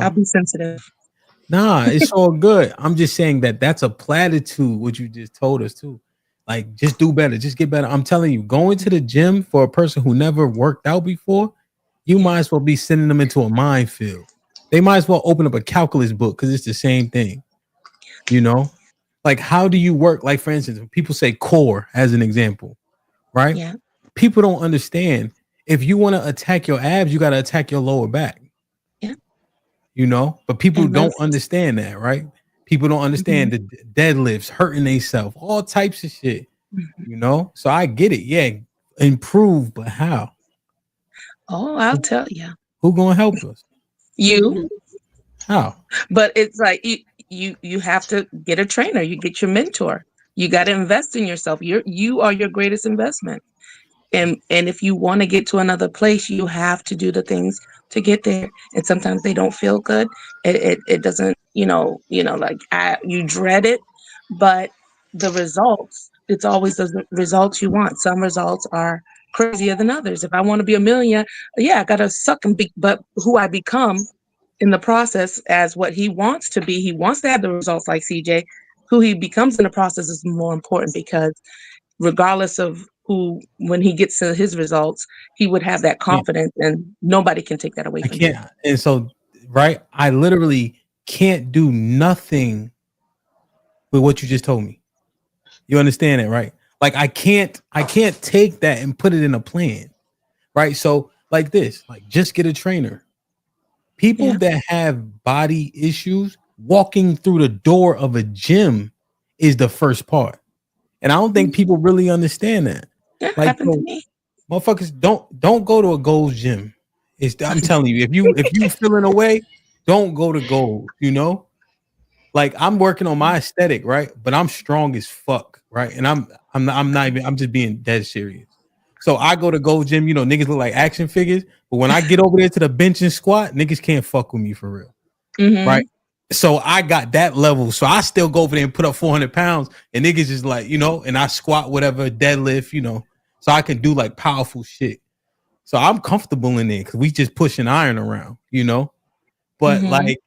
I'll be sensitive. Nah, it's all good. I'm just saying that that's a platitude, what you just told us too. Like, just do better, just get better. I'm telling you, going to the gym for a person who never worked out before, you might as well be sending them into a minefield. They might as well open up a calculus book because it's the same thing. You know, like how do you work? Like, for instance, when people say core as an example, right? Yeah. People don't understand. If you want to attack your abs, you got to attack your lower back. Yeah. You know, but people And don't rest. understand that, right? People don't understand the deadlifts, hurting themselves, all types of shit. Mhm. You know, so I get it. Yeah, improve, but how? Oh, I'll tell you. Who gonna help us? You. How? But it's like you have to get a trainer. You get your mentor. You got to invest in yourself. You are your greatest investment. And if you want to get to another place, you have to do the things to get there. And sometimes they don't feel good. It doesn't, like you dread it, but the results, it's always the results you want. Some results are crazier than others. If I want to be a millionaire, yeah, I gotta suck and be, but who I become in the process as what he wants to be, he wants to have the results like CJ. Who he becomes in the process is more important because regardless of who, when he gets to his results, he would have that Yeah, confidence and nobody can take that away I from him. can't. And so, right, I literally can't do nothing with what you just told me. You understand it, right? Like I can't take that and put it in a plan, right? So, like this, like just get a trainer. People Yeah. that have body issues, walking through the door of a gym is the first part. And I don't think people really understand that. That Like, happened to yo, me. motherfuckers, don't go to a Gold's gym. I'm telling you, if you feeling away, don't go to Gold. You know, like I'm working on my aesthetic, right? But I'm strong as fuck, right? And I'm not even, I'm just being dead serious. So I go to Gold Gym, niggas look like action figures, but when I get over there to the bench and squat, niggas can't fuck with me for real, right? Mm-hmm. So I got that level. So I still go over there and put up 400 pounds, and niggas just like, and I squat whatever, deadlift, so I can do like powerful shit. So I'm comfortable in there because we just pushing iron around. But Mm-hmm. like,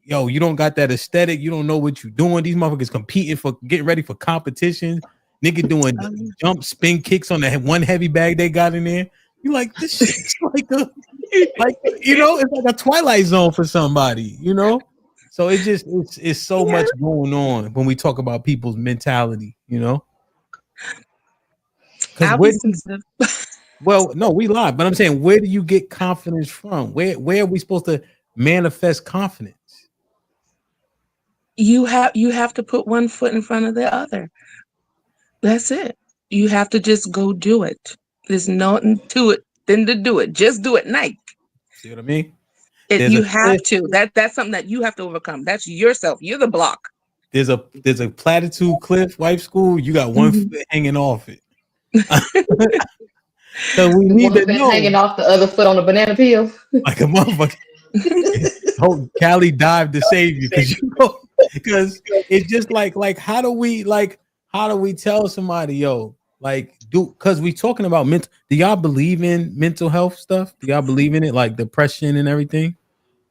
yo, you don't got that aesthetic. You don't know what you're doing. These motherfuckers competing for getting ready for competitions. Nigga doing jump spin kicks on that one heavy bag they got in there. You like this shit's it's like a Twilight Zone for somebody. So it's so Yeah. much going on when we talk about people's mentality. Because I'll be sensitive. well, no, we lie, but I'm saying, where do you get confidence from? Where are we supposed to manifest confidence? You have to put one foot in front of the other. That's it. You have to just go do it. There's nothing to it than to do it. Just do it, Nike. See what I mean? It There's a you have cliff. to. That's something that you have to overcome. That's yourself. You're the block. There's a platitude cliff, wife school. You got one Mhm. foot hanging off it. Because we need One to foot know, hanging off the other foot on the banana peel. like a motherfucker. Hope Callie dive to save you, because it's just like how do we tell somebody, yo, like, because we talking about mental. Do y'all believe in mental health stuff? Do y'all believe in it, like depression and everything?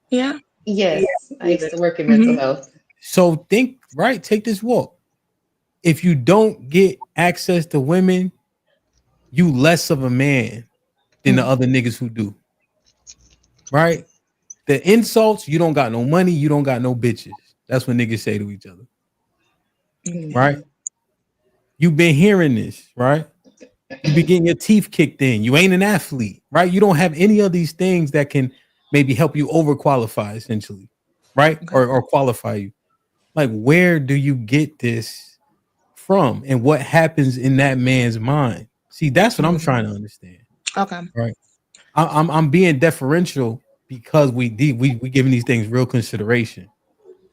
Yeah. Yes, I used to work in mental Hmm. health. So take this walk. If you don't get access to women, you less of a man than the other niggas who do, right? The insults, you don't got no money, you don't got no bitches. That's what niggas say to each other, right? Mhm. You've been hearing this, right? You be getting your teeth kicked in. You ain't an athlete, right? You don't have any of these things that can maybe help you overqualify, essentially, right? Okay. Or qualify you. Like, where do you get this from, and what happens in that man's mind? See, that's what I'm trying to understand, Okay. right? I'm being deferential because we giving these things real consideration,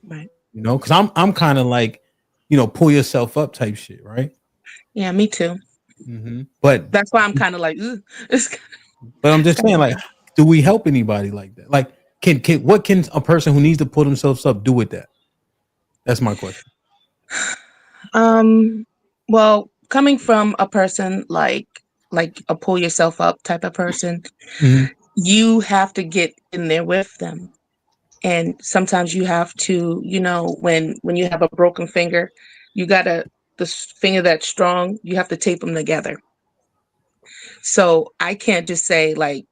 Right. because I'm kind of like, pull yourself up type shit, right? Yeah, me too. But That's why I'm kind of like, "Ugh." It's I'm just kind saying, of, like, do we help anybody like that? Like, what can a person who needs to pull themselves up do with that? That's my question. um, well, coming from a person like a pull yourself up type of person, Mhm. you have to get in there with them. And sometimes you have to, when you have a broken finger, you gotta finger that's strong, you have to tape them together. So I can't just say like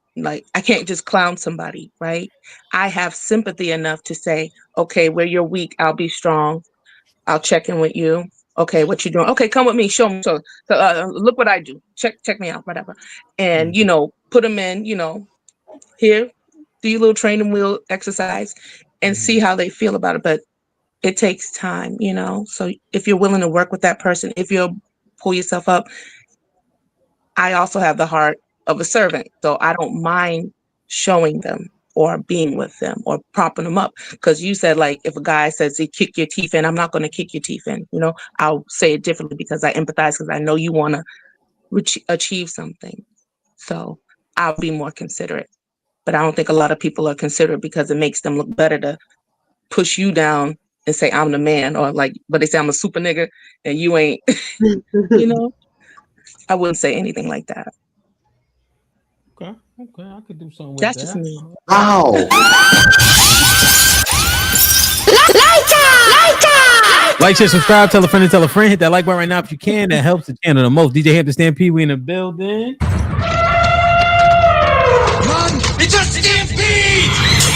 I can't just clown somebody, right? I have sympathy enough to say, okay, where you're weak, I'll be strong. I'll check in with you. Okay, what you doing? Okay, come with me. Show me. So look what I do. Check me out, whatever. And put them in. Here, do your little training wheel exercise, and see how they feel about it. But it takes time, So if you're willing to work with that person, if you'll pull yourself up, I also have the heart of a servant, so I don't mind showing them or being with them or propping them up. Because you said, like, if a guy says he kick your teeth in, I'm not going to kick your teeth in. I'll say it differently because I empathize, because I know you want to achieve something. So I'll be more considerate. But I don't think a lot of people are considerate because it makes them look better to push you down and say I'm the man, or but they say I'm a super nigga and you ain't. I wouldn't say anything like that. Okay, I could do something with That's that. just me. Wow. Like, share, subscribe, tell a friend, hit that like button right now if you can. That helps the channel the most. DJ Hampton Stampede, we in the building. It's a stampede!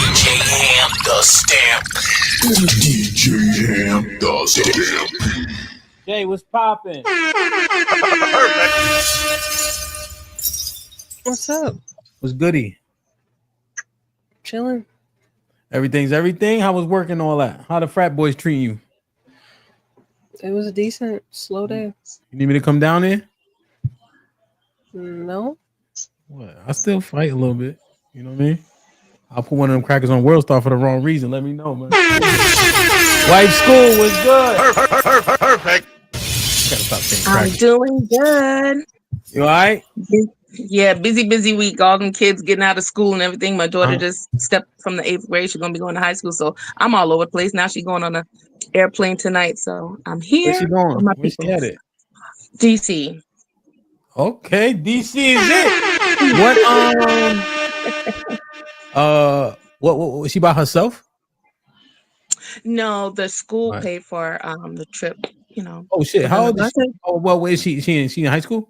DJ Ham the Stampede. DJ Ham the Stampede. Jay, what's popping? What's up? What's goody? Chilling. Everything's everything. How was working all that? How the frat boys treating you? It was a decent slow day. You need me to come down there? No. What? I still fight a little bit. You know what I mean? I'll put one of them crackers on World Star for the wrong reason. Let me know, man. White school was good. Perfect. Gotta stop saying I'm crackers. doing good. You all right? Yeah, busy week. All them kids getting out of school and everything. My daughter just stepped from the 8th grade. She's gonna be going to high school, so I'm all over the place. Now she's going on an airplane tonight, so I'm here. Where's she going? with my Where's she people. at it? DC. Okay, DC is it. What was she by herself? No, the school Right. paid for the trip. Oh shit! for How them. old is she? Oh, well, where is she? She in high school?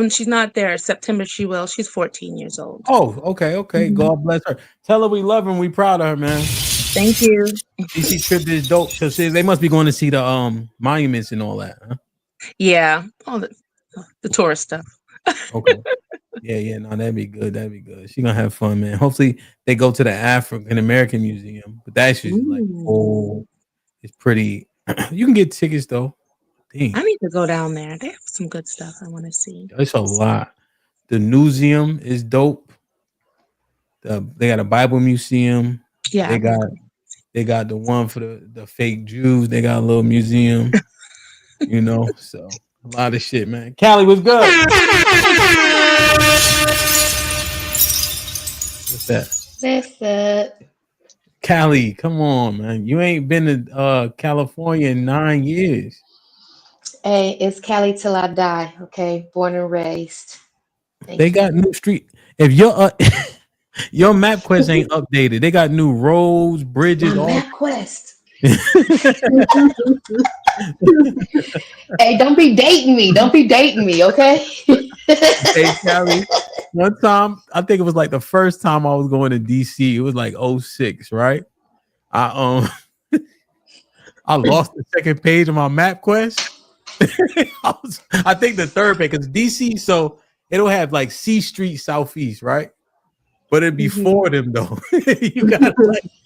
She's not there. September she will. She's 14 years old. Oh, okay. Mhm. God bless her. Tell her we love her and we proud of her, man. Thank you. DC trip is dope. So they must be going to see the monuments and all that, huh? Yeah, all the tourist stuff. Okay. Yeah. No, that'd be good. She gonna have fun, man. Hopefully they go to the African American Museum, but that's just like, oh, it's pretty. You can get tickets though. Dang. I need to go down there. They have some good stuff I want to see. It's a lot. The museum is dope. They got a Bible museum. Yeah, they got the one for the fake Jews. They got a little museum. So a lot of shit, man. Callie was good. What's that? That's it. Callie, come on, man. You ain't been to California in 9 years. Hey, it's Cali till I die. Okay, born and raised. They got new street. If your map quest ain't updated, they got new roads, bridges. My map quest. Hey, don't be dating me, okay? Hey, Callie, one time, I think it was like the first time I was going to DC. It was like 06, right? I lost the second page of my map quest. I think the third page, because DC, so it'll have like C Street Southeast, right? But it'd be for them though. You gotta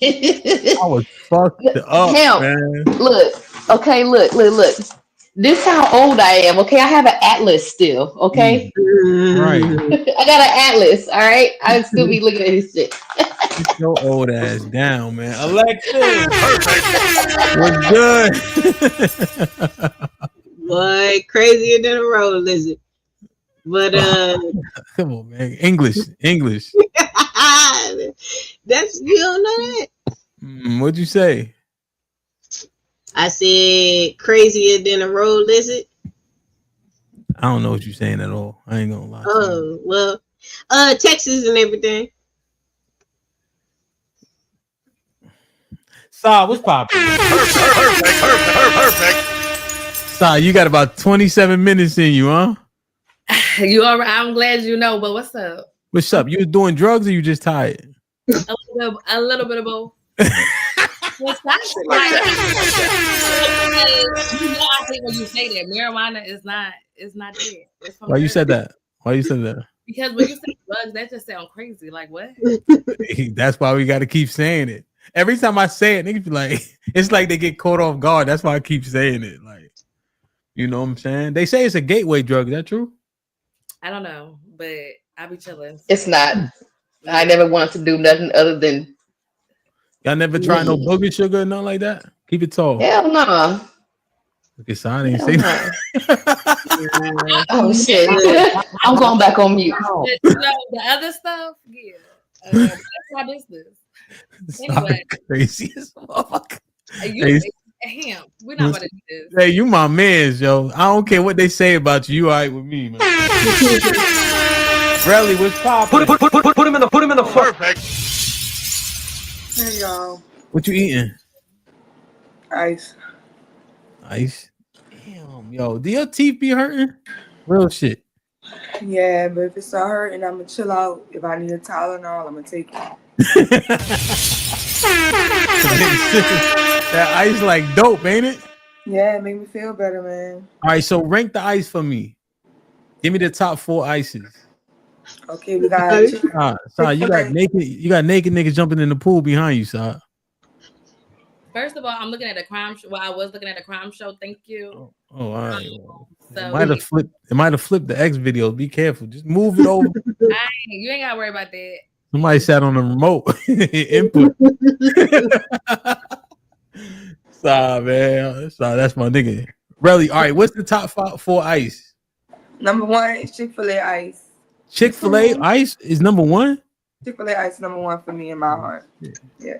I was fucked up, man. Look. This is how old I am, okay? I have an atlas still, okay? Right. I got an atlas, all right? I still be looking at this shit. Get your old ass down, man. Alexis, we're good. Boy, crazier than a road lizard. But come on, man. English. That's, you don't know that. What'd you say? I said crazier than a road lizard. I don't know what you're saying at all. I ain't gonna lie. Oh, well, Texas and everything. Saw, what's popping? Perfect. Saw, you got about 27 minutes in you, huh? You all right? I'm glad you know, but what's up? What's up? You was doing drugs or you just tired? A little bit of both. What's that? You know I hate when you say that. Marijuana is not it. It's from Why you earth. said that? Why you said that? Because when you say drugs, that just sounds crazy. Like what? That's why we got to keep saying it. Every time I say it, niggas be like, it's like they get caught off guard. That's why I keep saying it. Like, you know what I'm saying? They say it's a gateway drug. Is that true? I don't know, but I be chilling. It's not. I never wanted to do nothing other than. Y'all never tried no booger sugar or nothing like that? Keep it tall. Hell no. Look at Son, ain't say that. Oh shit! I'm going back on mute. But, you know, the other stuff, yeah, that's my business. Anyway, Crazy as fuck. You HAMP. We're not about to do this. Hey, you my mans, yo. I don't care what they say about you. You all right with me, man. Relly, what's poppin'? Put him in the Perfect. Hey y'all. What you eating? Ice. Ice. Damn, yo. Do your teeth be hurting? Real shit. Yeah, but if it's not hurting, I'm gonna chill out. If I need a Tylenol, I'm gonna take it. That ice like dope, ain't it? Yeah, it make me feel better, man. All right, so rank the ice for me. Give me the top 4 ices. Okay, we got Sorry, you got naked niggas jumping in the pool behind you, Sir. First of all, I'm looking at a crime show. Well, I was looking at a crime show. Thank you. Oh, all right. So It might have flipped the X video. Be careful. Just move it over. you ain't gotta worry about that. Somebody sat on the remote. Input. Sorry, man. Sorry, that's my nigga. Relly, all right. What's the top 4 ice? number 1 is Chick-fil-A ice. Chick-fil-A ice is number 1? Chick-fil-A ice is number 1 for me in my heart. Yeah.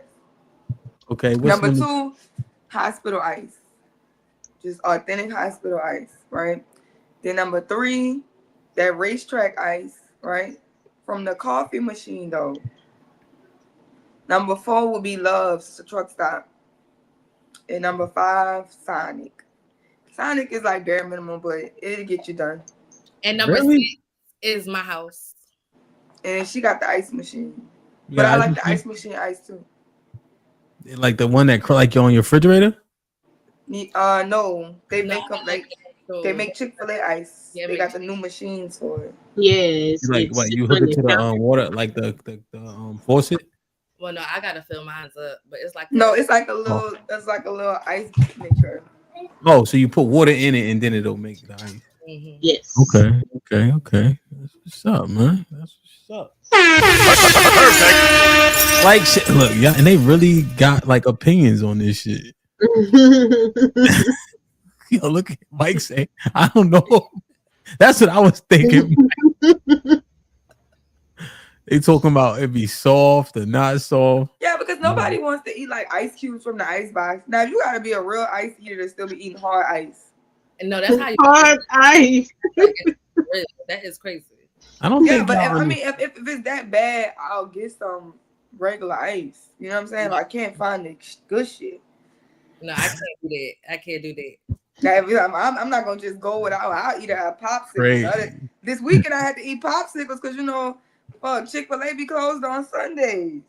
Okay. Number 2, hospital ice. Just authentic hospital ice, right? Then number 3, that racetrack ice, right? From the coffee machine, though. Number 4 would be Love's, it's a truck stop. And number 5, Sonic. Sonic is like bare minimum, but it'll get you done. And number 6 is my house. And she got the ice machine. But I like the ice machine ice too. Like the one that like on your refrigerator? No, they make them like they make Chick-fil-A ice. Yeah, they got the new machines for it. Yes. Like what? You hook it to the water, like the faucet? Well, no, I gotta fill mine up, but it's like it's like a little ice maker. Oh, so you put water in it and then it'll make the ice. Mm-hmm. Yes. Okay. That's what's up, man. That's what's up. Like shit. Look, yeah, and they really got like opinions on this shit. Yo, look at Mike say, I don't know. That's what I was thinking. They talking about it be soft or not soft. Yeah, because nobody wants to eat like ice cubes from the ice box. Now you gotta be a real ice eater to still be eating hard ice. No, that's how you hard ice. That is crazy. I don't think. But if it's that bad, I'll get some regular ice. You know what I'm saying? Like, I can't find the good shit. No, I can't do that. I can't do that. I'm not gonna just go without. I'll eat a popsicle. This weekend I had to eat popsicles because Chick-fil-A be closed on Sundays.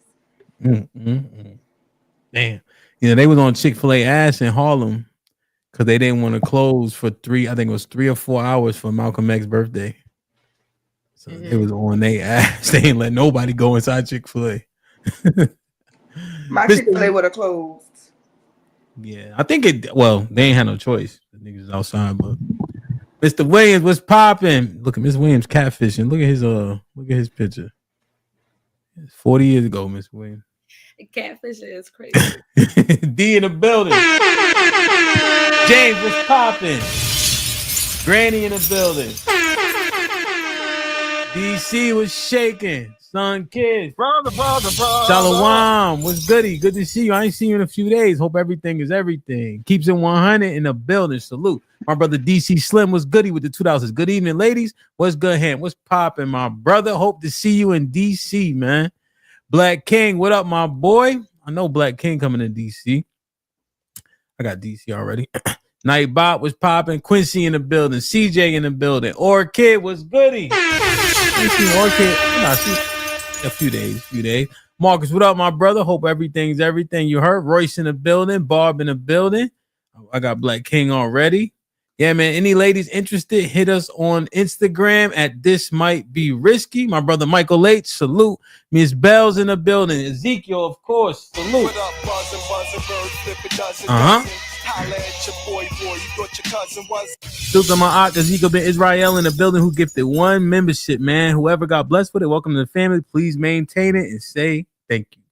Damn. They was on Chick-fil-A ass in Harlem because they didn't want to close for 3 or 4 hours for Malcolm X's birthday. So it was on their ass. They ain't let nobody go inside Chick-fil-A. My Chick-fil-A would have closed. Yeah, I think they ain't had no choice. The niggas outside, but Mr. Williams, what's popping? Look at Mr. Williams catfishing. Look at his picture. It's 40 years ago, Mr. Williams. Catfishing is crazy. D in the building. James, what's popping? Granny in the building. DC was shaking. Son, kids. Brother. Shalom. What's goody? Good to see you. I ain't seen you in a few days. Hope everything is everything. Keeps it 100 in the building. Salute. My brother DC Slim was goody with the $2. Good evening, ladies. What's good, hand? What's popping, my brother? Hope to see you in DC, man. Black King, what up, my boy? I know Black King coming to DC. I got DC already. Night Bot was popping. Quincy in the building. CJ in the building. Orchid was goody. Orchid. A few days. Marcus, what up, my brother? Hope everything's everything you heard. Royce in the building. Barb in the building. I got Black King already. Yeah, man. Any ladies interested, hit us on Instagram at This Might Be Risky. My brother Michael H, salute. Miss Bell's in the building. Ezekiel, of course, salute. Salute to my aunt Ezekiel Ben Israel in the building who gifted 1 membership, man. Whoever got blessed with it, welcome to the family. Please maintain it and say thank you.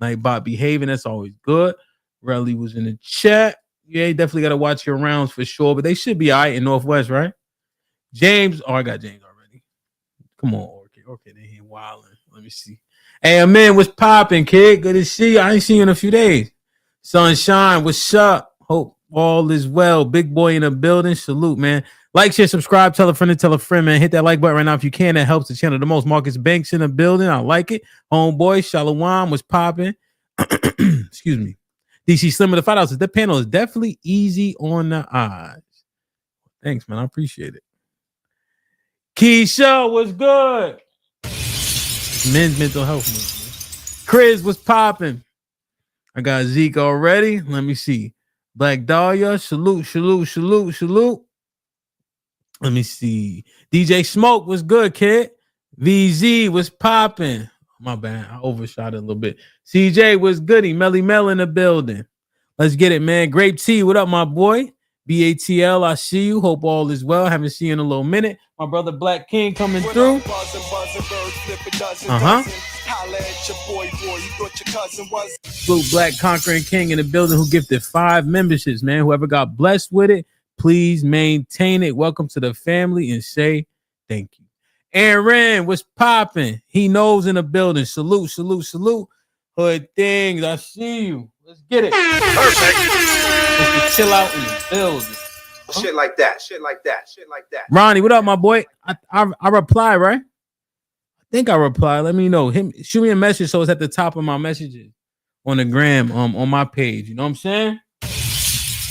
Nightbot behaving, that's always good. Relly was in the chat. Yeah, you definitely got to watch your rounds for sure, but they should be all right in Northwest, right? James, I got James already. Come on, okay, they here wilding. Let me see. Hey, man, what's popping, kid? Good to see you. I ain't seen you in a few days. Sunshine, what's up? Hope all is well. Big boy in the building. Salute, man. Like, share, subscribe, tell a friend, man. Hit that like button right now if you can. That helps the channel the most. Marcus Banks in the building. I like it. Homeboy, Shalom was popping. Excuse me. DC Slim with the $5. That panel is definitely easy on the eyes. Thanks, man. I appreciate it. Keisha was good. Men's mental health movement. Chris was popping. I got Zeke already. Let me see. Black Dahlia. Salute. Let me see. DJ Smoke was good, kid. VZ was popping. My bad. I overshot it a little bit. CJ was goody. Melly Mel in the building. Let's get it, man. Grape T, what up, my boy? BATL, I see you. Hope all is well. Haven't seen you in a little minute. My brother Black King coming through. Blue Black Conquering King in the building who gifted 5 memberships, man. Whoever got blessed with it, please maintain it. Welcome to the family and say thank you. Aaron was popping. He knows in the building. Salute. Hood things. I see you. Let's get it. Perfect. Just to chill out in the building. Shit like that. Ronnie, what up, my boy? I reply, right? I think I reply. Let me know. Shoot me a message so it's at the top of my messages on the gram, on my page. You know what I'm saying?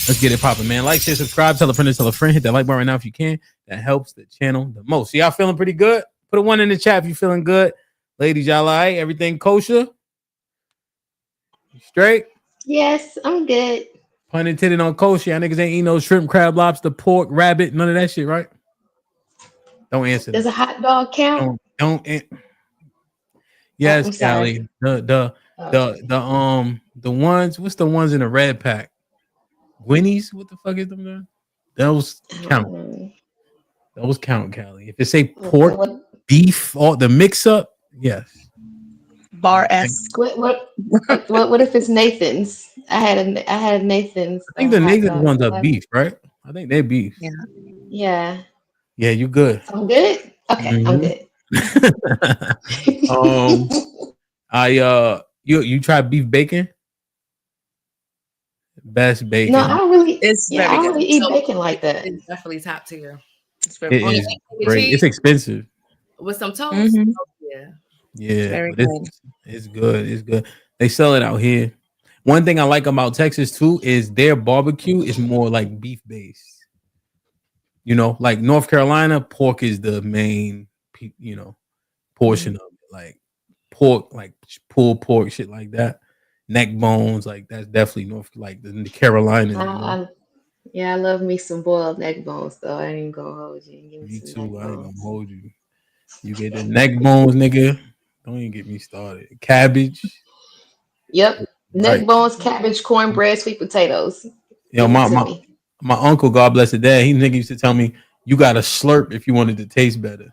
Let's get it popping, man. Like, share, subscribe, tell a friend. Hit that like button right now if you can. That helps the channel the most. So y'all feeling pretty good? Put a 1 in the chat if you feeling good. Ladies, y'all all right? Everything kosher? Straight? Yes, I'm good. Pun intended on kosher. Y'all niggas ain't eating no shrimp, crab, lobster, pork, rabbit, none of that shit, right? Don't answer. Does a hot dog count? Don't. Yes, Callie. The ones. What's the ones in the red pack? Winnie's. What the fuck is them? Those count. Those count, Callie. If it say pork, beef, all the mix up, yes. Bar S. What if it's Nathan's? I had Nathan's. I think the Nathan's ones are beef, right? I think they're beef. Yeah. Yeah, you good. I'm good. Okay, I'm good. You tried beef bacon? Best bacon. No, I don't really. It's I very don't good. really eat bacon like that. It's definitely top tier. It's very It is great. It's expensive. With some toast. Mhm. Oh, Yeah, Very but it's good. It's good. They sell it out here. One thing I like about Texas too is their barbecue is more like beef based. You know, like North Carolina, pork is the main, portion of it. Like pork, like pulled pork, shit like that. Neck bones, like that's definitely the Carolinas. I love me some boiled neck bones, though. I ain't gonna hold you. Me too. I ain't gonna hold you. You get the neck bones, nigga. Don't even get me started. Cabbage. Yep. Neck bones, cabbage, cornbread, sweet potatoes. Yo, my uncle, God bless his dad, he nigga used to tell me you gotta slurp if you wanted to taste better.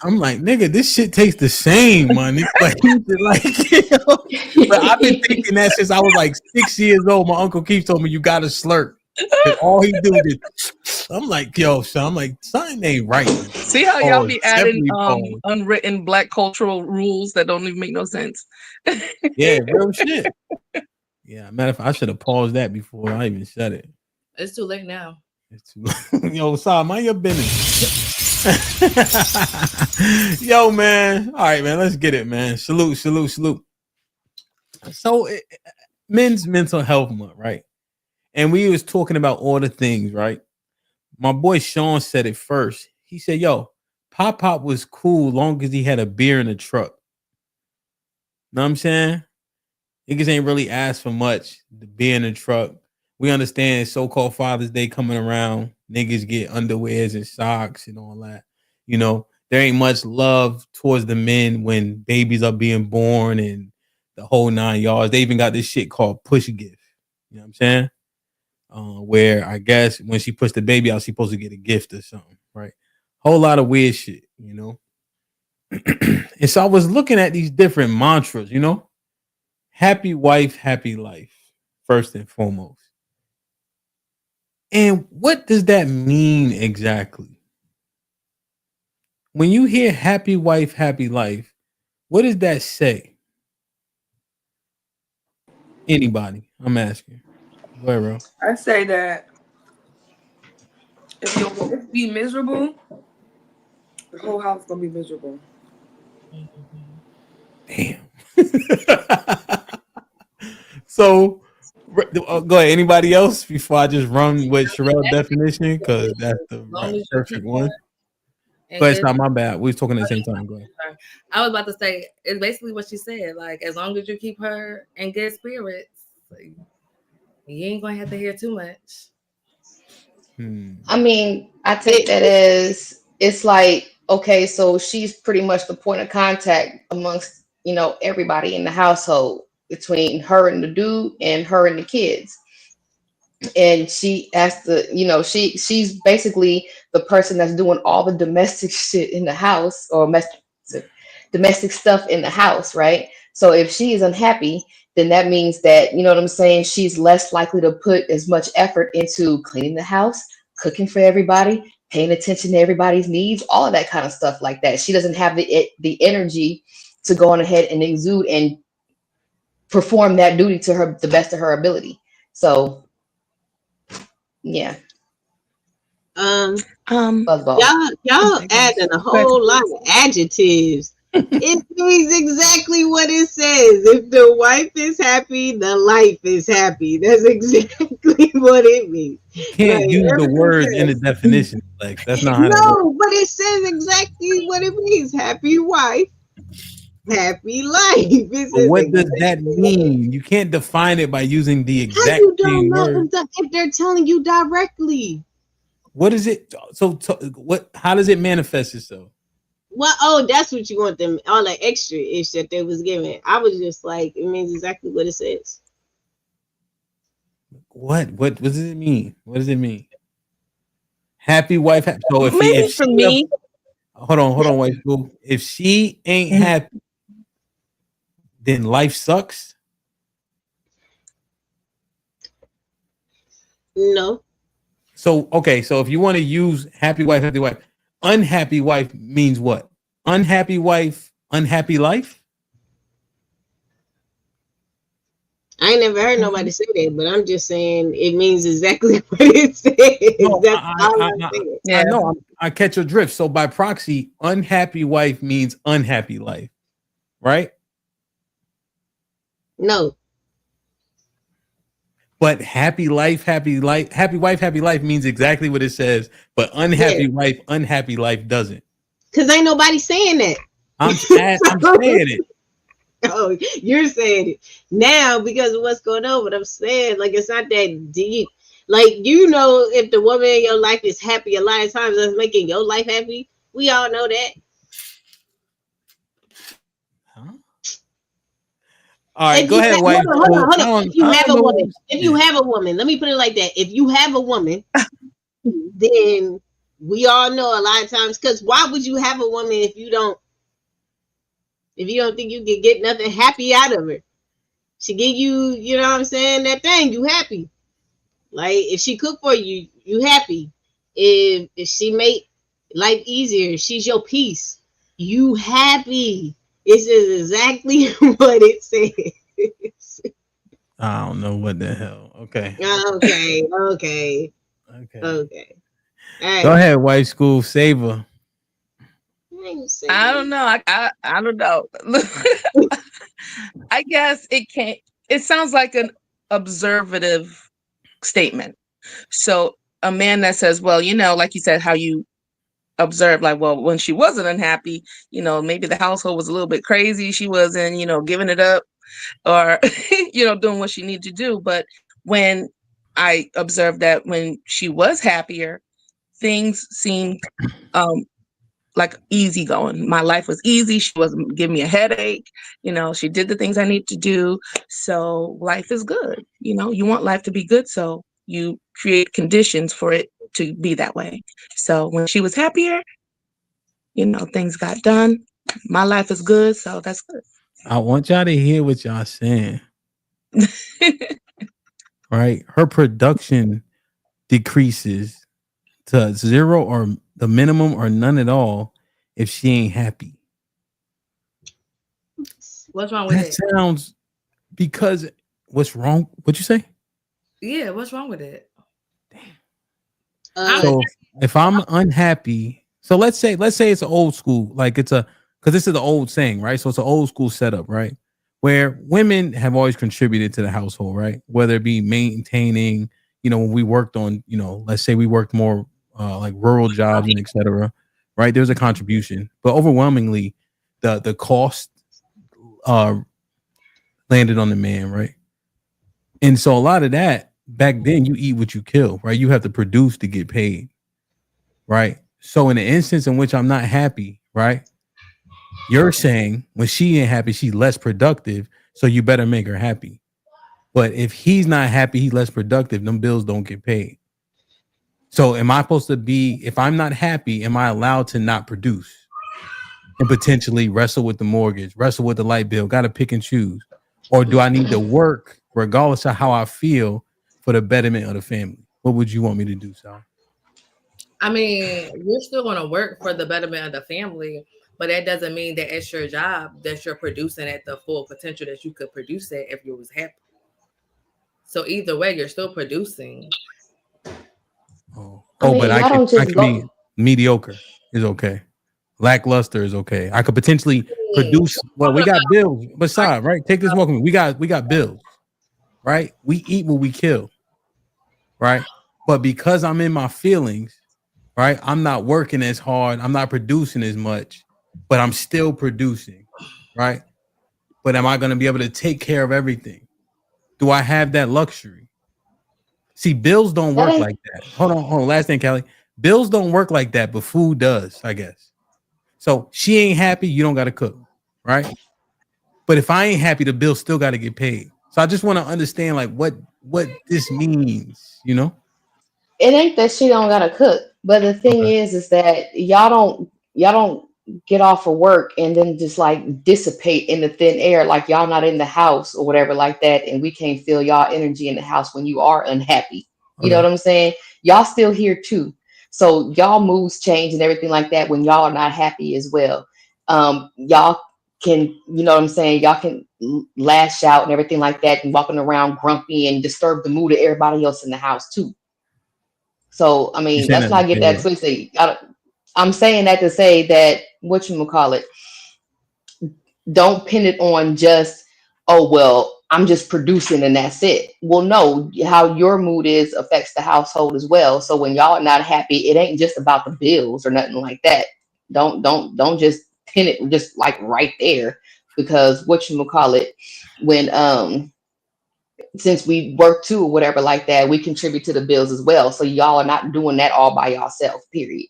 I'm like, nigga, this shit tastes the same, man. But I've been thinking that since I was like 6 years old. My uncle keeps telling me you gotta slurp. All he do is, I'm like, yo, so I'm like, something ain't right. See how y'all be adding unwritten Black cultural rules that don't even make no sense. Yeah, real shit. Yeah, matter of fact, I should have paused that before I even said it. it's too late now. It's too Yo, Sam, mind your business. Yo, man. All right, man. Let's get it, man. Salute. So, men's mental health month, right? And we was talking about all the things, right? My boy Sean said it first. He said, "Yo, Pop was cool long as he had a beer in the truck." Know what I'm saying? Niggas ain't really asked for much. The beer in the truck. We understand so-called Father's Day coming around. Niggas get underwears and socks and all that. You know, there ain't much love towards the men when babies are being born and the whole 9 yards. They even got this shit called push gift. You know what I'm saying? Where I guess when she pushed the baby out, she's supposed to get a gift or something, right? Whole lot of weird shit, you know? And so I was looking at these different mantras, you know? Happy wife, happy life, first and foremost. And what does that mean exactly? When you hear happy wife, happy life, what does that say? Anybody? I'm asking. Go ahead, bro. I say that if your wife be miserable, the whole house gonna be miserable. Damn. So, go ahead. Anybody else before I just run with Sherelle's definition? Because that's the perfect one. Go ahead, stop. My bad. We was talking at the same time. Go ahead. I was about to say it's basically what she said. Like, as long as you keep her in good spirits, like, you ain't gonna have to hear too much. I mean, I take that as it's like, okay, so she's pretty much the point of contact amongst, everybody in the household between her and the dude and her and the kids. And she has to, she's basically the person that's doing all the domestic shit in the house or domestic stuff in the house, right? So if she is unhappy, then that means that, you know what I'm saying, she's less likely to put as much effort into cleaning the house, cooking for everybody, paying attention to everybody's needs, all of that kind of stuff like that. She doesn't have the energy to go on ahead and exude and perform that duty to her the best of her ability. So yeah. Y'all adding a whole lot of adjectives. It means exactly what it says. If the wife is happy, the life is happy. That's exactly what it means. You can't use the words in the definition. Like, that's not how No, but it says exactly what it means. Happy wife, happy life. But what does that mean? You can't define it by using the exact How you don't know word. if they're telling you directly? What is it? So what? How does it manifest itself? Well, that's what you want them, all that extra ish that they was giving. I was just like, it means exactly what it says. What does it mean? What does it mean? Happy wife. So if for me, hold on, wife. If she ain't happy, then life sucks. No. So okay, so if you want to use happy wife, unhappy wife means what? Unhappy wife, unhappy life? I ain't never heard nobody say that, but I'm just saying it means exactly what it says. No, That's all I'm saying. I know. I catch your drift. So by proxy, unhappy wife means unhappy life, right? No. But happy wife, happy life means exactly what it says. But unhappy wife, unhappy life doesn't. Because ain't nobody saying that. I'm saying it. Oh, you're saying it now because of what's going on. But I'm saying, like, it's not that deep. Like, if the woman in your life is happy a lot of times, that's making your life happy. We all know that. Huh? All right, go ahead, wife. Hold on. If you have a woman, let me put it like that. If you have a woman, then we all know a lot of times, because why would you have a woman if you don't think you can get nothing happy out of her? She give you, you know what I'm saying, that thing, you happy. Like, if she cook for you, you happy. If she make life easier, she's your peace, you happy. It's just exactly what it says. I don't know what the hell. Okay. Okay. All right. Go Ahead, wife school saver. ain't say I don't know. I don't know. I guess it can't. It sounds like an observative statement. So a man that says, well, like you said, how you observe, like, well, when she wasn't unhappy, maybe the household was a little bit crazy. She wasn't, giving it up or, doing what she needed to do. But when I observed that when she was happier, things seemed um, like easy going. My life was easy. She wasn't giving me a headache. She did the things I need to do. So life is good. You want life to be good. So you create conditions for it to be that way. So when she was happier, things got done. My life is good. So that's good. I want y'all to hear what y'all saying. Right? Her production decreases to 0 or the minimum or none at all if she ain't happy. What's wrong with That it? sounds because what's wrong? What'd you say? Yeah, what's wrong with it? So if I'm unhappy, so let's say it's an old school, like it's because this is the old saying, right? So it's an old school setup, right? Where women have always contributed to the household, right? Whether it be maintaining, when we worked on, let's say we worked more like rural jobs and etc. Right? There's a contribution, but overwhelmingly, the cost landed on the man, right? And so a lot of that back then, you eat what you kill, right? You have to produce to get paid, right? So in the instance in which I'm not happy, right? You're saying when she ain't happy, she's less productive, so you better make her happy. But if he's not happy, he's less productive, them bills don't get paid. So am I supposed to be, if I'm not happy, am I allowed to not produce and potentially wrestle with the mortgage, wrestle with the light bill, got to pick and choose? Or do I need to work regardless of how I feel for the betterment of the family? What would you want me to do, Sal? I mean, you're still going to work for the betterment of the family, but that doesn't mean that it's your job that you're producing at the full potential that you could produce it if you was happy. So either way, you're still producing. But I don't can just be go. mediocre is okay. Lackluster is okay. I could potentially produce. Well, we got bills. Besides, right? Take this walk with me. We got bills, right? We eat what we kill, right? But because I'm in my feelings, right? I'm not working as hard. I'm not producing as much, but I'm still producing, right? But am I going to be able to take care of everything? Do I have that luxury? See, bills don't That work ain't. like that. Hold on. Last thing, Kelly. Bills don't work like that, but food does, I guess. So she ain't happy, you don't got to cook, right? But if I ain't happy, the bill still got to get paid. So I just want to understand like what this means, It ain't that she don't gotta cook, but the thing Okay. is that y'all don't get off of work and then just like dissipate in the thin air, like y'all not in the house or whatever like that, and we can't feel y'all energy in the house when you are unhappy. You know Okay. what I'm saying? Y'all still here too. So y'all moods change and everything like that when y'all are not happy as well. Y'all can, you know what I'm saying? Y'all can lash out and everything like that and walking around grumpy and disturb the mood of everybody else in the house too. So, I You're mean, saying let's that to not get say that what? twisted. I'm saying that to say that don't pin it on just, oh, well, I'm just producing and that's it. Well, no, how your mood is affects the household as well. So when y'all are not happy, it ain't just about the bills or nothing like that. Don't just pin it just like right there because when since we work too or whatever like that, we contribute to the bills as well. So y'all are not doing that all by yourself, period.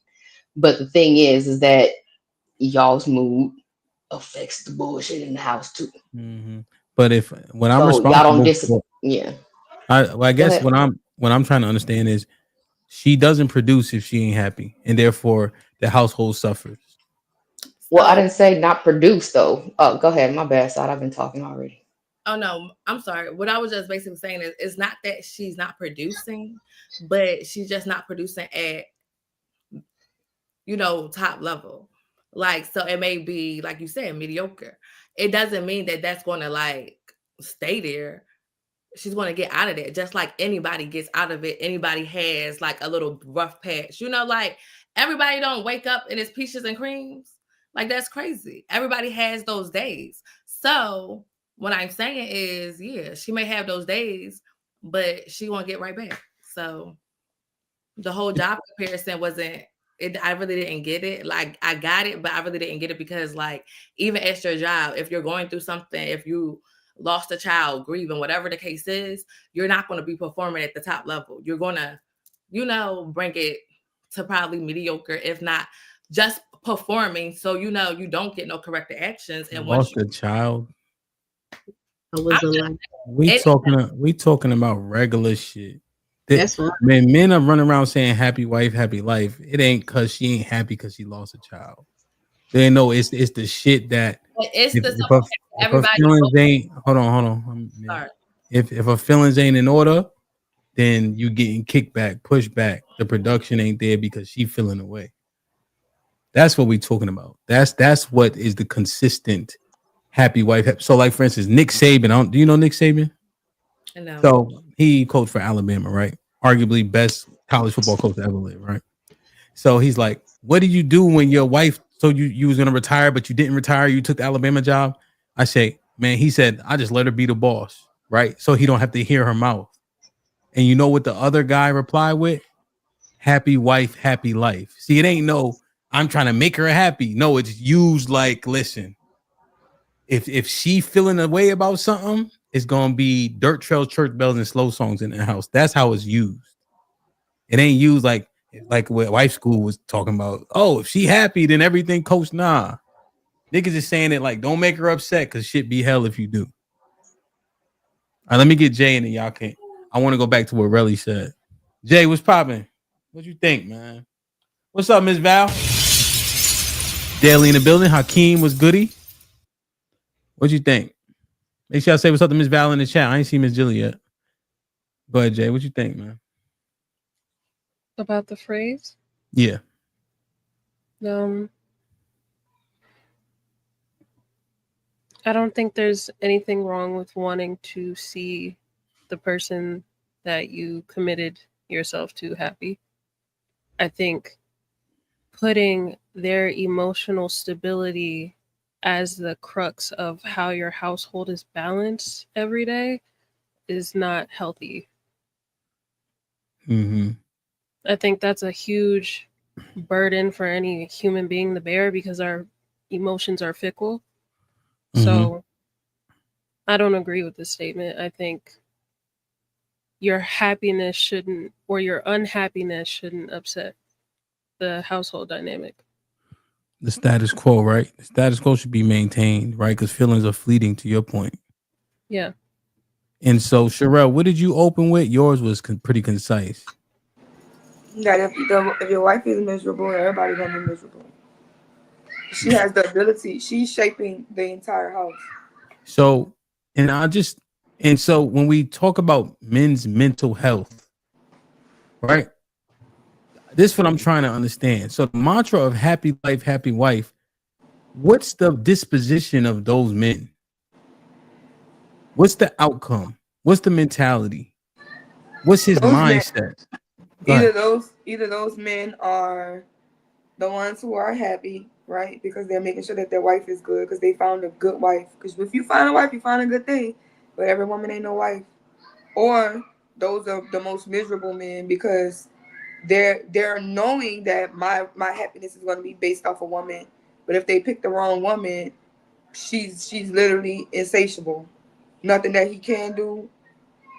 But the thing is that y'all's mood affects the bullshit in the house too. Mm-hmm. But if when I'm So y'all don't responsible for, yeah. I Go guess ahead. what I'm trying to understand is she doesn't produce if she ain't happy, and therefore the household suffers. Well, I So, didn't say not produce though. Oh, go ahead. My bad side. I've been talking already. oh no, I'm sorry. What I was just basically saying is it's not that she's not producing, but she's just not producing at, top level. Like, so it may be, like you said, mediocre. It doesn't mean that that's going to like stay there. She's going to get out of it just like anybody gets out of it. Anybody has like a little rough patch, like everybody don't wake up and it's peaches and creams. Like, that's crazy. Everybody has those days. So what I'm saying is, yeah, she may have those days, but she won't get right back. So the whole job comparison wasn't it. I really didn't get it. Like, I got it, but I really didn't get it because, like, even at your job, if you're going through something, if you lost a child, grieving, whatever the case is, you're not going to be performing at the top level. You're going to, bring it to probably mediocre, if not just performing. So, you don't get no corrective actions. And once Lost a child. I was alive. We talking about regular shit. That's right. Man, men are running around saying happy wife, happy life. It ain't because she ain't happy because she lost a child. They know it's the shit that it's if everybody. her feelings ain't hold on. Sorry. If her feelings ain't in order, then you getting kickback, pushback. The production ain't there because she feeling away. That's what we talking about. That's what is the consistent happy wife. So, like, for instance, Nick Saban. Do you know Nick Saban? No. So he coached for Alabama, right? Arguably best college football coach to ever live, right? So he's like, what did you do when your wife told you was gonna retire, but you didn't retire? You took the Alabama job. I say, man, he said, I just let her be the boss, right? So he don't have to hear her mouth. And you know what the other guy replied with? Happy wife, happy life. See, it ain't no, I'm trying to make her happy. No, it's used like, listen, if she feeling a way about something, it's gonna be dirt trails, church bells, and slow songs in the house. That's how it's used. It ain't used like what wife school was talking about. Oh, if she happy, then everything coach. Nah. Niggas is saying it like, don't make her upset because shit be hell if you do. All right, let me get Jay and then y'all can. I want to go back to what Relly said. Jay, what's popping? What you think, man? What's up, Miss Val? Daily in the building. Hakeem was goody. What you think? Make sure I say what's up to Miss Val in the chat. I ain't seen Miss Jilly yet. Go ahead, Jay. What you think, man? About the phrase? Yeah. I don't think there's anything wrong with wanting to see the person that you committed yourself to happy. I think putting their emotional stability as the crux of how your household is balanced every day is not healthy. Mm-hmm. I think that's a huge burden for any human being to bear because our emotions are fickle. Mm-hmm. So I don't agree with this statement. I think your happiness shouldn't, or your unhappiness shouldn't upset the household dynamic. The status quo, right? The status quo should be maintained, right? Because feelings are fleeting, to your point. Yeah. And so, Sherelle, what did you open with? Yours was pretty concise. That if your wife is miserable, everybody's gonna be miserable. She has the ability. She's shaping the entire house. So, so when we talk about men's mental health, right? This is what I'm trying to understand. So the mantra of happy life, happy wife, what's the disposition of those men? What's the outcome? What's the mentality? What's his mindset? Either those men are the ones who are happy, right? Because they're making sure that their wife is good because they found a good wife. Because if you find a wife, you find a good thing. But every woman ain't no wife. Or those are the most miserable men because they're knowing that my happiness is going to be based off a woman. But if they pick the wrong woman, she's literally insatiable. Nothing that he can do.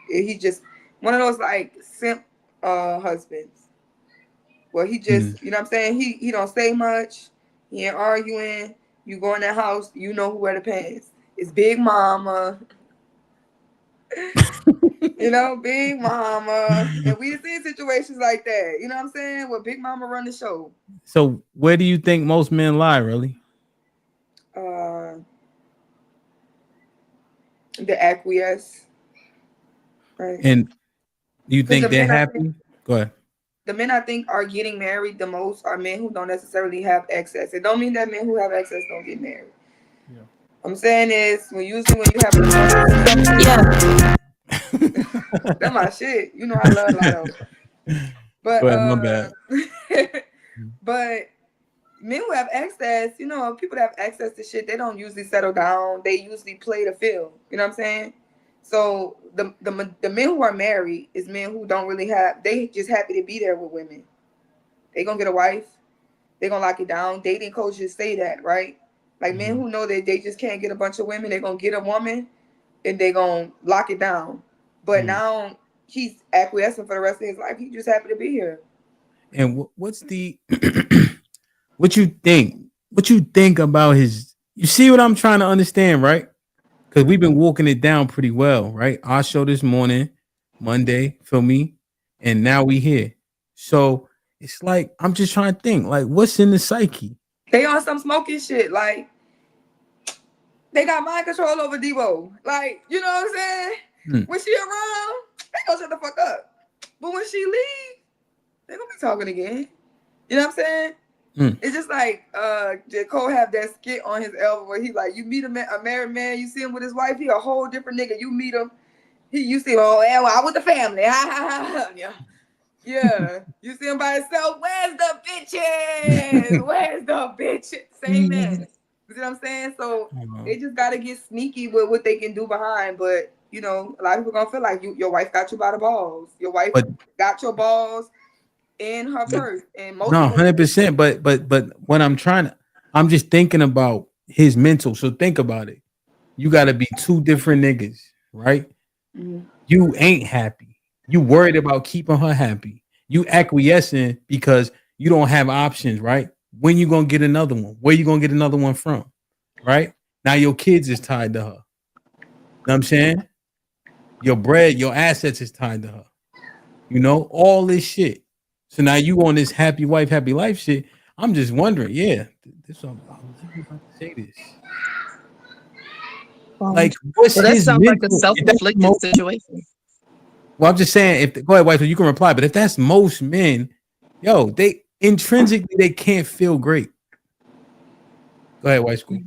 He just one of those like simp husbands. Well, he just, you know what I'm saying? He don't say much. He ain't arguing. You go in that house, you know who wear the pants. It's Big Mama. Big Mama. And we've seen situations like that. You know what I'm saying? Where Big Mama run the show. So where do you think most men lie, really? The acquiesce. Right. And you think they're happy? Go ahead. The men I think are getting married the most are men who don't necessarily have excess. It don't mean that men who have excess don't get married. Yeah. I'm saying is when you have a that's my shit. I love Lotto. But my bad. But men who have access, people that have access to shit, they don't usually settle down. They usually play the field. You know what I'm saying? So the men who are married is men who don't really have. They just happy to be there with women. They gonna get a wife. They gonna lock it down. Dating coaches say that, right? Like men who know that they just can't get a bunch of women, they're gonna get a woman and they gonna lock it down. But now he's acquiescing for the rest of his life. He's just happy to be here. And what's the what you think? What you think about his? You see what I'm trying to understand, right? Because we've been walking it down pretty well, right? Our show this morning, Monday, feel me, and now we here. So it's like I'm just trying to think, like, what's in the psyche? They on some smoky shit, like they got mind control over Debo. Like, you know what I'm saying? When she around, they gonna shut the fuck up. But when she leave, they gonna be talking again. You know what I'm saying? It's just like J. Cole have that skit on his album where he like, you meet a married man, you see him with his wife, he a whole different nigga. You meet him, you see him, oh yeah, well, I with the family. Yeah. You see him by himself. Where's the bitches? Where's the bitches? Same man. You see what I'm saying? So they just gotta get sneaky with what they can do behind. But a lot of people gonna feel like your wife got you by the balls. Your wife got your balls in her purse. And most 100%. But what I'm just thinking about his mental. So think about it. You gotta be two different niggas, right? You ain't happy. You worried about keeping her happy. You acquiescing because you don't have options, right? When you gonna get another one? Where you gonna get another one from? Right? Now your kids is tied to her. You know what I'm saying? Your bread, your assets is tied to her. All this shit. So now you on this happy wife, happy life shit. I'm just wondering, this I was even about to say this. Like, what's that his sounds like a mental? self-inflicted situation. Well, I'm just saying, go ahead, wife, you can reply. But if that's most men, they intrinsically they can't feel great. Go ahead, White School.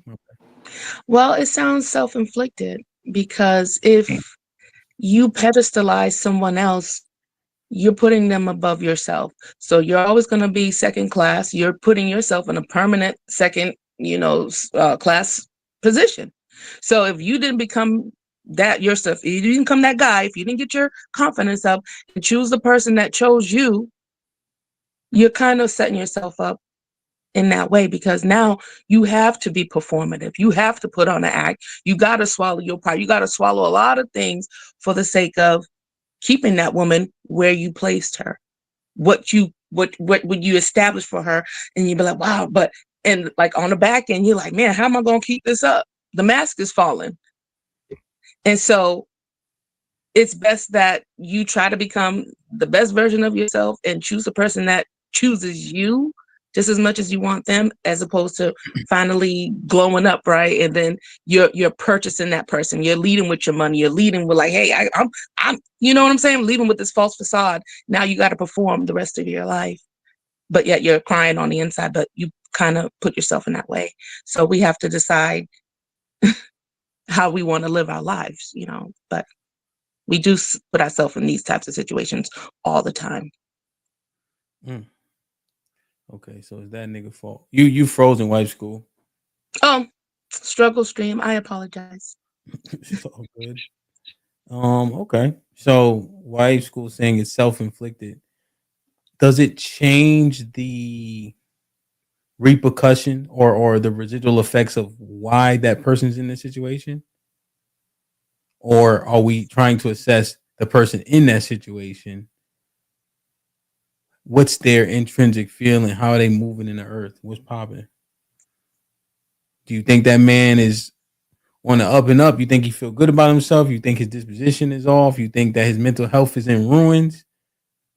Well, it sounds self-inflicted because if you pedestalize someone else, you're putting them above yourself. So you're always going to be second class. You're putting yourself in a permanent second, class position. So if you didn't become that yourself, if you didn't become that guy, if you didn't get your confidence up and choose the person that chose you, you're kind of setting yourself up in that way, because now you have to be performative. You have to put on an act. You got to swallow your pride. You got to swallow a lot of things for the sake of keeping that woman where you placed her, what you establish for her. And you'd be like, wow, and like on the back end, you're like, man, how am I going to keep this up? The mask is falling. And so it's best that you try to become the best version of yourself and choose the person that chooses you just as much as you want them, as opposed to finally glowing up, right? And then you're purchasing that person. You're leading with your money. You're leading with like, hey, I'm you know what I'm saying? Leading with this false facade. Now you got to perform the rest of your life, but yet you're crying on the inside, but you kind of put yourself in that way. So we have to decide how we want to live our lives, but we do put ourselves in these types of situations all the time. Okay, so is that nigga fault? You frozen, White School. Oh, struggle stream. I apologize. It's all good. Okay. So White School saying it's self-inflicted. Does it change the repercussion or the residual effects of why that person's in this situation? Or are we trying to assess the person in that situation? What's their intrinsic feeling? How are they moving in the earth? What's popping? Do you think that man is on the up and up? You think he feel good about himself? You think his disposition is off? You think that his mental health is in ruins?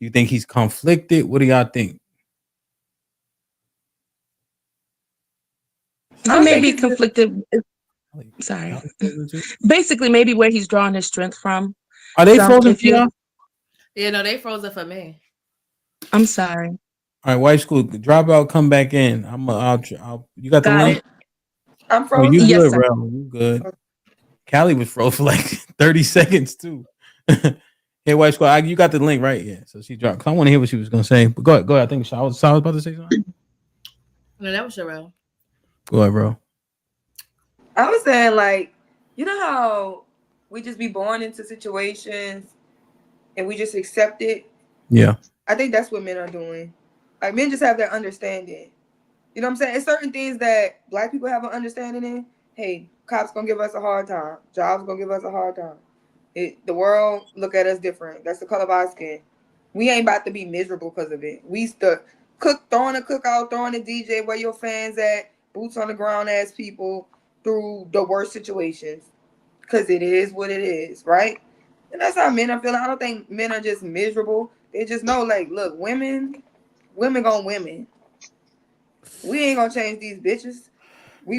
You think he's conflicted? What do y'all think? I may be conflicted. Sorry. Basically, maybe where he's drawing his strength from. Are they frozen for y'all? Yeah, no, they frozen for me. I'm sorry. All right, White School, drop out, come back in. I'll you got the link? I'm frozen. Oh, you yes, good, sir. bro. You good. Callie was frozen for like 30 seconds too. Hey, White Squad, you got the link, right? Yeah. So she dropped. I want to hear what she was gonna say. But go ahead. I think I was about to say something. No, that was Sherelle. Go ahead, bro. I was saying, like, you know how we just be born into situations and we just accept it? Yeah. I think that's what men are doing. Like, men just have that understanding. You know what I'm saying? It's certain things that black people have an understanding in. Hey, cops gonna give us a hard time. Jobs gonna give us a hard time. The world look at us different. That's the color of our skin. We ain't about to be miserable because of it. We used to throwing a cookout, throwing a DJ, where your fans at, boots on the ground ass people through the worst situations. Because it is what it is, right? And that's how men are feeling. I don't think men are just miserable. They just know, like, look, women gonna women. We ain't gonna change these bitches.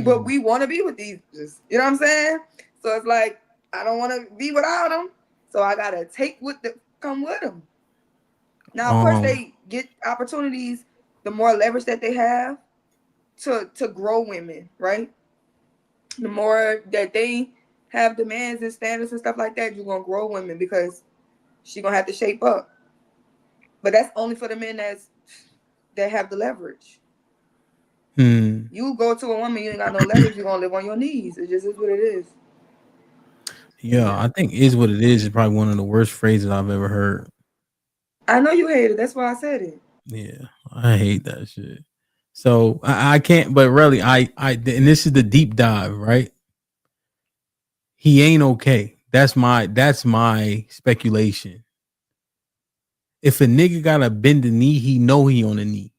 But we want to be with these bitches. You know what I'm saying? So it's like, I don't want to be without them. So I gotta take what come with them. Now, of course, they get opportunities. The more leverage that they have to grow women, right? The more that they have demands and standards and stuff like that, you're gonna grow women because she's gonna have to shape up. But that's only for the men that have the leverage. You go to a woman, you ain't got no leverage, you're gonna live on your knees. It just is what it is. Yeah, I think "is what it is" probably one of the worst phrases I've ever heard. I know you hate it. That's why I said it. Yeah, I hate that shit. So I can't, but really, and this is the deep dive, right? He ain't okay. That's my speculation. If a nigga gotta bend the knee, he know he on the knee.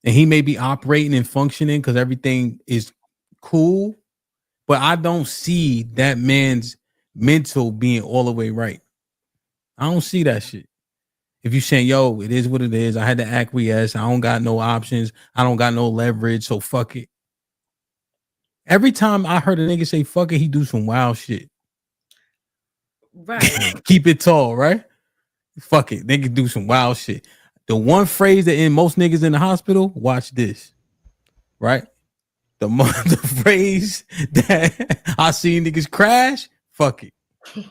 And he may be operating and functioning because everything is cool, but I don't see that man's mental being all the way right. I don't see that shit. If you saying, yo, it is what it is, I had to acquiesce, I don't got no options, I don't got no leverage, so fuck it. Every time I heard a nigga say fuck it, he do some wild shit. Right. Keep it tall, right? Fuck it. They can do some wild shit. The one phrase that in most niggas in the hospital, watch this. Right? The phrase that I see niggas crash, fuck it. Know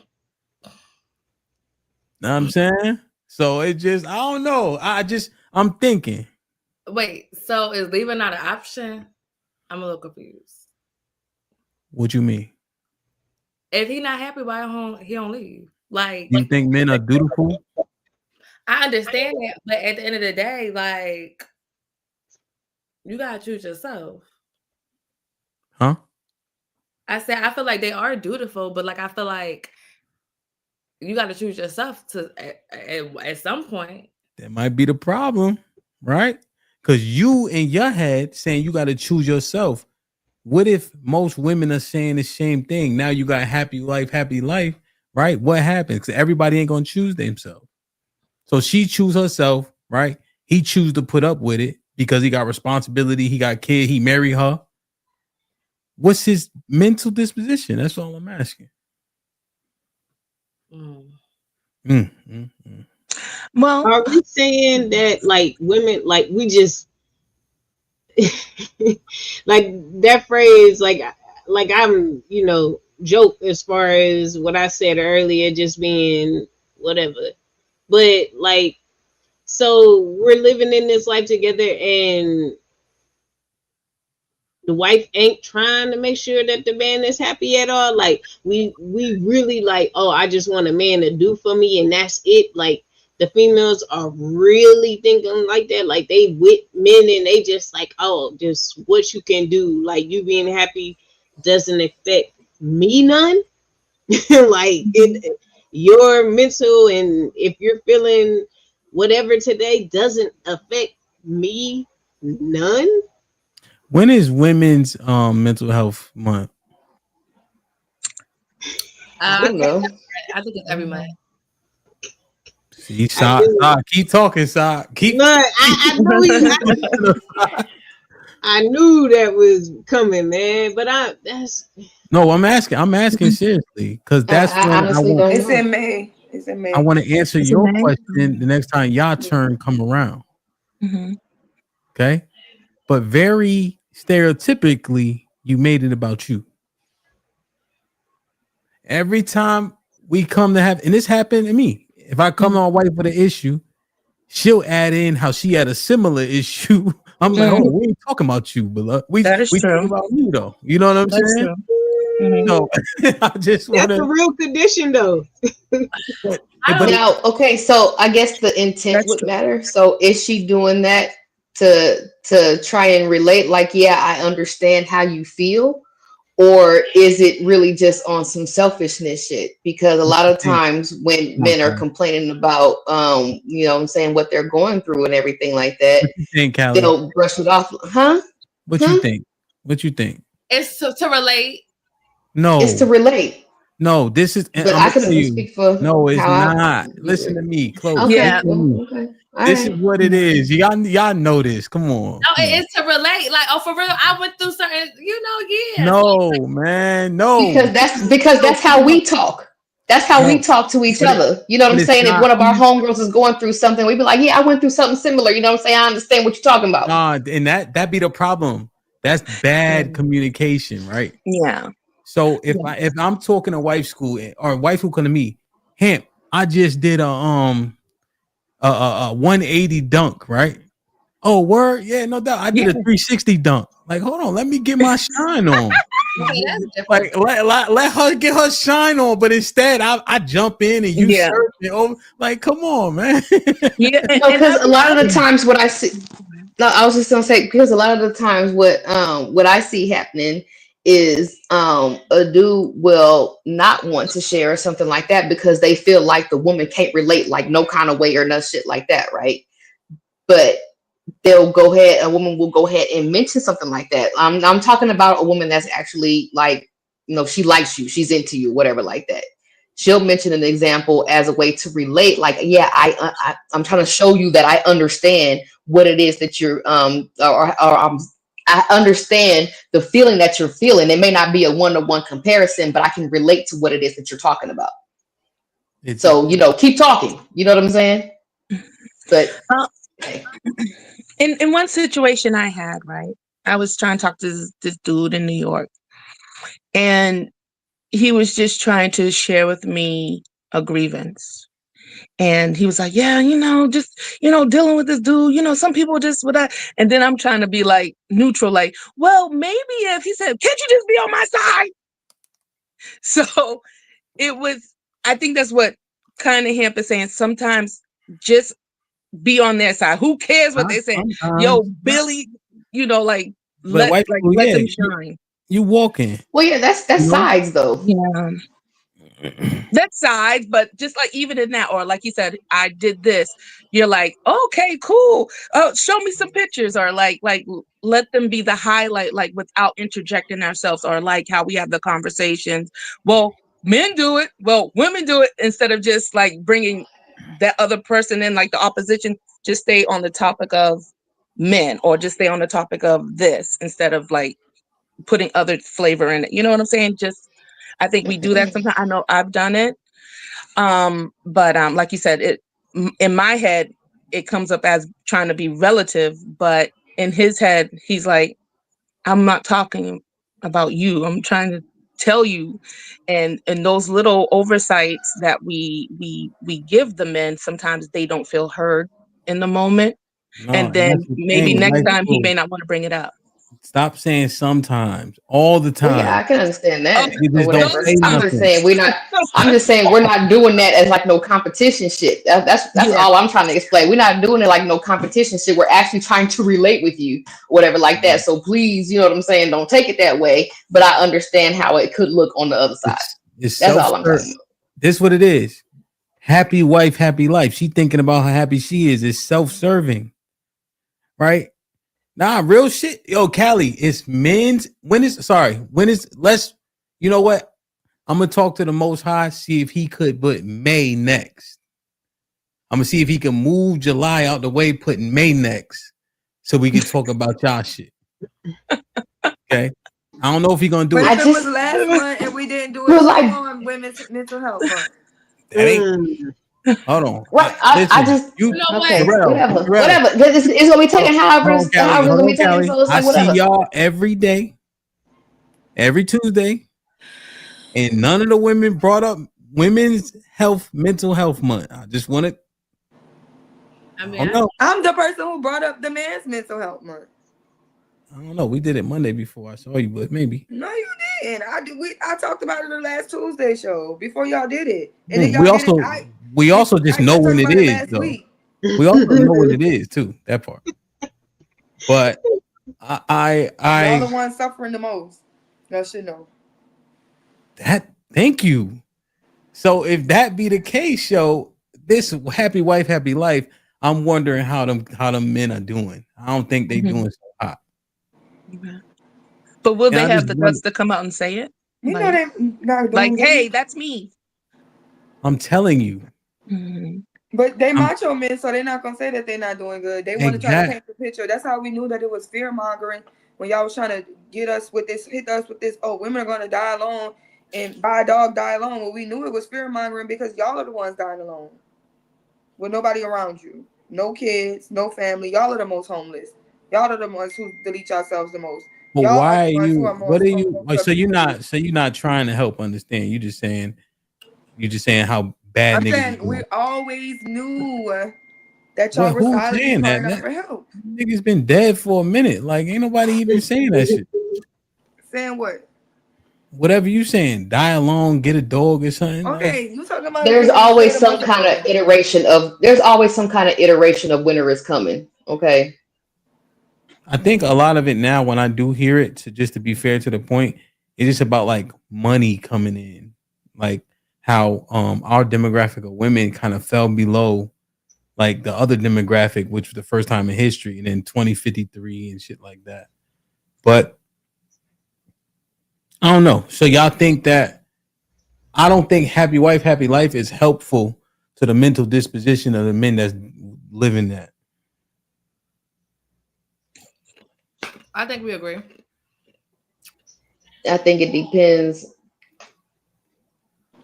what I'm saying? So it just, I don't know. I'm thinking. Wait, so is leaving not an option? I'm a little confused. What you mean? If he not happy, why he don't leave? Like, you think men are dutiful? I understand that, but at the end of the day, like, you gotta choose yourself. Huh? I said I feel like they are dutiful, but like I feel like you gotta choose yourself to at some point. That might be the problem, right? Because you in your head saying you got to choose yourself. What if most women are saying the same thing? Now you got happy life, right? What happens? Because everybody ain't gonna choose themselves. So she choose herself, right? He choose to put up with it because he got responsibility, he got kid, he married her. What's his mental disposition? That's all I'm asking. Well, are we saying that like women, like we just like that phrase, like I'm, joke as far as what I said earlier, just being whatever. But like, so we're living in this life together and the wife ain't trying to make sure that the man is happy at all. Like we really like, oh, I just want a man to do for me and that's it. Like the females are really thinking like that. Like they with men and they just like, oh, just what you can do. Like you being happy doesn't affect me none. Like your mental, and if you're feeling whatever today doesn't affect me none. When is Women's Mental Health Month? I don't know. I think it's every month. See, keep talking, keep. Look, I knew I knew that was coming, man. But I'm asking seriously because that's I when honestly don't know. It's in May. It's in May. I want to answer It's your in May? question the next time y'all turn come around. Mm-hmm. Okay, but very stereotypically, you made it about you. Every time we come to have, and this happened to me. If I come to my wife with an issue, she'll add in how she had a similar issue I'm like, oh, we ain't talking about you, beloved. We talking about you though. You know what I'm saying? No, I just want That's a real condition though. Now, okay, so I guess the intent would matter. So is she doing that to try and relate? Like, yeah, I understand how you feel, or is it really just on some selfishness shit? Because a lot of times when men are complaining about, you know what I'm saying, what they're going through and everything like that, what you think, Callie? they'll brush it off. Huh? What you think? What you think? It's to relate. No, it's to relate. No, this is. But I can only speak for no, it's how not. Listen to me, close. Okay. Yeah. Okay. This is what it is. Y'all know this. Come on. No, it's to relate. Like, oh, for real, I went through certain. Yeah. No, man, no. Because that's how we talk. That's how we talk to each other. You know what I'm saying? If one of our homegirls is going through something, we'd be like, yeah, I went through something similar. You know what I'm saying? I understand what you're talking about. And that be the problem. That's bad communication, right? Yeah. So if I'm talking to wife school or wife who come to me, Hamp, I just did a 180 dunk, right? Oh, word, yeah, no doubt. I did a 360 dunk. Like, hold on, let me get my shine on. Like, let her get her shine on, but instead, I jump in and you search it over. Like, come on, man. Because a lot of the times what I see, no, I was just gonna say, because a lot of the times what I see happening is a dude will not want to share or something like that because they feel like the woman can't relate, like no kind of way or no shit like that, right? But a woman will go ahead and mention something like that. I'm talking about a woman that's actually like, you know, she likes you, she's into you, whatever like that. She'll mention an example as a way to relate, like, yeah, I'm trying to show you that I understand what it is that you're I understand the feeling that you're feeling. It may not be a one-to-one comparison, but I can relate to what it is that you're talking about. So, you know, keep talking. You know what I'm saying? But in one situation I had, right, I was trying to talk to this dude in New York, and he was just trying to share with me a grievance. And he was like, yeah, you know, just, you know, dealing with this dude, you know, some people just with that. And then I'm trying to be like neutral, like, well, maybe if he said, can't you just be on my side? So I think that's what kind of Hamp is saying. Sometimes just be on their side. Who cares what they say? Yo, Billy, you know, like, let them shine. You walking. Well, yeah, that's sides though. Yeah. That's sides, but just like even in that, or like you said, I did this, you're like, okay, cool. Oh, show me some pictures, or like let them be the highlight, like without interjecting ourselves, or like how we have the conversations. Well, men do it, well, women do it, instead of just like bringing that other person in, like the opposition. Just stay on the topic of men, or just stay on the topic of this, instead of like putting other flavor in it. You know what I'm saying? Just, I think we do that sometimes. I know I've done it. But like you said, it in my head, it comes up as trying to be relative, but in his head, he's like, I'm not talking about you. I'm trying to tell you. And those little oversights that we give the men, sometimes they don't feel heard in the moment. And then maybe next time he may not want to bring it up. Stop saying sometimes, all the time. Well, yeah, I can understand that. Just whatever. I'm just saying we're not doing that as like no competition shit. That's all I'm trying to explain. We're not doing it like no competition shit. We're actually trying to relate with you, whatever like that. So please, you know what I'm saying? Don't take it that way. But I understand how it could look on the other side. That's all I'm talking about. This is what it is. Happy wife, happy life. She thinking about how happy she is. It's self-serving, right? Nah, real shit. Yo, Callie, it's men's. When is let's, you know what? I'm gonna talk to the Most High, see if he could put May next. I'm gonna see if he can move July out the way, putting May next, so we can talk about y'all shit. Okay. I don't know if he's gonna do it. But if it was last month and we didn't do it on Women's Mental Health Month. That ain't. Hold on. What? I just, you know what? Whatever. It's gonna be taken however it's gonna be taken. So it's like whatever. I see y'all every day, every Tuesday, and none of the women brought up Women's Mental Health Month. I just wanted. I mean, I don't know. I'm the person who brought up the man's mental health month. I don't know. We did it Monday before I saw you, but maybe. No, you didn't. I talked about it in the last Tuesday show before y'all did it, and then We y'all did it. also just know I when talked it about it is last though. week. We also know when it is too. That part. But Y'all the I ones suffering the most. Y'all should know. thank you. So if that be the case, this happy wife, happy life. I'm wondering how them men are doing. I don't think they doing so hot. Okay. But will And they I have just the wonder, guts to come out and say it? You know they not doing good. Hey, that's me. I'm telling you. Mhm. But they macho men, so they're not gonna say that they're not doing good. They want to try to Exact- paint the picture. That's how we knew that it was fear mongering when y'all was trying to hit us with this. Oh, women are gonna die alone, and buy a dog die alone. Well, we knew it was fear mongering because y'all are the ones dying alone, with nobody around you, no kids, no family. Y'all are the most homeless. Y'all are the ones who delete yourselves the most. But Y'all are why the are ones who you? are What are you? most Like, so you're subject. not trying to help understand. You just saying how bad I'm niggas is saying we doing. always knew that y'all Well, were who's silently saying that? crying out for help. Niggas been dead for a minute. Like ain't nobody even saying that shit. Saying what? Whatever you saying, die alone, get a dog or something. Like Okay, you talking about it There's because you always said a some month kind ago. of iteration of. There's always some kind of iteration of winter is coming. Okay. I think a lot of it now, when I do hear it, to be fair to the point, it's just about like money coming in, like how our demographic of women kind of fell below like the other demographic, which was the first time in history, and then 2053 and shit like that. But I don't know. So y'all think that I don't think happy wife, happy life is helpful to the mental disposition of the men that's living that. I think we agree. I think it depends,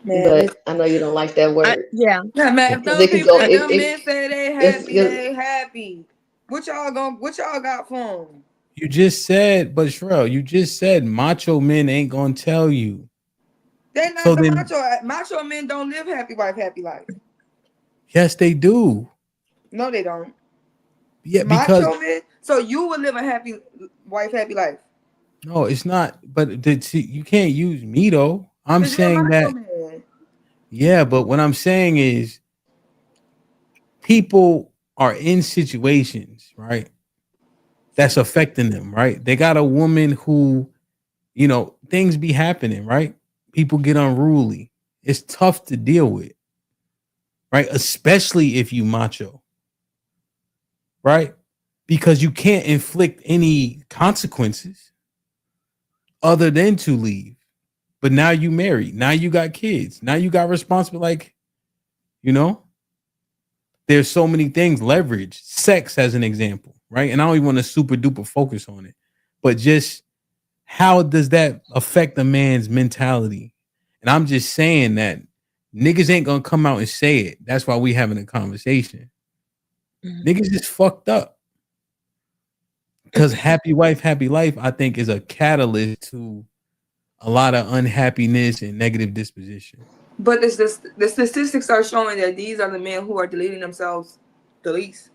Man, but I know you don't like that word. Yeah. yeah, man. If Because them it could people, go. if them It men say they it's happy, they happy. What y'all got for them? You just said, but Shrell, you just said macho men ain't gonna tell you. They not So the then, macho men don't live happy wife, happy life. yes, they do. No, they don't. Yeah, because Macho men. So you would live a happy wife, happy life. no, it's not. But you can't use me though. I'm Cause you're a saying macho that. man. Yeah, but what I'm saying is, people are in situations, right, that's affecting them, right? They got a woman who, things be happening, right? People get unruly. It's tough to deal with, right? Especially if you macho, right? Because you can't inflict any consequences other than to leave. But now you married. Now you got kids. Now you got responsible. Like, you know, there's so many things. Leverage, sex as an example, right? And I don't even want to super duper focus on it, but just how does that affect a man's mentality? And I'm just saying that niggas ain't gonna come out and say it. That's why we having a conversation. Niggas is fucked up. Because happy wife, happy life, I think, is a catalyst to a lot of unhappiness and negative disposition. But the statistics are showing that these are the men who are deleting themselves the least.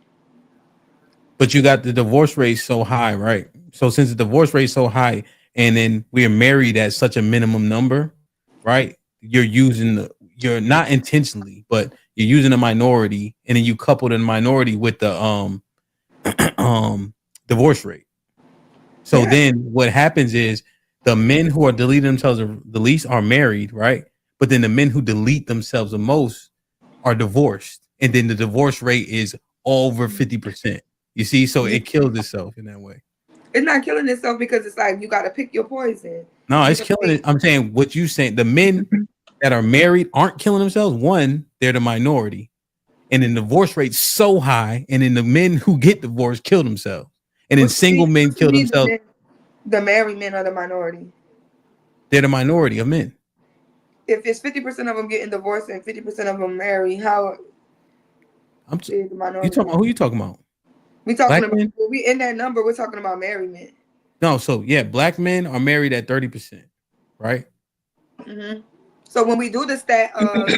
But you got the divorce rate so high, right? So since the divorce rate so high, and then we're married at such a minimum number, right? You're not intentionally, but you're using a minority, and then you couple the minority with the divorce rate. So Yeah. then what happens is the men who are deleting themselves the least are married, right? But then the men who delete themselves the most are divorced. And then the divorce rate is over 50%. You see, so it kills itself in that way. It's not killing itself because it's like you got to pick your poison. No, You it's know, killing it. I'm saying what you saying. The men that are married aren't killing themselves. One, they're the minority. And then the divorce rate's so high. And then the men who get divorced kill themselves. And then single men kill themselves. The married men are the minority. They're the minority of men. If it's 50% of them getting divorced and 50% of them married, how is the minority? Who you talking about? We talking Black about men? when we in that number. We're talking about married men. No, so yeah, black men are married at 30%, right? Mm-hmm. So when we do the stat of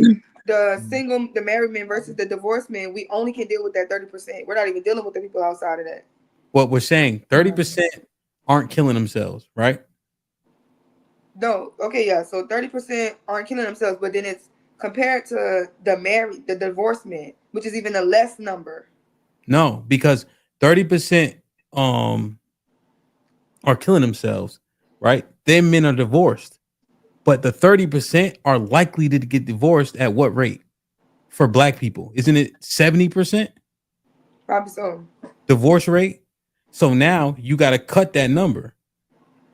the married men versus the divorced men, we only can deal with that 30%. We're not even dealing with the people outside of that. What we're saying, 30% aren't killing themselves, right? No, okay, yeah. So 30% aren't killing themselves, but then it's compared to the divorced men, which is even a less number. No, because 30% are killing themselves, right? Them men are divorced, but the 30% are likely to get divorced at what rate for black people? Isn't it 70% Probably so. divorce rate? So now you got to cut that number.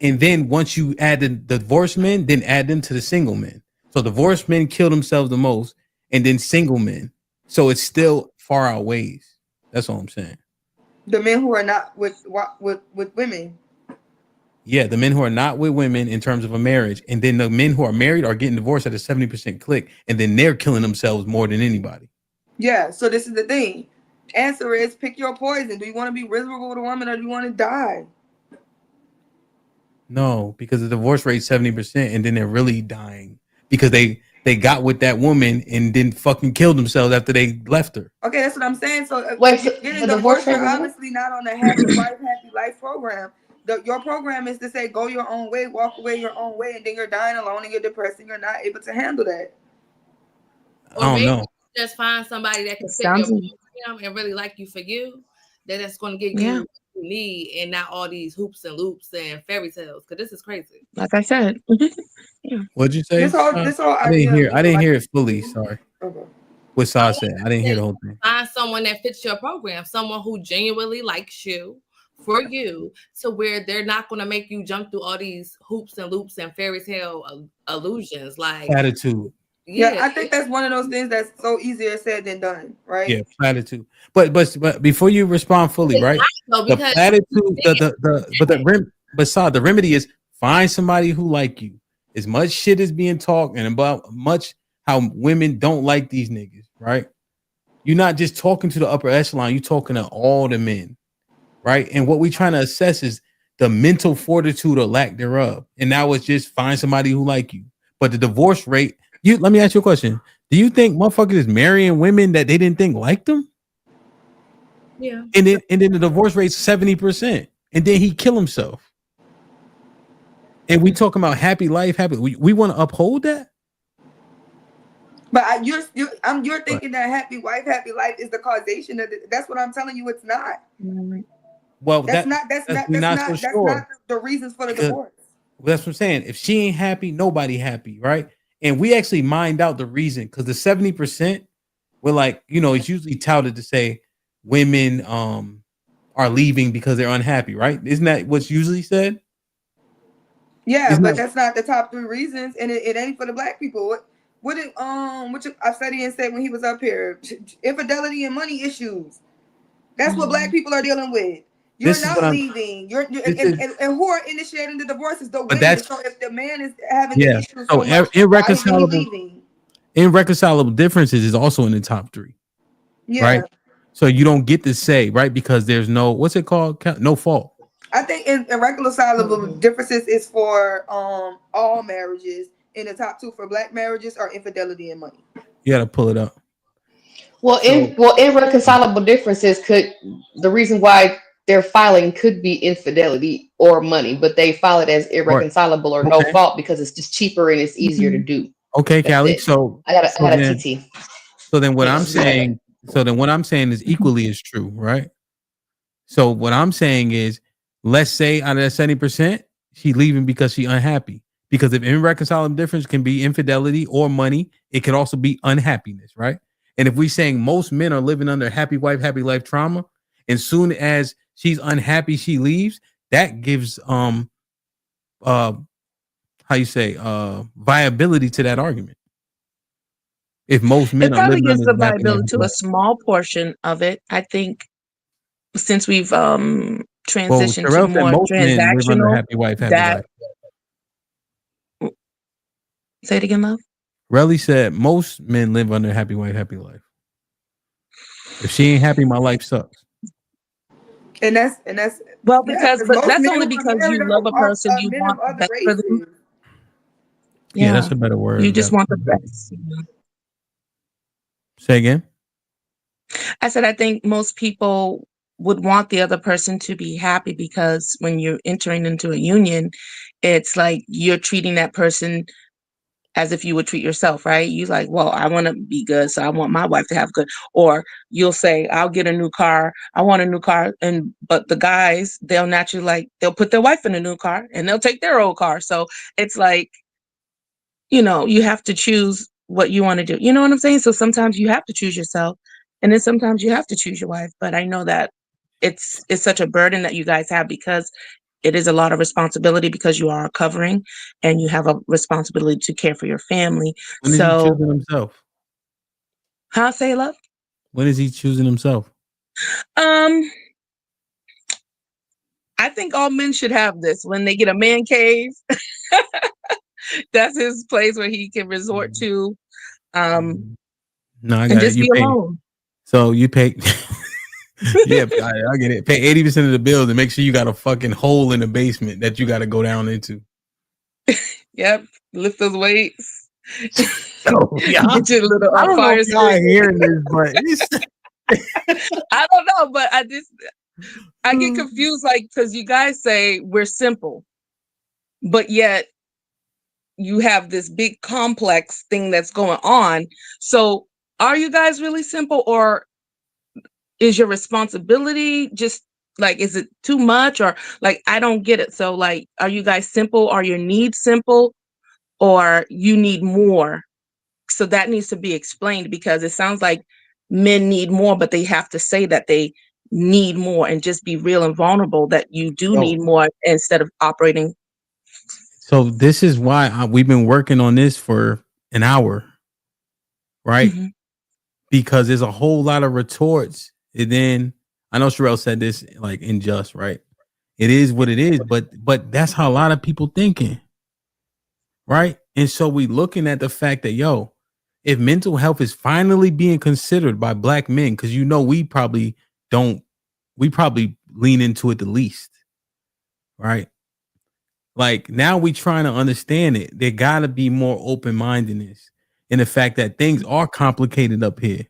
And then once you add the divorced men, then add them to the single men. So divorced men kill themselves the most, and then single men. So it's still far outweighs. That's all I'm saying. The men who are not with women. Yeah, the men who are not with women in terms of a marriage, and then the men who are married are getting divorced at a 70% click, and then they're killing themselves more than anybody. Yeah, so this is the thing. Answer is pick your poison. Do you want to be miserable with a woman or do you want to die? No, because the divorce rate 70%, and then they're really dying because they got with that woman and then fucking killed themselves after they left her. Okay, that's what I'm saying. So Wait, if you're getting the divorce divorced, you're rate was obviously not on the happy wife, happy life program. Your program is to say go your own way, walk away your own way, and then you're dying alone and you're depressed and you're not able to handle that. I don't know. Just find somebody that can fit Sounds your program and really like you for you. That's going to give you what you need, and not all these hoops and loops and fairy tales. Because this is crazy. like I said. Yeah. What'd you say? This whole I didn't hear it fully. Sorry. Okay. What Saw said. I didn't hear the whole thing. Find someone that fits your program, someone who genuinely likes you for you, to where they're not going to make you jump through all these hoops and loops and fairy tale illusions. Like platitude. Yeah, I think that's one of those things that's so easier said than done, right? Yeah, platitude. But before you respond fully, right? The platitude, the remedy is find somebody who like you. As much shit is being talked and about much how women don't like these niggas, right? You're not just talking to the upper echelon, you're talking to all the men, right? And what we're trying to assess is the mental fortitude or lack thereof. And now it's just find somebody who like you. But the divorce rate, let me ask you a question. Do you think motherfuckers is marrying women that they didn't think liked them? Yeah. And then the divorce rate's 70%. And then he kill himself. And we talking about happy life, happy. We want to uphold that. But you're thinking that happy wife, happy life is the causation of it. That's what I'm telling you. It's not. Well, that's not the reasons for the divorce. That's what I'm saying. If she ain't happy, nobody happy, right? And we actually mined out the reason because the 70%, we're like, it's usually touted to say women are leaving because they're unhappy, right? Isn't that what's usually said? Yeah, but that's not the top 3 reasons, and it ain't for the black people. What Afsadian said when he was up here, infidelity and money issues. That's what black people are dealing with. You're not leaving. And who are initiating the divorce is the women. So if the man is having the issues, so irreconcilable differences is also in the top 3. Yeah. Right. So you don't get to say, right, because there's no, what's it called? No fault. I think irreconcilable differences is for all marriages. In the top 2 for black marriages are infidelity and money. You got to pull it up. Well, irreconcilable differences the reason why they're filing could be infidelity or money, but they file it as irreconcilable or no fault because it's just cheaper and it's easier to do. Okay, Callie. So I got a TT. So then what I'm saying is equally as true, right? So what I'm saying is, let's say out of that 70%, she's leaving because she's unhappy. Because if irreconcilable difference can be infidelity or money, it could also be unhappiness, right? And if we're saying most men are living under happy wife, happy life trauma, and soon as she's unhappy, she leaves, that gives viability to that argument. If most men it probably gives the viability to a small portion of it. I think since we've transitioned to more transactional, happy wife, happy life. Say it again, love. Relly said most men live under happy wife, happy life. If she ain't happy, my life sucks. And that's well, because but that's only because you love a person, you want the best for them. Yeah, that's a better word. You just want the best. Say again. I said, I think most people would want the other person to be happy because when you're entering into a union, it's like you're treating that person as if you would treat yourself, right? You like, well, I want to be good, so I want my wife to have good. Or you'll say, I'll get a new car. I want a new car. But the guys, they'll naturally they'll put their wife in a new car and they'll take their old car. So it's like, you have to choose what you want to do. You know what I'm saying? So sometimes you have to choose yourself, and then sometimes you have to choose your wife. But I know that it's such a burden that you guys have because it is a lot of responsibility because you are covering and you have a responsibility to care for your family. When is he So, choosing himself? how say love? When is he choosing himself? I think all men should have this when they get a man cave. That's his place where he can resort to, No, I and got it. just You be pay. alone. So you pay. Yeah, I get it. Pay 80% of the bills and make sure you got a fucking hole in the basement that you got to go down into. Yep, lift those weights. Oh, yeah. Get your little I don't know fire if y'all stick. hearing this, but I don't know, but I get confused, because you guys say we're simple, but yet you have this big complex thing that's going on. So are you guys really simple, or is your responsibility just is it too much, or I don't get it. So are you guys simple? Are your needs simple, or you need more? So that needs to be explained because it sounds like men need more, but they have to say that they need more and just be real and vulnerable that you do need more instead of operating. So this is why we've been working on this for an hour, right? Mhm. Because there's a whole lot of retorts. And then I know Sherelle said this in just, right? It is what it is, but that's how a lot of people thinking, right? And so we looking at the fact that if mental health is finally being considered by Black men, because we probably lean into it the least, right? Now we trying to understand it. There gotta be more open-mindedness in the fact that things are complicated up here.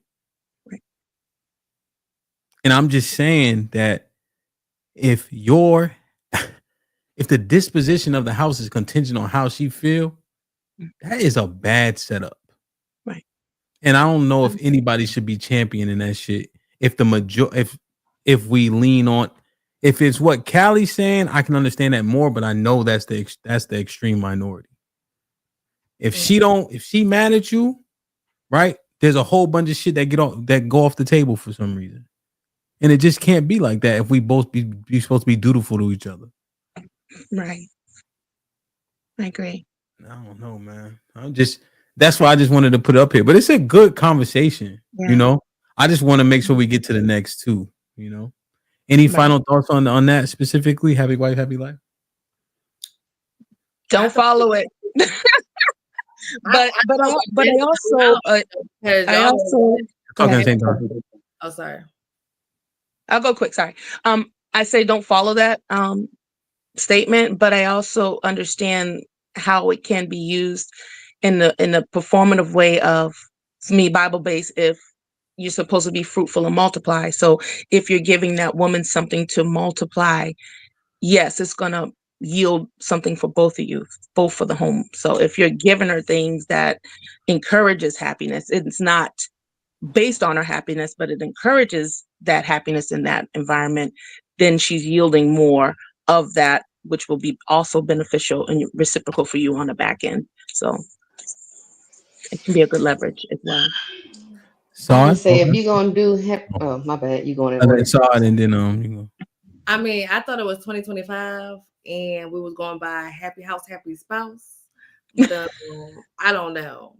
And I'm just saying that if the disposition of the house is contingent on how she feel, that is a bad setup. Right. And I don't know if anybody should be championing that shit. If if we lean on, if it's what Callie's saying, I can understand that more, but I know that's the extreme minority. If she mad at you, right? There's a whole bunch of shit that go off the table for some reason. And it just can't be like that if we both be supposed to be dutiful to each other. Right. I agree. I don't know, man. That's why I just wanted to put it up here. But it's a good conversation, Yeah. I just want to make sure we get to the next two, Any final thoughts on that specifically? Happy wife, happy life? Don't follow it. but I also talking at the same time. Oh, sorry. I'll go quick. Sorry. I say don't follow that statement, but I also understand how it can be used in the performative way of, for me, Bible-based, if you're supposed to be fruitful and multiply. So if you're giving that woman something to multiply, yes, it's gonna yield something for both of you, both for the home. So if you're giving her things that encourages happiness, it's not based on her happiness, but it encourages that happiness in that environment, then she's yielding more of that, which will be also beneficial and reciprocal for you on the back end. So it can be a good leverage as well. I would say if you're gonna do my bad, you going in. Saw it and then you go. I mean, I thought it was 2025 and we was going by happy house, happy spouse. But I don't know.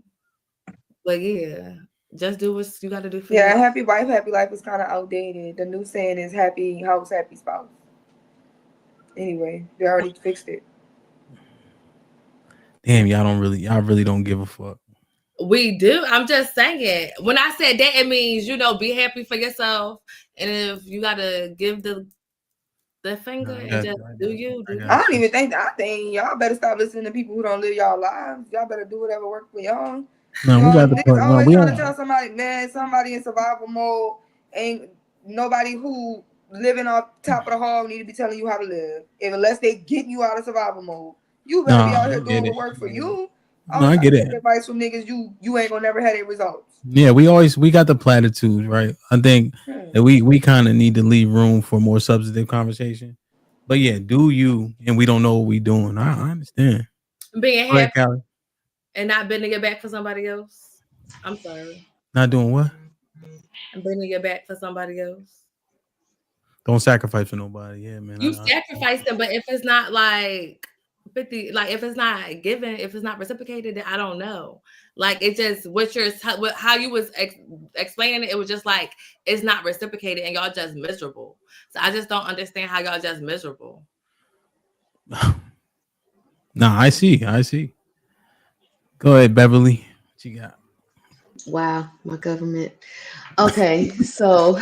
But yeah, just do what you gotta do for Yeah, happy wife, happy life is kind of outdated. The new saying is happy house, happy spouse. Anyway, they already fixed it. Damn, y'all really don't give a fuck. We do. I'm just saying. When I said that, it means, be happy for yourself. And if you gotta give the finger and just do you. I don't even think that. I think y'all better stop listening to people who don't live y'all lives. Y'all better do whatever works for y'all. No, we got the Niggas point. No, always we trying to don't. tell somebody, man, somebody in survival mode ain't nobody who living on top of the hog need to be telling you how to live. Unless they getting you out of survival mode, you better be No, out I here get doing what it. work for you. I No, don't I try to get it. take advice from niggas. You ain't gonna never have their results. Yeah, we got the platitudes, right? I think that we kind of need to leave room for more substantive conversation. But yeah, do you? And we don't know what we doing. I understand. Being Go ahead, happy Callie. and not bending your back for somebody else. I'm sorry. Not doing what? I'm bending your back for somebody else. Don't sacrifice for nobody. Yeah, man. You sacrifice them, but if it's not like 50, like if it's not given, if it's not reciprocated, then I don't know. Like it just how you was explaining it, it was just like it's not reciprocated and y'all just miserable. So I just don't understand how y'all just miserable. No, I see. Go ahead, Beverly. What you got? Wow, my government. Okay, so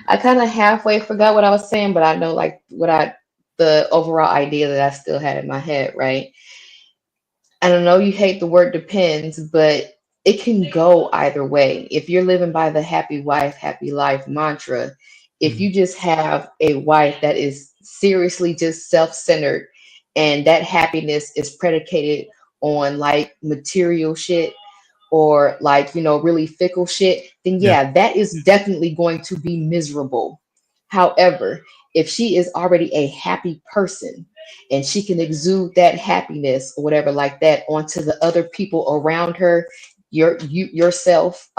I kind of halfway forgot what I was saying, but I know like the overall idea that I still had in my head, right? And I know you hate the word depends, but it can go either way. If you're living by the happy wife, happy life mantra, if you just have a wife that is seriously just self-centered and that happiness is predicated on like material shit or like, really fickle shit, then Yeah. yeah, that is definitely going to be miserable. However, if she is already a happy person and she can exude that happiness or whatever like that onto the other people around her, yourself,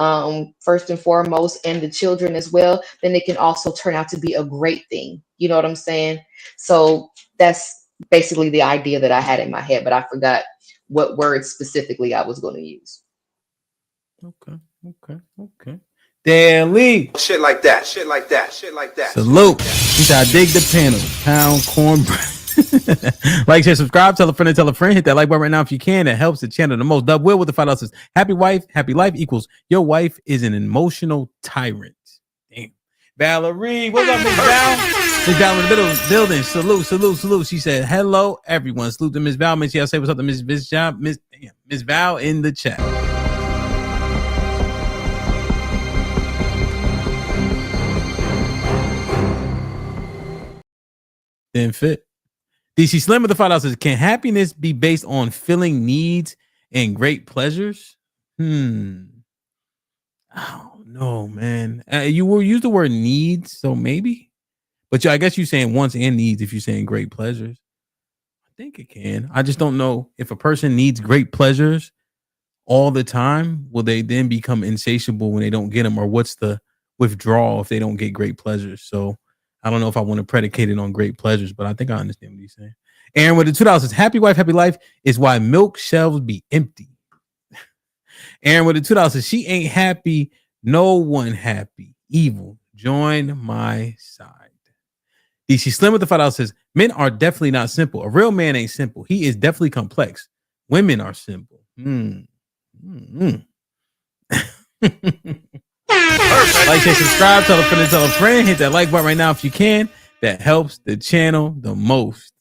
first and foremost, and the children as well, then it can also turn out to be a great thing. You know what I'm saying? So that's basically the idea that I had in my head, but I forgot what words specifically I was going to use. Okay. Daily. Shit like that. Salute. He said, I dig the panel. Pound cornbread. Like, share, subscribe, tell a friend and tell a friend. Hit that like button right now if you can. That helps the channel the most. Dub Will with the $5 says, happy wife, happy life equals your wife is an emotional tyrant. Damn. Valerie, what's up, Miss Val? Miss Val in the middle of the building. Salute. She said, hello, everyone. Salute to Miss Val. Make sure y'all say what's up to Miss Val in the chat. Didn't fit. DC Slim with the $5 says, can happiness be based on filling needs and great pleasures? I don't know, man. You will use the word needs, so maybe. But I guess you're saying wants and needs if you're saying great pleasures. I think it can. I just don't know if a person needs great pleasures all the time, will they then become insatiable when they don't get them? Or what's the withdrawal if they don't get great pleasures? So I don't know if I want to predicate it on great pleasures, but I think I understand what he's saying. Aaron with the $2 says, happy wife, happy life is why milk shelves be empty. Aaron with the $2 says, she ain't happy. No one happy. Evil. Join my side. DC Slim with the $5 says, men are definitely not simple. A real man ain't simple. He is definitely complex. Women are simple. Like, share, subscribe, tell a friend, hit that like button right now if you can. That helps the channel the most.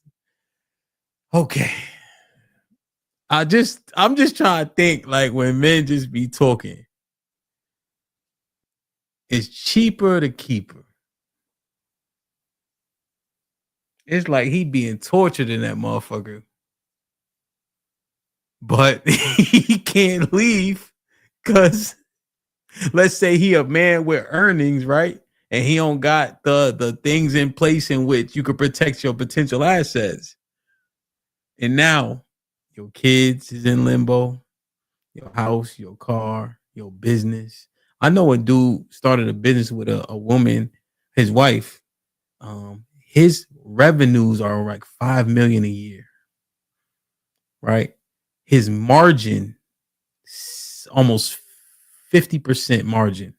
Okay. I'm just trying to think, like, when men just be talking, it's cheaper to keep her. It's like he being tortured in that motherfucker. But he can't leave because let's say he a man with earnings, right? And he don't got the things in place in which you could protect your potential assets. And now your kids is in limbo, your house, your car, your business. I know a dude started a business with a woman, his wife. His revenues are like $5 million a year, right? His margin, almost 50% margin.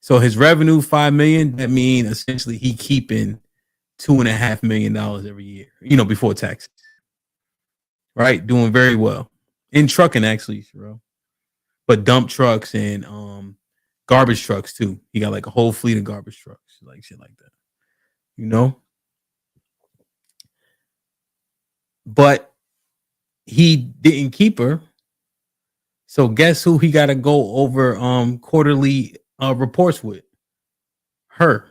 So his revenue, $5 million, that means essentially he keeping $2.5 million every year, before taxes. Right? Doing very well. In trucking, actually, bro. But dump trucks and garbage trucks too. He got like a whole fleet of garbage trucks, like shit like that. But he didn't keep her. So guess who he got to go over quarterly reports with? Her.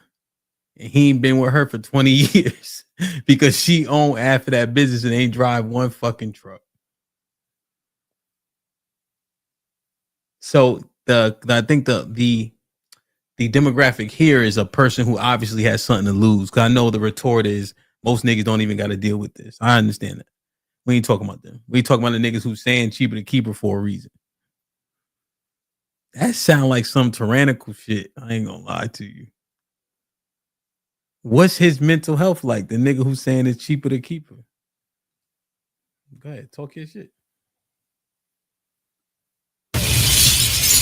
And he ain't been with her for 20 years because she owned half of that business and ain't drive one fucking truck. So I think the demographic here is a person who obviously has something to lose. Because I know the retort is most niggas don't even got to deal with this. I understand that. We ain't talking about them. We ain't talking about the niggas who's saying cheaper to keep her for a reason. That sound like some tyrannical shit. I ain't gonna lie to you. What's his mental health like? The nigga who's saying it's cheaper to keep her. Go ahead, talk your shit.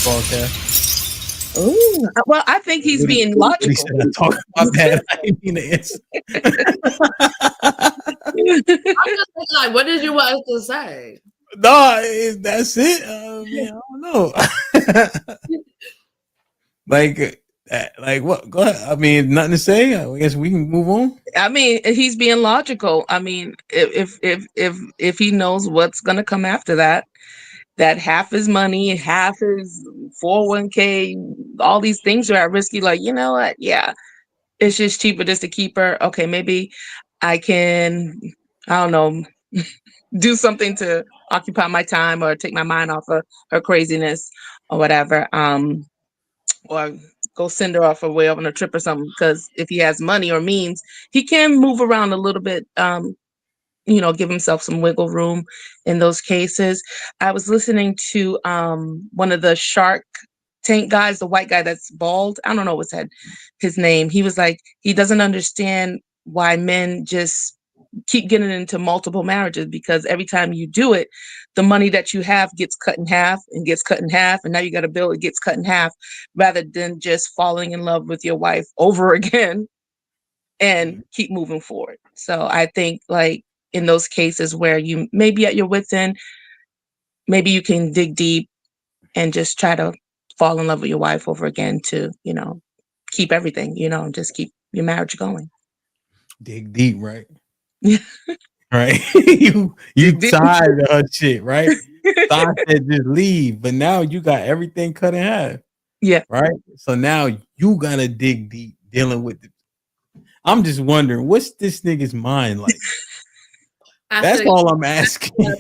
Broadcast. Ooh, well, I think he's being logical. He said, I talk about that. I didn't mean to answer. I'm just thinking, like, what did you want us to say? No, that's it. I don't know. like what? Go ahead. I mean, nothing to say. I guess we can move on. I mean, he's being logical. I mean, if he knows what's gonna come after that half his money, half his 401k, all these things are at risk. Like, you know what? Yeah, it's just cheaper just to keep her. Okay, maybe I can, I don't know, do something to occupy my time or take my mind off of her craziness or whatever. Or go send her off away on a trip or something. Because if he has money or means, he can move around a little bit. Give himself some wiggle room in those cases. I was listening to one of the Shark Tank guys, the white guy that's bald. I don't know what's his name. He was like, he doesn't understand why men just keep getting into multiple marriages, because every time you do it, the money that you have gets cut in half and gets cut in half, and now you got a bill, it gets cut in half, rather than just falling in love with your wife over again and keep moving forward. So I think, like, in those cases where you may be at your wit's end, maybe you can dig deep and just try to fall in love with your wife over again to, keep everything, and just keep your marriage going. Dig deep, right? Right. you tired of her shit, right? Thought said just leave, but now you got everything cut in half. Yeah. Right. So now you gotta dig deep dealing with it. I'm just wondering, what's this nigga's mind like? That's all I'm asking.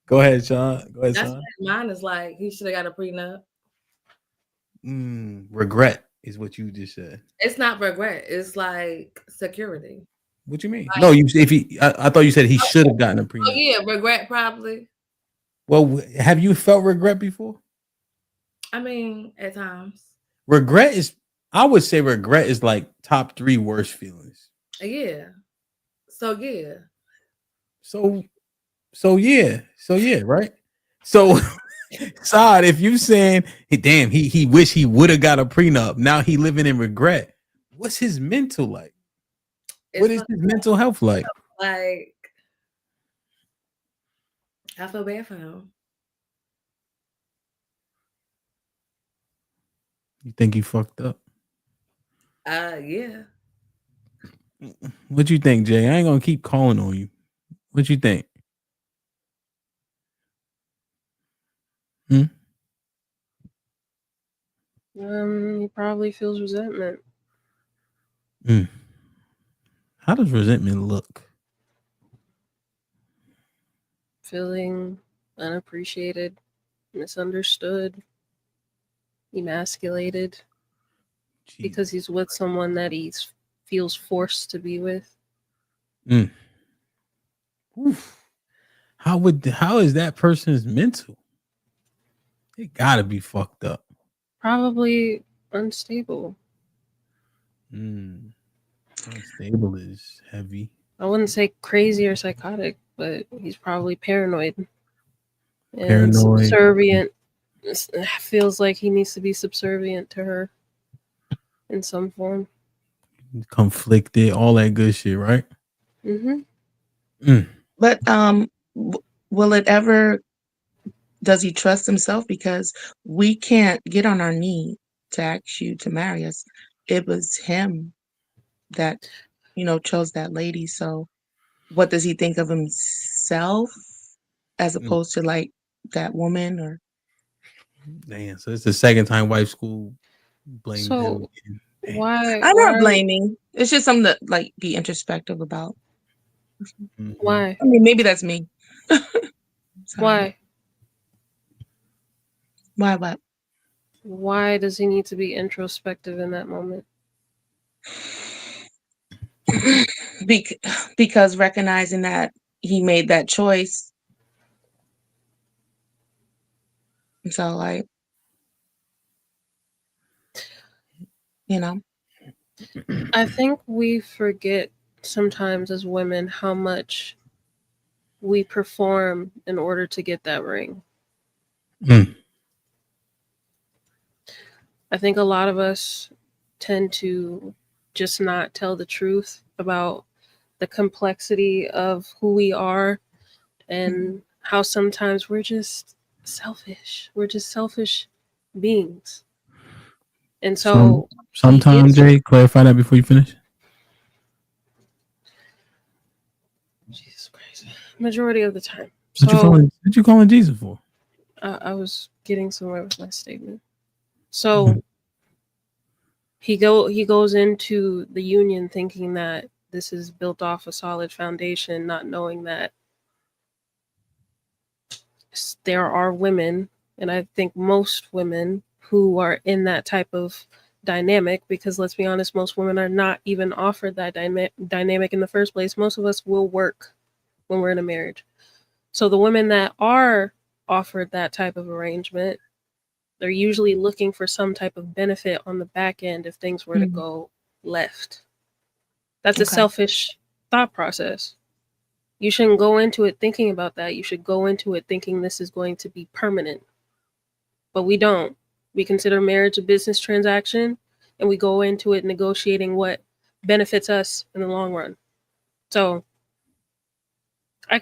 Go ahead, Sean. Go ahead, Sean. Mine is like, he should have got a prenup. Regret is what you just said. It's not regret. It's like security. What you mean? Like, no, I thought you said he should have gotten a prenup. Oh yeah, regret probably. Well, have you felt regret before? I mean, at times. I would say regret is like top 3 worst feelings. Yeah. So yeah. So yeah, right? So Saad, if you saying, hey, damn, he wish he would have got a prenup, now he living in regret, what's his mental like? What is his mental health like? Like, I feel bad for him. You think he fucked up? Yeah. What you think, Jay? I ain't gonna keep calling on you. What you think? He probably feels resentment. How does resentment look? Feeling unappreciated, misunderstood, emasculated. Jeez. Because he's with someone that he feels forced to be with. How is that person's mental? They gotta be fucked up. Probably unstable. Unstable is heavy. I wouldn't say crazy or psychotic, but he's probably paranoid. And subservient. It feels like he needs to be subservient to her in some form. Conflicted, all that good shit, right? But will it ever? Does he trust himself? Because we can't get on our knee to ask you to marry us. It was him that, chose that lady. So what does he think of himself as opposed to like that woman or Damn, so it's the second time wife school blamed him So again. Damn. why I'm not why blaming. It's just something to like be introspective about. Mhm. why I mean, maybe that's me. Sorry. why What? why does he need to be introspective in that moment? Because recognizing that he made that choice. So like, you know. I think we forget sometimes as women how much we perform in order to get that ring. Mm. I think a lot of us tend to just not tell the truth about the complexity of who we are and how sometimes we're just selfish. We're just selfish beings. And so he Sometimes, gets Jay, clarify that before you finish. Jesus Christ. Majority of the time. What you calling Jesus for? I was getting somewhere with my statement. Mhm. So he goes into the union thinking that this is built off a solid foundation, not knowing that there are women, and I think most women who are in that type of dynamic, because let's be honest, most women are not even offered that dynamic in the first place. Most of us will work when we're in a marriage. So the women that are offered that type of arrangement, they're usually looking for some type of benefit on the back end if things were to go left. That's a Okay. selfish thought process. You shouldn't go into it thinking about that. You should go into it thinking this is going to be permanent. But we don't. We consider marriage a business transaction and we go into it negotiating what benefits us in the long run. So I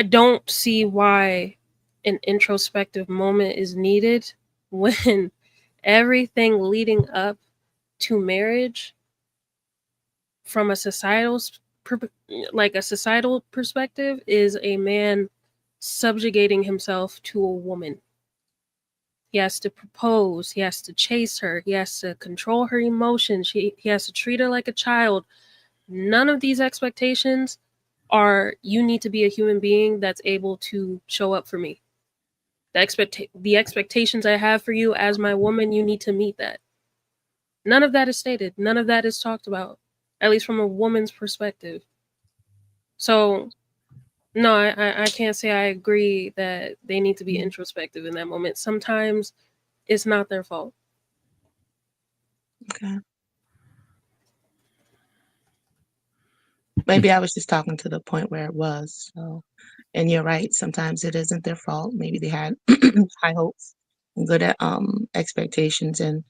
don't see why an introspective moment is needed when everything leading up to marriage from a societal perspective is a man subjugating himself to a woman. He has to propose, he has to chase her, he has to control her emotions, he has to treat her like a child. None of these expectations are you need to be a human being that's able to show up for me. The expectations I have for you as my woman, you need to meet that. None of that is stated. None of that is talked about, at least from a woman's perspective. So, no, I can't say I agree that they need to be introspective in that moment. Sometimes it's not their fault. Okay. Maybe I was just talking to the point where it was. So, and you're right. Sometimes it isn't their fault. Maybe they had high hopes and good expectations, and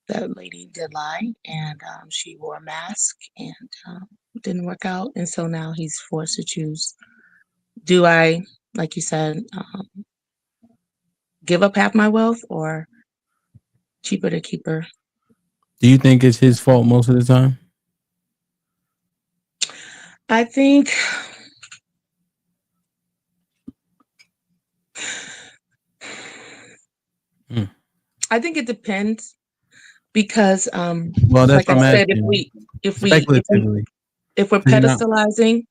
that lady did lie, and she wore a mask, and didn't work out, and so now he's forced to choose. Do I, like you said, give up half my wealth, or cheaper to keep her? Do you think it's his fault most of the time? I think Mm. I think it depends because Well, that's like I what I'm said, asking. if we Speculatively. if we're So you're not pedestalizing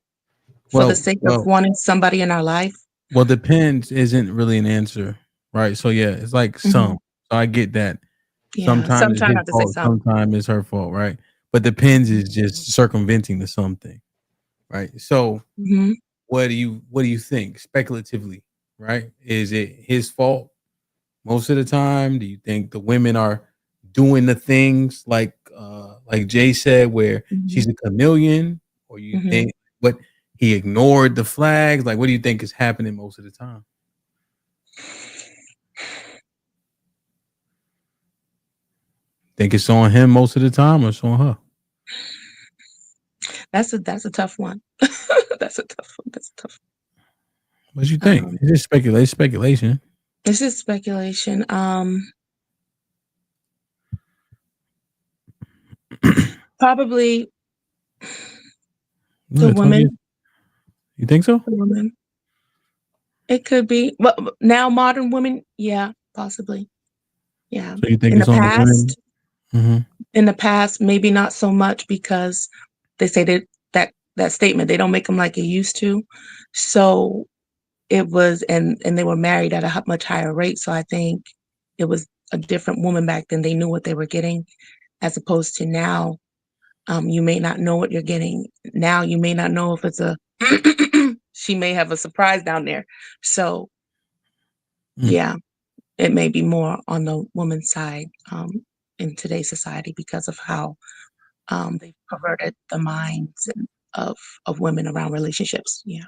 for the sake of wanting somebody in our life. Well, depends isn't really an answer, right? So yeah, it's like some. So I get that. Yeah, so Sometimes I'm it's trying his not to say fault, some. sometimes it's her fault, right? But depends is just circumventing the something, right? So Mm-hmm. what do you think speculatively, right? Is it his fault most of the time? Do you think the women are doing the things like Jay said, where she's a chameleon, or you think what he ignored the flags? Like, what do you think is happening most of the time? Think it's on him most of the time, or it's on her? That's a tough one. That's a tough one. That's a tough What you one. think? It's just speculation. This is speculation. Probably The woman. You think so? The woman. It could be. Well, now modern women, yeah, possibly. Yeah. So you think In the it's on the women? past, Mm-hmm. in the past, maybe not so much because they say that statement, they don't make them like you used to. So it was, and they were married at a much higher rate. So I think it was a different woman back then. They knew what they were getting, as opposed to now. You may not know what you're getting. Now you may not know if it's a she may have a surprise down there. So yeah, it may be more on the woman's side in today's society because of how they've perverted the minds of women around relationships. Yeah.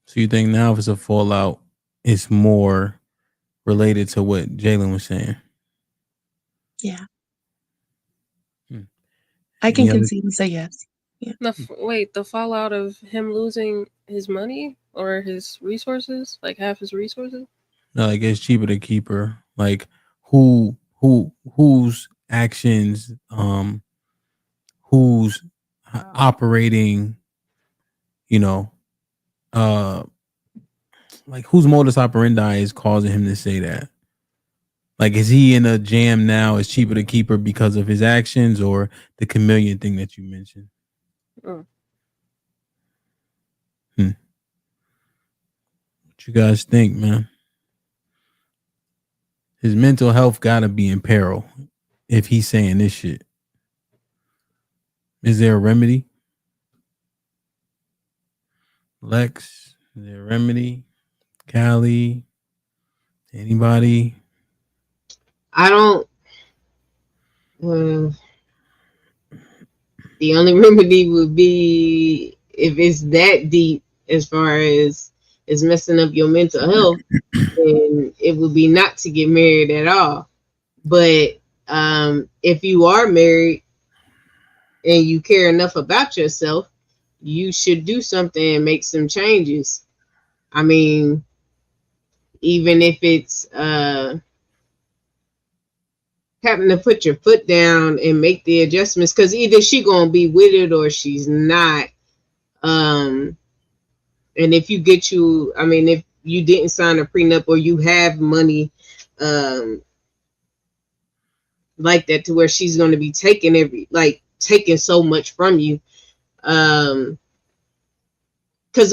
So you think now if it's a fallout, it's more related to what Jalen was saying? Yeah. Hmm. I can Any other? concede and say yes. Yeah. Wait, the fallout of him losing his money or his resources, like half his resources? No, like it's cheaper to keep her. Like whose actions, who's operating, you know, like whose modus operandi is causing him to say that? Like, is he in a jam now? It's cheaper to keep her because of his actions or the chameleon thing that you mentioned? Mm. What you guys think, man? His mental health gotta be in peril if he's saying this shit. Is there a remedy? Lex, is there a remedy? Callie, anybody? I don't. The only remedy would be if it's that deep, as far as it's messing up your mental health, then it would be not to get married at all. But if you are married and you care enough about yourself, you should do something and make some changes. I mean, even if it's having to put your foot down and make the adjustments, because either she gonna be with it or she's not. And if you get if you didn't sign a prenup or you have money like that, to where she's going to be taking so much from you, because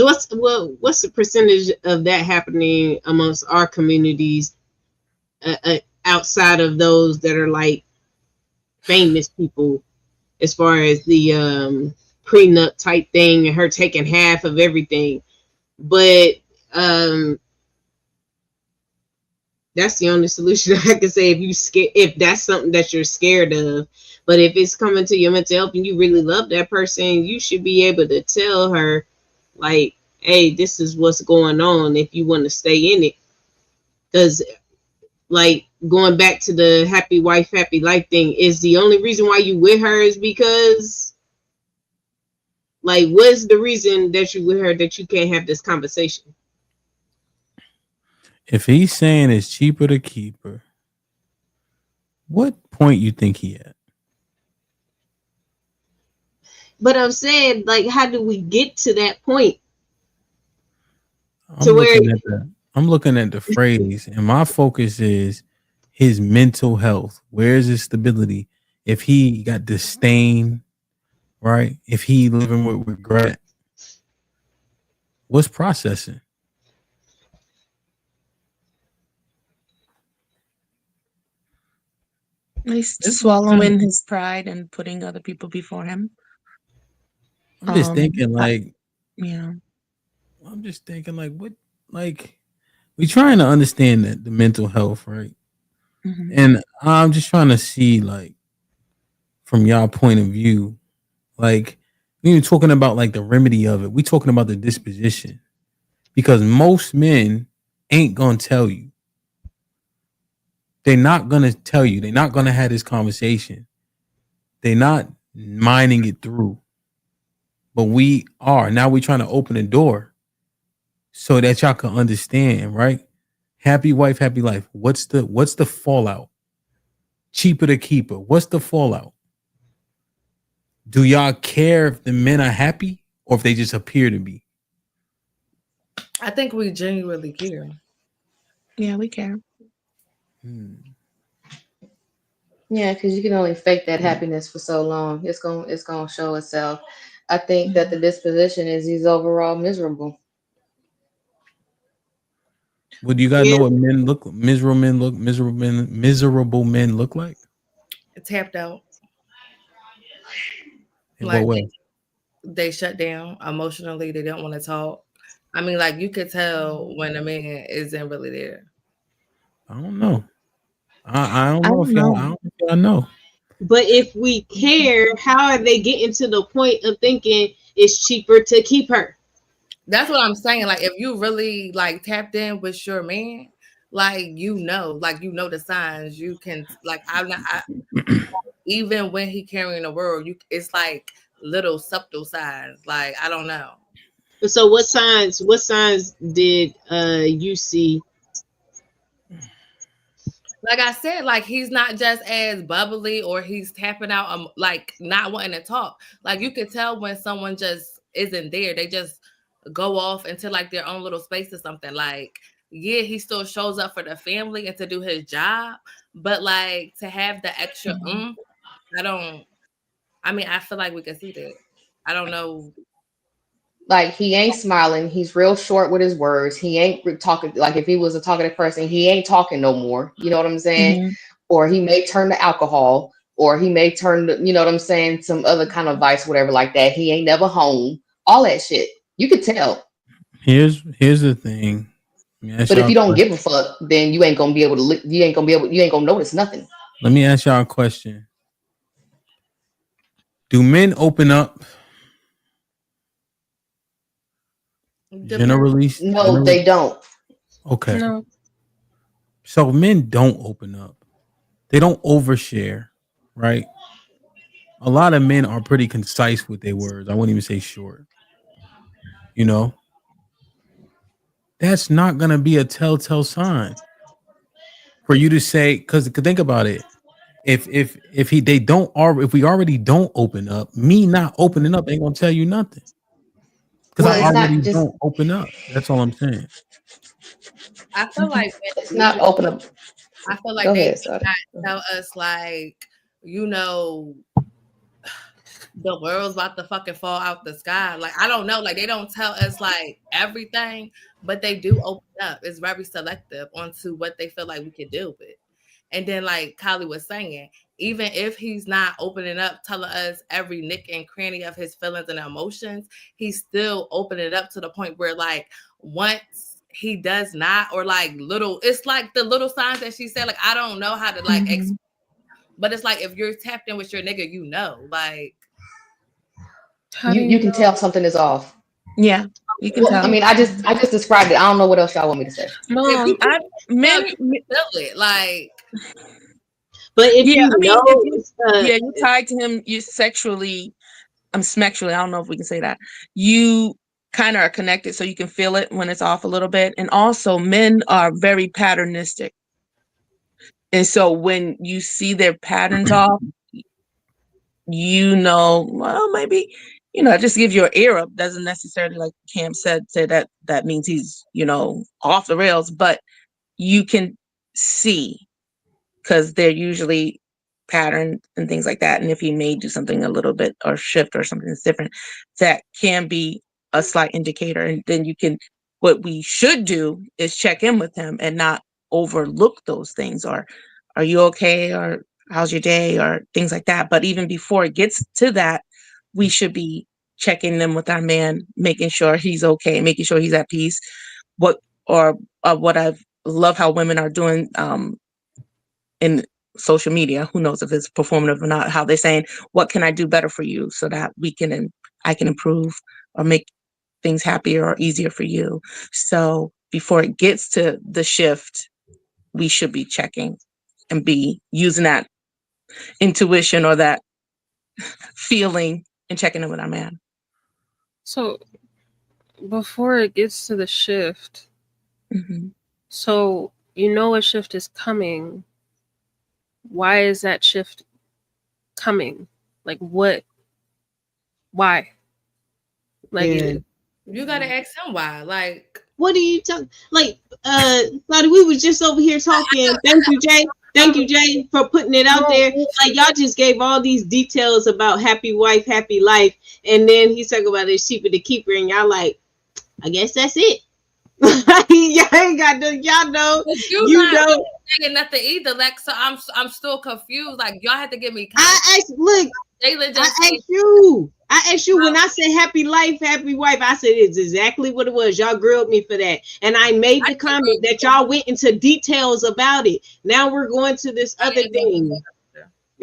what's the percentage of that happening amongst our communities, outside of those that are like famous people, as far as the prenup type thing and her taking half of everything? But that's the only solution I can say if that's something that you're scared of. But if it's coming to your mental health and you really love that person, you should be able to tell her, like, hey, this is what's going on, if you want to stay in it. Because, like, going back to the happy wife, happy life thing, is the only reason why you with her is because, like, what's the reason that you with her that you can't have this conversation? If he's saying it's cheaper to keep her, what point you think he at? But I'm saying, like, how do we get to that point? I'm looking at the phrase, and my focus is his mental health. Where's his stability? If he got disdain, right? If he living with regret, what's processing? He's swallowing his pride and putting other people before him. I'm just thinking, like, what, like, we trying to understand that the mental health, right? Mm-hmm. And I'm just trying to see, like, from y'all point of view, like, we ain't talking about like the remedy of it. We talking about the disposition, because most men ain't gonna tell you. They're not gonna tell you. They're not gonna have this conversation. They're not minding it through. But we are. Now we're trying to open the door so that y'all can understand, right? Happy wife, happy life. What's the fallout? Cheaper to keep her. What's the fallout? Do y'all care if the men are happy or if they just appear to be. I think we genuinely care. Yeah, we care. Yeah, because you can only fake that happiness for so long. It's gonna show itself. I think that the disposition is he's overall miserable. Well, do you guys Yeah. know what miserable men look like? Tapped out. In Like what way? they shut down emotionally. They don't want to talk. I mean, like you could tell when a man isn't really there. I don't know. I don't I know don't if y'all. know. I don't know if y'all know. But if we care, how are they getting to the point of thinking it's cheaper to keep her? That's what I'm saying. Like if you really like tapped in with your man, like you know the signs. You can like even when he carrying the world, it's like little subtle signs. Like I don't know. So what signs? What signs did you see? Like I said, like he's not just as bubbly or he's tapping out, like not wanting to talk. Like you could tell when someone just isn't there. They just go off into like their own little space or something. Like, yeah, he still shows up for the family and to do his job, but like to have the extra, I feel like we can see that. I don't know. Like he ain't smiling. He's real short with his words. He ain't talking. Like if he was a talkative person, he ain't talking no more. You know what I'm saying? Mm-hmm. Or he may turn to alcohol, or he may turn to, you know what I'm saying, some other kind of vice, whatever like that. He ain't never home. All that shit. You could tell. Here's the thing. But if you don't give a fuck, then you ain't gonna be able to. You ain't gonna notice nothing. Let me ask y'all a question. Do men open up? Generally, No, they don't. Okay. No. So men don't open up. They don't overshare, right? A lot of men are pretty concise with their words. I wouldn't even say short. You know, that's not gonna be a telltale sign for you to say. Because think about it. If we already don't open up, me not opening up ain't gonna tell you nothing. Because Well, I it's already not just. don't open up. That's all I'm saying. I feel like It's not open up. I feel like Go they ahead, do sorry. not tell us like, you know, the world's about to fucking fall out the sky. Like, I don't know. Like, they don't tell us like everything, but they do open up. It's very selective onto what they feel like we can deal with. And then, like Kylie was saying, even if he's not opening up, telling us every nick and cranny of his feelings and emotions, he's still opening it up to the point where, like, once he does not, or like it's like the little signs that she said, like, I don't know how to like but it's like if you're tapped in with your nigga, you know, like You can tell something is off. Yeah, you can tell. I mean, I just described it. I don't know what else y'all want me to say. Men, feel it, like. But if yeah, you I mean, know, you tied to him, you sexually, smexually, I don't know if we can say that. You kind of are connected, so you can feel it when it's off a little bit. And also, men are very patternistic. And so when you see their patterns off, you know, well, maybe, it just gives you an ear up. Doesn't necessarily, like Cam said, say that means he's, off the rails, but you can see, because they're usually patterned and things like that. And if he may do something a little bit or shift or something that's different, that can be a slight indicator. And then what we should do is check in with him and not overlook those things, or are you okay? Or how's your day? Or things like that. But even before it gets to that, we should be checking in with our man, making sure he's okay, making sure he's at peace. What I love how women are doing, in social media, who knows if it's performative or not, how they're saying, what can I do better for you so that I can improve or make things happier or easier for you. So before it gets to the shift, we should be checking and be using that intuition or that feeling and checking in with our man. So before it gets to the shift, so a shift is coming. Why is that shift coming? Like what? Why? Like, Yeah. You gotta ask him why. Like, What are you talking? Like, Lottie, we was just over here talking. Thank you, Jay. Thank you, Jay, for putting it out there. Like, y'all just gave all these details about happy wife, happy life, and then he's talking about his sheep of the keeper, and y'all like, I guess that's it. Y'all ain't got no, y'all know, but you not know. saying nothing either. Like, so I'm still confused. Like, y'all had to give me. I asked, look, Jalen I just asked you when I said happy life, happy wife. I said it's exactly what it was. Y'all grilled me for that, and I made the comment that y'all went into details about it. Now we're going to this other thing.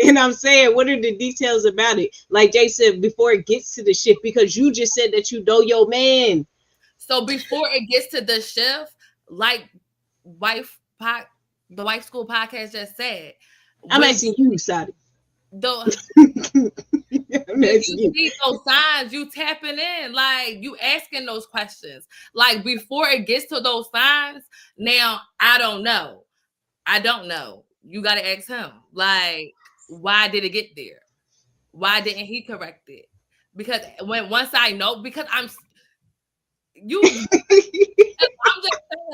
And I'm saying, what are the details about it? Like Jay said, before it gets to the shift, because you just said that you know your man. So before it gets to the shift, like the Wife School podcast just said, I'm asking you, Sadi. You see those signs, you tapping in, like you asking those questions. Like before it gets to those signs, now I don't know. You gotta ask him. Like, why did it get there? Why didn't he correct it? Because once I know, because I'm just saying,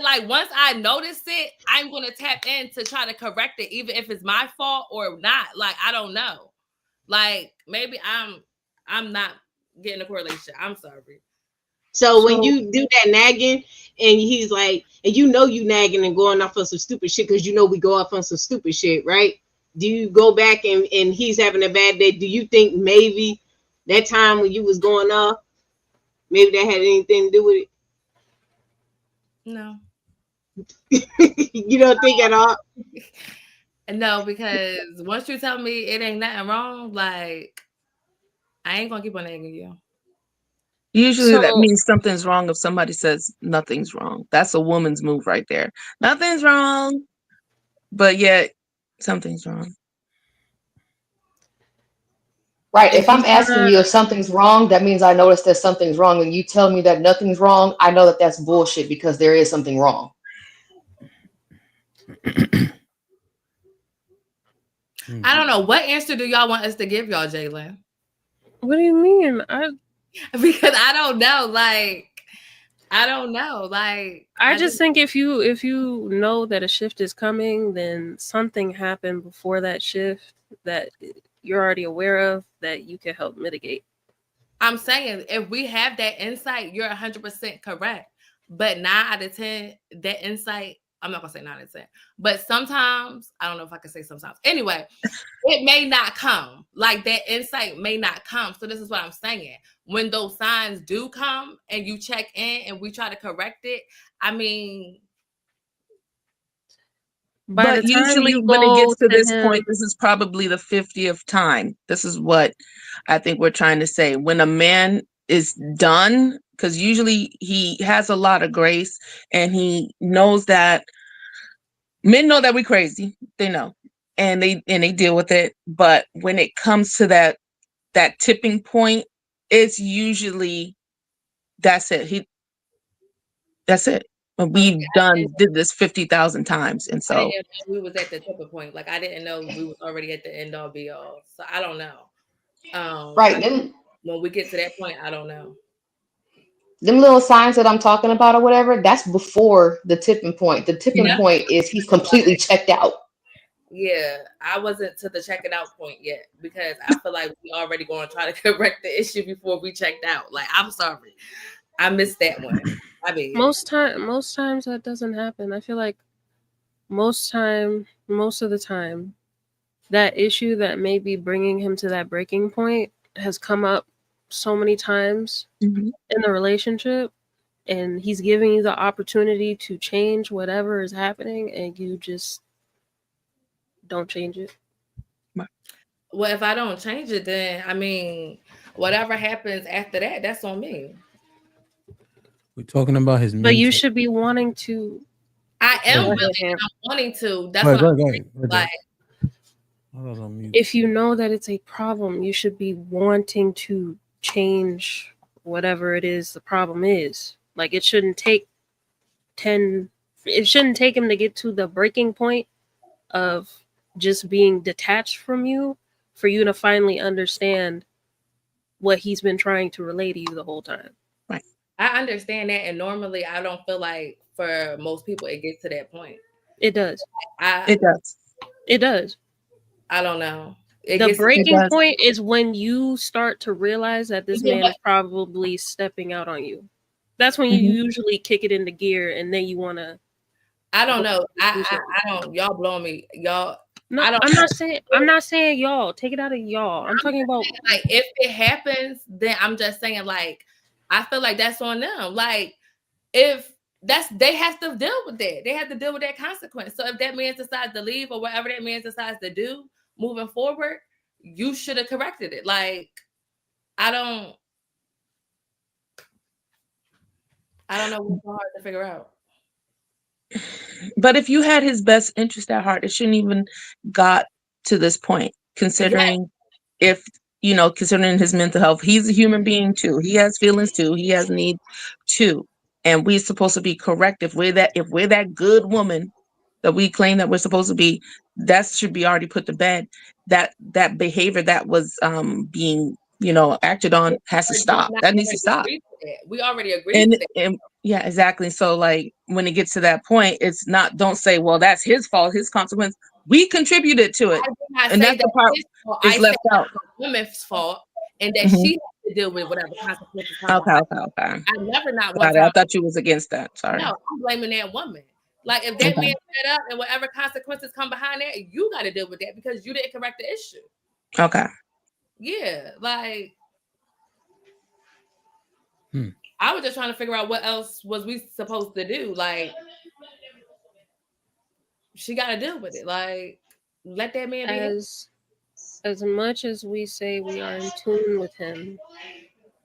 like, once I notice it, I'm gonna tap in to try to correct it, even if it's my fault or not. Like, I don't know. Like, maybe I'm not getting a correlation. I'm sorry. So when you do that nagging, and he's like, and you know you nagging and going off on some stupid shit, because you know we go off on some stupid shit, right? Do you go back and he's having a bad day? Do you think maybe that time when you was going off, maybe that had anything to do with it? No. You don't think at all? No, because once you tell me it ain't nothing wrong, like, I ain't gonna keep on nagging you. Usually that means something's wrong if somebody says nothing's wrong. That's a woman's move right there. Nothing's wrong, but yet something's wrong. Right. If I'm asking you if something's wrong, that means I notice that something's wrong. And you tell me that nothing's wrong, I know that that's bullshit because there is something wrong. I don't know. What answer do y'all want us to give y'all, Jalen? What do you mean? Because I don't know. Like, I don't know. Like, I just think if you know that a shift is coming, then something happened before that shift that you're already aware of that you can help mitigate. I'm saying if we have that insight, you're 100% correct. But 9 out of 10, that insight, I'm not gonna say 9 out of 10, but sometimes, I don't know if I can say sometimes. Anyway, it may not come. Like, that insight may not come. So this is what I'm saying. When those signs do come and you check in and we try to correct it, I mean, but usually when it gets to this point, this is probably the 50th time. This is what I think we're trying to say. When a man is done, because usually he has a lot of grace and he knows that men know that we're crazy. They know. And they deal with it. But when it comes to that tipping point, it's usually that's it. That's it. We've did this 50,000 times, and so I didn't know we was at the tipping point. Like, I didn't know we was already at the end all be all. So I don't know. Right. When we get to that point, I don't know. Them little signs that I'm talking about or whatever, that's before the tipping point. The tipping point is he's completely checked out. Yeah, I wasn't to the checking out point yet because I feel like we already going to try to correct the issue before we checked out. Like, I'm sorry, I missed that one. I mean, most times that doesn't happen. I feel like most of the time, that issue that may be bringing him to that breaking point has come up so many times in the relationship, and he's giving you the opportunity to change whatever is happening, and you just don't change it. Well, if I don't change it, then I mean, whatever happens after that, that's on me. We're talking about his. But you should be wanting to. I am willing. I'm wanting to. That's what I'm saying. Like, if you know that it's a problem, you should be wanting to change whatever it is the problem is. Like, it shouldn't take him to get to the breaking point of just being detached from you for you to finally understand what he's been trying to relay to you the whole time. I understand that, and normally I don't feel like for most people it gets to that point. It does. It does. It does. I don't know. The breaking does. point is when you start to realize that this man is probably stepping out on you. That's when you usually kick it into gear, and then you want to. I don't know. I don't. Y'all blowing me. Y'all. No, I don't. I'm not saying y'all. Take it out of y'all. I'm talking about like if it happens, then I'm just saying like I feel like that's on them. Like if they have to deal with that. They have to deal with that consequence. So if that man decides to leave or whatever that man decides to do moving forward, you should have corrected it. Like I don't know what's so hard to figure out. But if you had his best interest at heart, it shouldn't even got to this point, considering considering his mental health. He's a human being too. He has feelings too. He has needs too. And we're supposed to be correct. If we're that good woman that we claim that we're supposed to be, that should be already put to bed. That behavior that was being acted on has to stop. That needs to stop. We already agreed to that. And yeah, exactly. So like when it gets to that point, it's not, don't say, well, that's his fault, his consequence. We contributed to it. And that's the part is left out. Women's fault, and that she has to deal with whatever consequences come. Okay. I never not one time. I thought you was against that. Sorry. No, I'm blaming that woman. Like if that man set up and whatever consequences come behind that, you got to deal with that because you didn't correct the issue. Okay. Yeah, like I was just trying to figure out what else was we supposed to do. Like she got to deal with it. Like let that man be. As much as we say we are in tune with him,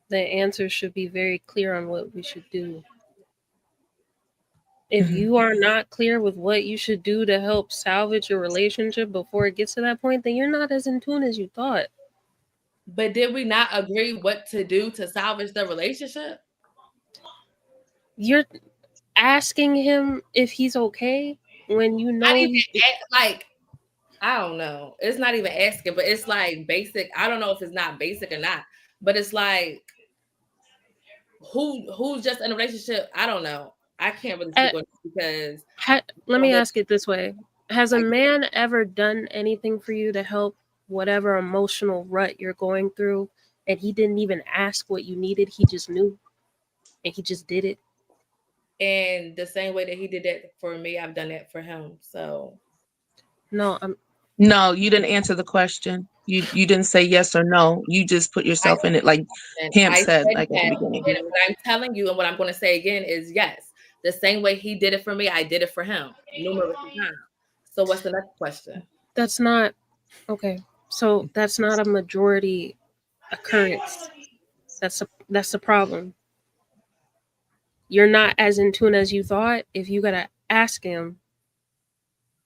the answer should be very clear on what we should do. If you are not clear with what you should do to help salvage your relationship before it gets to that point, then you're not as in tune as you thought. But did we not agree what to do to salvage the relationship? You're asking him if he's okay when you know I don't know. It's not even asking, but it's like basic. I don't know if it's not basic or not, but it's like who's just in a relationship. I don't know. I can't really speak on it because let me ask it this way. Has a man ever done anything for you to help whatever emotional rut you're going through, and he didn't even ask what you needed? He just knew, and he just did it. And the same way that he did that for me, I've done that for him. So no, you didn't answer the question. You didn't say yes or no. You just put yourself in it, like HAMP said, like at the beginning. And what I'm telling you, and what I'm going to say again is yes. The same way he did it for me, I did it for him numerous times. So what's the next question? That's not okay. So that's not a majority occurrence. That's the problem. You're not as in tune as you thought. If you gotta ask him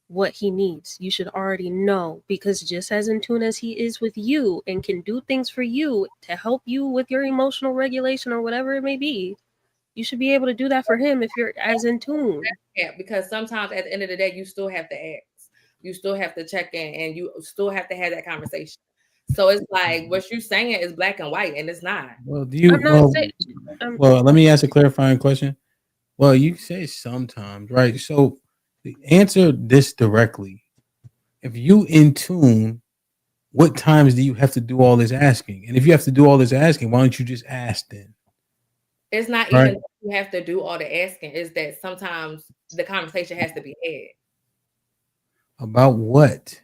what he needs, you should already know, because just as in tune as he is with you and can do things for you to help you with your emotional regulation or whatever it may be, you should be able to do that for him if you're as in tune. Yeah, because sometimes at the end of the day, you still have to ask. You still have to check in, and you still have to have that conversation. So it's like what you're saying is black and white, and it's not. Well, let me ask a clarifying question. Well, you say sometimes, right? So answer this directly. If you in tune, what times do you have to do all this asking? And if you have to do all this asking, why don't you just ask then? It's not even that you have to do all the asking. It's that sometimes the conversation has to be had. About what?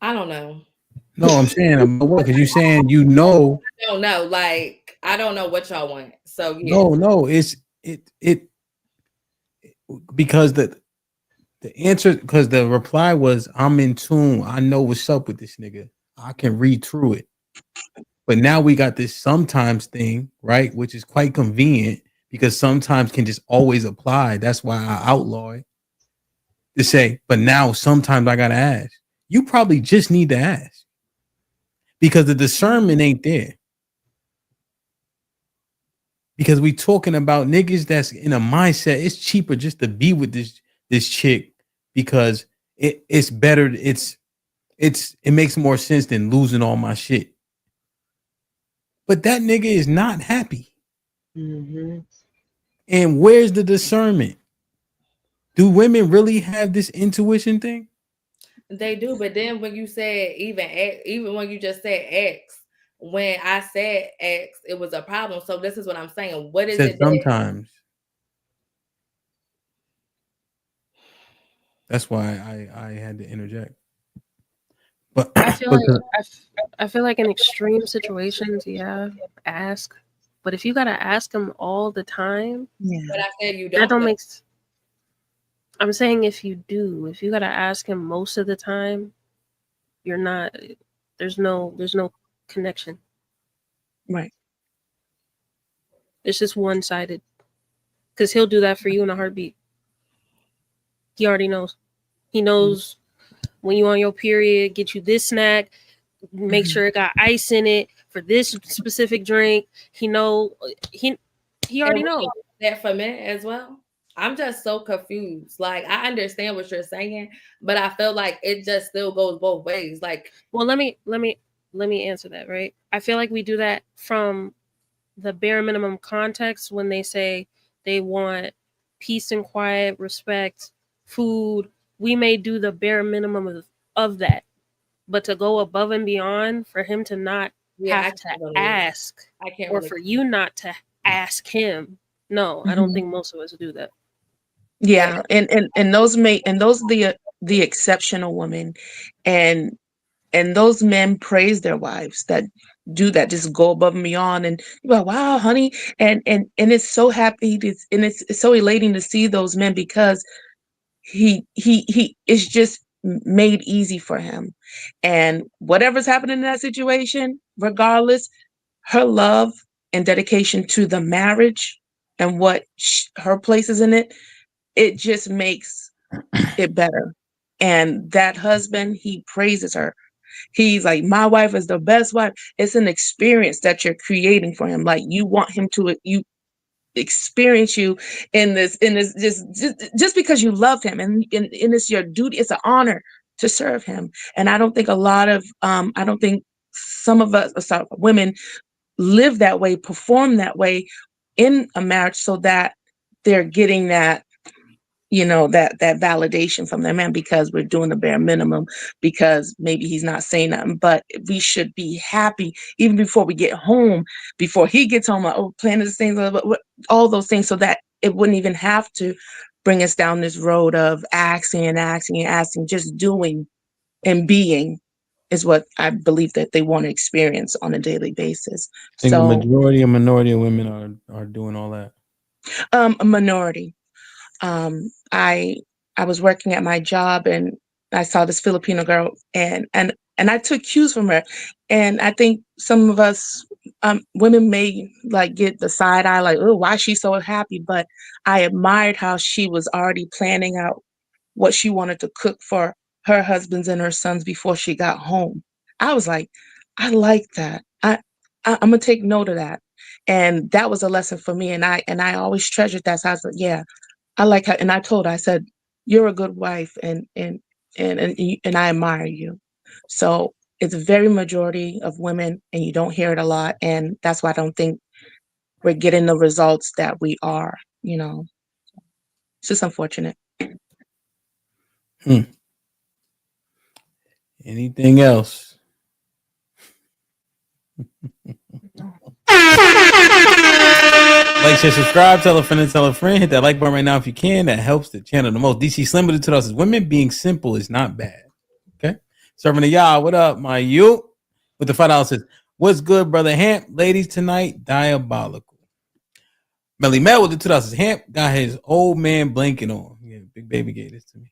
I don't know. No, I'm saying about what? Because you're saying I don't know. Like I don't know what y'all want. So yeah. No, it's because the answer, because the reply was I'm in tune. I know what's up with this nigga. I can read through it. But now we got this sometimes thing, right? Which is quite convenient because sometimes can just always apply. That's why I outlaw it to say, but now sometimes I gotta ask. You probably just need to ask because the discernment ain't there. Because we talking about niggas that's in a mindset, it's cheaper just to be with this chick because it's better. It makes more sense than losing all my shit. But that nigga is not happy. Mm-hmm. And where's the discernment? Do women really have this intuition thing? They do, but then when you said even when you just said X, when I said X, it was a problem. So this is what I'm saying. What is Said it that sometimes. That's why I had to interject. But I feel like because I feel like in extreme situations, yeah, ask. But if you gotta ask them all the time, Yeah. but I said you that don't don't though. make. I'm saying if you do, if you gotta ask him most of the time, you're not. There's no connection. Right. It's just one sided. Because he'll do that for you in a heartbeat. He already knows. He knows when you on your period, get you this snack, make sure it got ice in it for this specific drink. He he already And we knows. know that for men as well. I'm just so confused. Like I understand what you're saying, but I feel like it just still goes both ways. Like, Well, let me answer that, right? I feel like we do that from the bare minimum context when they say they want peace and quiet, respect, food. We may do the bare minimum of that. But to go above and beyond for him to not yeah, have to really, ask I can't or really. for you not to ask him, no, I don't think most of us do that. Yeah, and those the exceptional women, and those men praise their wives that do that, just go above and beyond, and you're like, wow, honey, and it's so happy and it's so elating to see those men because he is just made easy for him, and whatever's happening in that situation, regardless, her love and dedication to the marriage and what her place is in it, it just makes it better. And that husband, he praises her. He's like, my wife is the best wife. It's an experience that you're creating for him. Like you want him to you experience you in this just because you love him, and it's your duty, it's an honor to serve him. And I don't think a lot of I don't think some of us, sorry, women live that way, perform that way in a marriage so that they're getting that, that validation from their man because we're doing the bare minimum, because maybe he's not saying nothing, but we should be happy even before we get home, before he gets home, like, oh, planning this thing, all those things, so that it wouldn't even have to bring us down this road of asking and asking and asking. Just doing and being is what I believe that they want to experience on a daily basis. I think a So minority of women are doing all that. a minority. I was working at my job, and I saw this Filipino girl, and I took cues from her. And I think some of us women may like get the side eye, like, oh, why is she so happy? But I admired how she was already planning out what she wanted to cook for her husbands and her sons before she got home. I was like, I like that. I'm gonna take note of that. And that was a lesson for me. And I always treasured that. So I was like, yeah, I like her. And I told her, I said, you're a good wife, and I admire you. So it's a very majority of women, and you don't hear it a lot. And that's why I don't think we're getting the results that we are, It's just unfortunate. Anything else? Like, share, subscribe, tell a friend, hit that like button right now if you can. That helps the channel the most. DC Slim with the 2000 says, women being simple is not bad. Okay. Serving to y'all. What up, my you? With the $5 says, what's good, brother Hamp? Ladies tonight, diabolical. Melly Mel with the 2000 says, Hamp got his old man blanket on. Yeah, Big Baby gave this to me.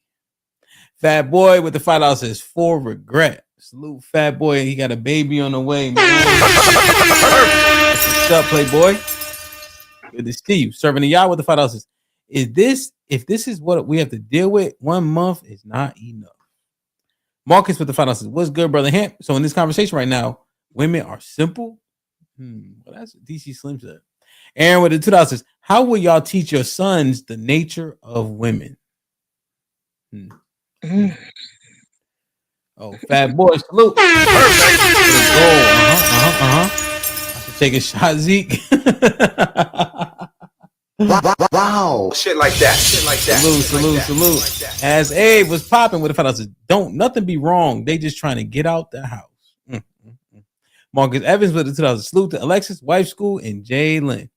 Fat Boy with the $5 says, for regret. Salute Fat Boy. He got a baby on the way, man. What's up, Playboy? Good to see you. Serving the y'all with the $5 says, if this is what we have to deal with, 1 month is not enough. Marcus with the $5 says, what's good, brother Hamp? So in this conversation right now, women are simple. Well, that's what DC Slim said. Aaron with the $2 says, how will y'all teach your sons the nature of women? Oh, Fat Boy, salute. Perfect. I Take a shot, Zeke. Wow. Shit like that. Shit like that. Salute. As Abe was popping with the fellas, don't nothing be wrong. They just trying to get out the house. Marcus Evans with the $2. Salute to Alexis, Wife School, and Jay Lynn.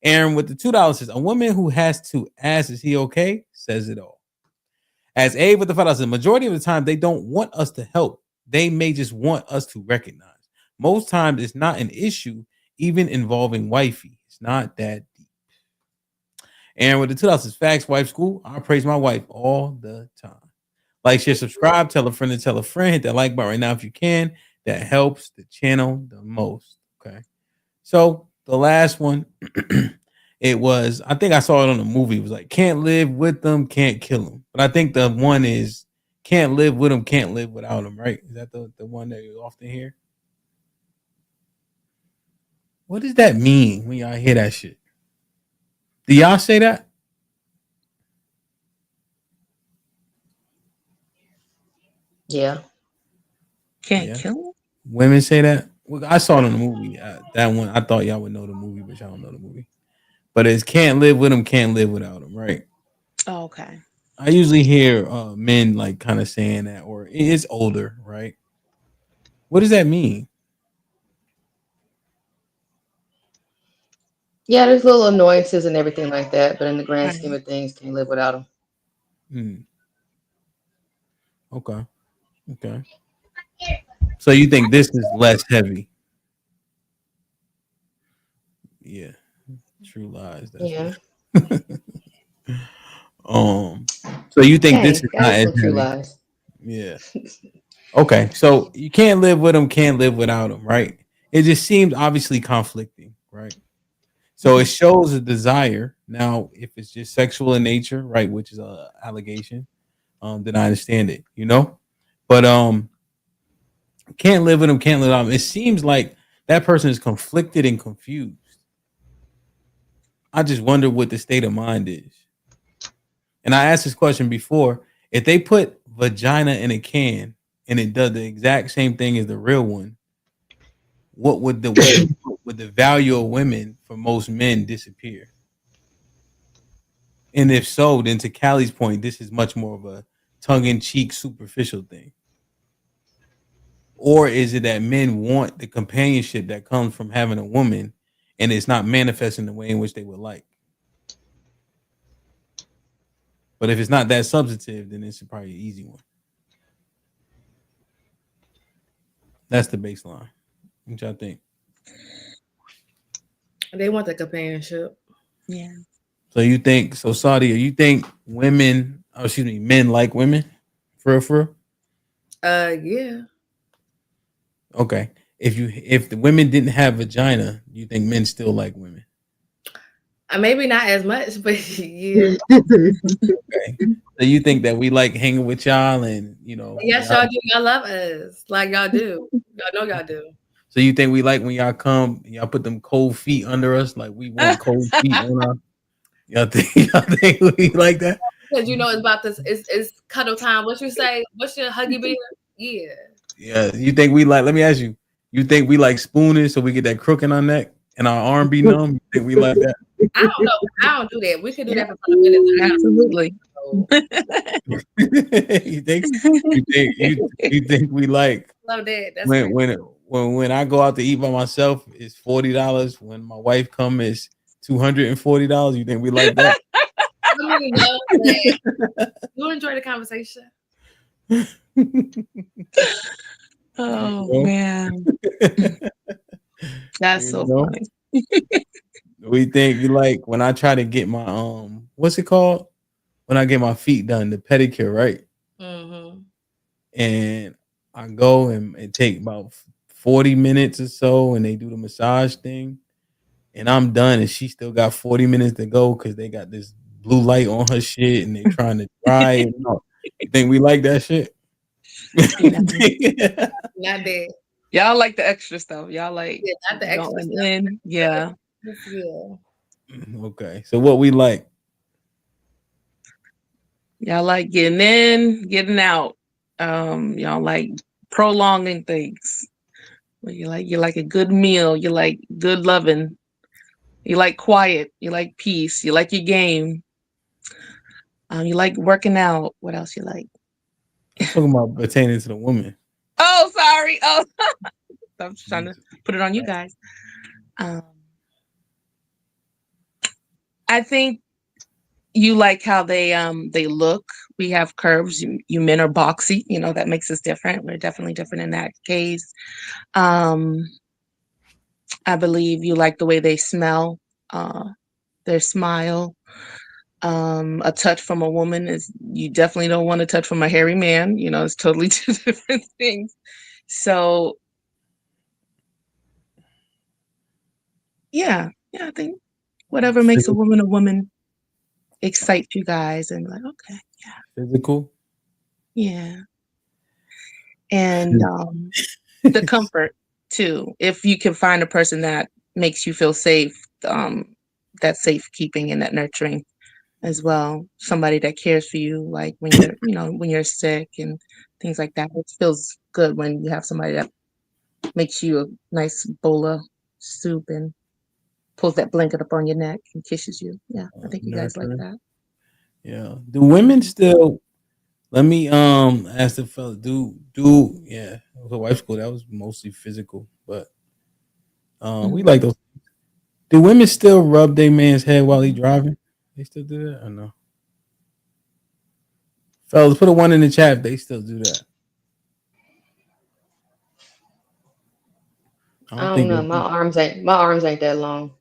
Aaron with the $2 says, a woman who has to ask, is he okay? Says it all. As Abe with the $5, the majority of the time, they don't want us to help. They may just want us to recognize. Most times, it's not an issue, even involving wifey. It's not that deep. Aaron with the $2 says, facts, Wife School. I praise my wife all the time. Like, share, subscribe, tell a friend to tell a friend. Hit that like button right now if you can. That helps the channel the most. Okay. So the last one, it was, I think I saw it on a movie. It was like, can't live with them, can't kill them. But I think the one is can't live with them, can't live without them, right? Is that the one that you often hear? What does that mean when y'all hear that shit? Do y'all say that? Yeah. Can't kill him? Women say that? Well, I saw it in the movie. That one, I thought y'all would know the movie, but y'all don't know the movie. But it's can't live with them, can't live without them, right? Oh, okay. I usually hear men like kind of saying that, or it's older, right? What does that mean? Yeah, there's little annoyances and everything like that, but in the grand Right. scheme of things, can't live without them. Okay. So you think this is less heavy? Yeah. True lies. That's Yeah. So you think this Hey, is not that is as some true heavy? lies. Yeah. Okay. So you can't live with them, can't live without them, right? It just seems obviously conflicting, right? So it shows a desire. Now, if it's just sexual in nature, right, which is a allegation, then I understand it, you know. But can't live with them, can't live without them. It seems like that person is conflicted and confused. I just wonder what the state of mind is. And I asked this question before. If they put vagina in a can and it does the exact same thing as the real one, what would the value of women for most men disappear? And if so, then to Callie's point, this is much more of a tongue-in-cheek, superficial thing. Or is it that men want the companionship that comes from having a woman and it's not manifesting the way in which they would like? But if it's not that substantive, then it's probably an easy one. That's the baseline. What y'all think? They want the companionship. Yeah. So you think, so Sadia, you think men like women? For real? Yeah. Okay. If the women didn't have vagina, you think men still like women? Maybe not as much, but yeah. Okay. So you think that we like hanging with y'all and Yes, y'all do. Y'all love us. Like y'all do. Y'all know y'all do. So you think we like when y'all come, y'all put them cold feet under us, like we want cold feet on our y'all think we like that? Because it's about this, it's cuddle time. What you say? What's your huggy bear? Yeah. Yeah. You think we like, let me ask you, you think we like spooning so we get that crook in our neck and our arm be numb? You think we like that? I don't know. I don't do that. We could do that for 5 minutes. Absolutely. you think we like Love that. That's when I go out to eat by myself, it's $40. When my wife come, it's $240. You think we like that? I mean, no, you enjoy the conversation. Oh man, that's so funny. We think you like when I try to get my what's it called? When I get my feet done, the pedicure, right? Mm-hmm. And I go and take about 40 minutes or so, and they do the massage thing, and I'm done, and she still got 40 minutes to go because they got this blue light on her shit, and they trying to dry it. You think we like that shit? Not that. Y'all like the extra stuff. Y'all like not the extra stuff. in. Yeah. Yeah. Okay. So what we like? Y'all like getting in, getting out. Y'all like prolonging things. You like a good meal. You like good loving. You like quiet. You like peace. You like your game. You like working out. What else you like? I'm talking about pertaining to the woman. Oh, sorry. Oh, I'm just trying to put it on you guys. I think you like how they look. We have curves. You men are boxy. You know that makes us different. We're definitely different in that case. I believe you like the way they smell, their smile. A touch from a woman is you definitely don't want a touch from a hairy man. You know, it's totally two different things. So yeah, I think whatever makes a woman excites you guys and like, okay, Physical. yeah. And the comfort too. If you can find a person that makes you feel safe, that safekeeping and that nurturing as well. Somebody that cares for you, like when you're, when you're sick and things like that. It feels good when you have somebody that makes you a nice bowl of soup and pulls that blanket up on your neck and kisses you. Yeah, I think you guys like Nurturing. that. Yeah. Do women still? Let me ask the fella. Yeah. It was a wife school that was mostly physical, but we like those. Do women still rub their man's head while he driving? They still do that or no? Fellas, put a one in the chat if they still do that. I I don't don't think know. they My do. arms ain't that long.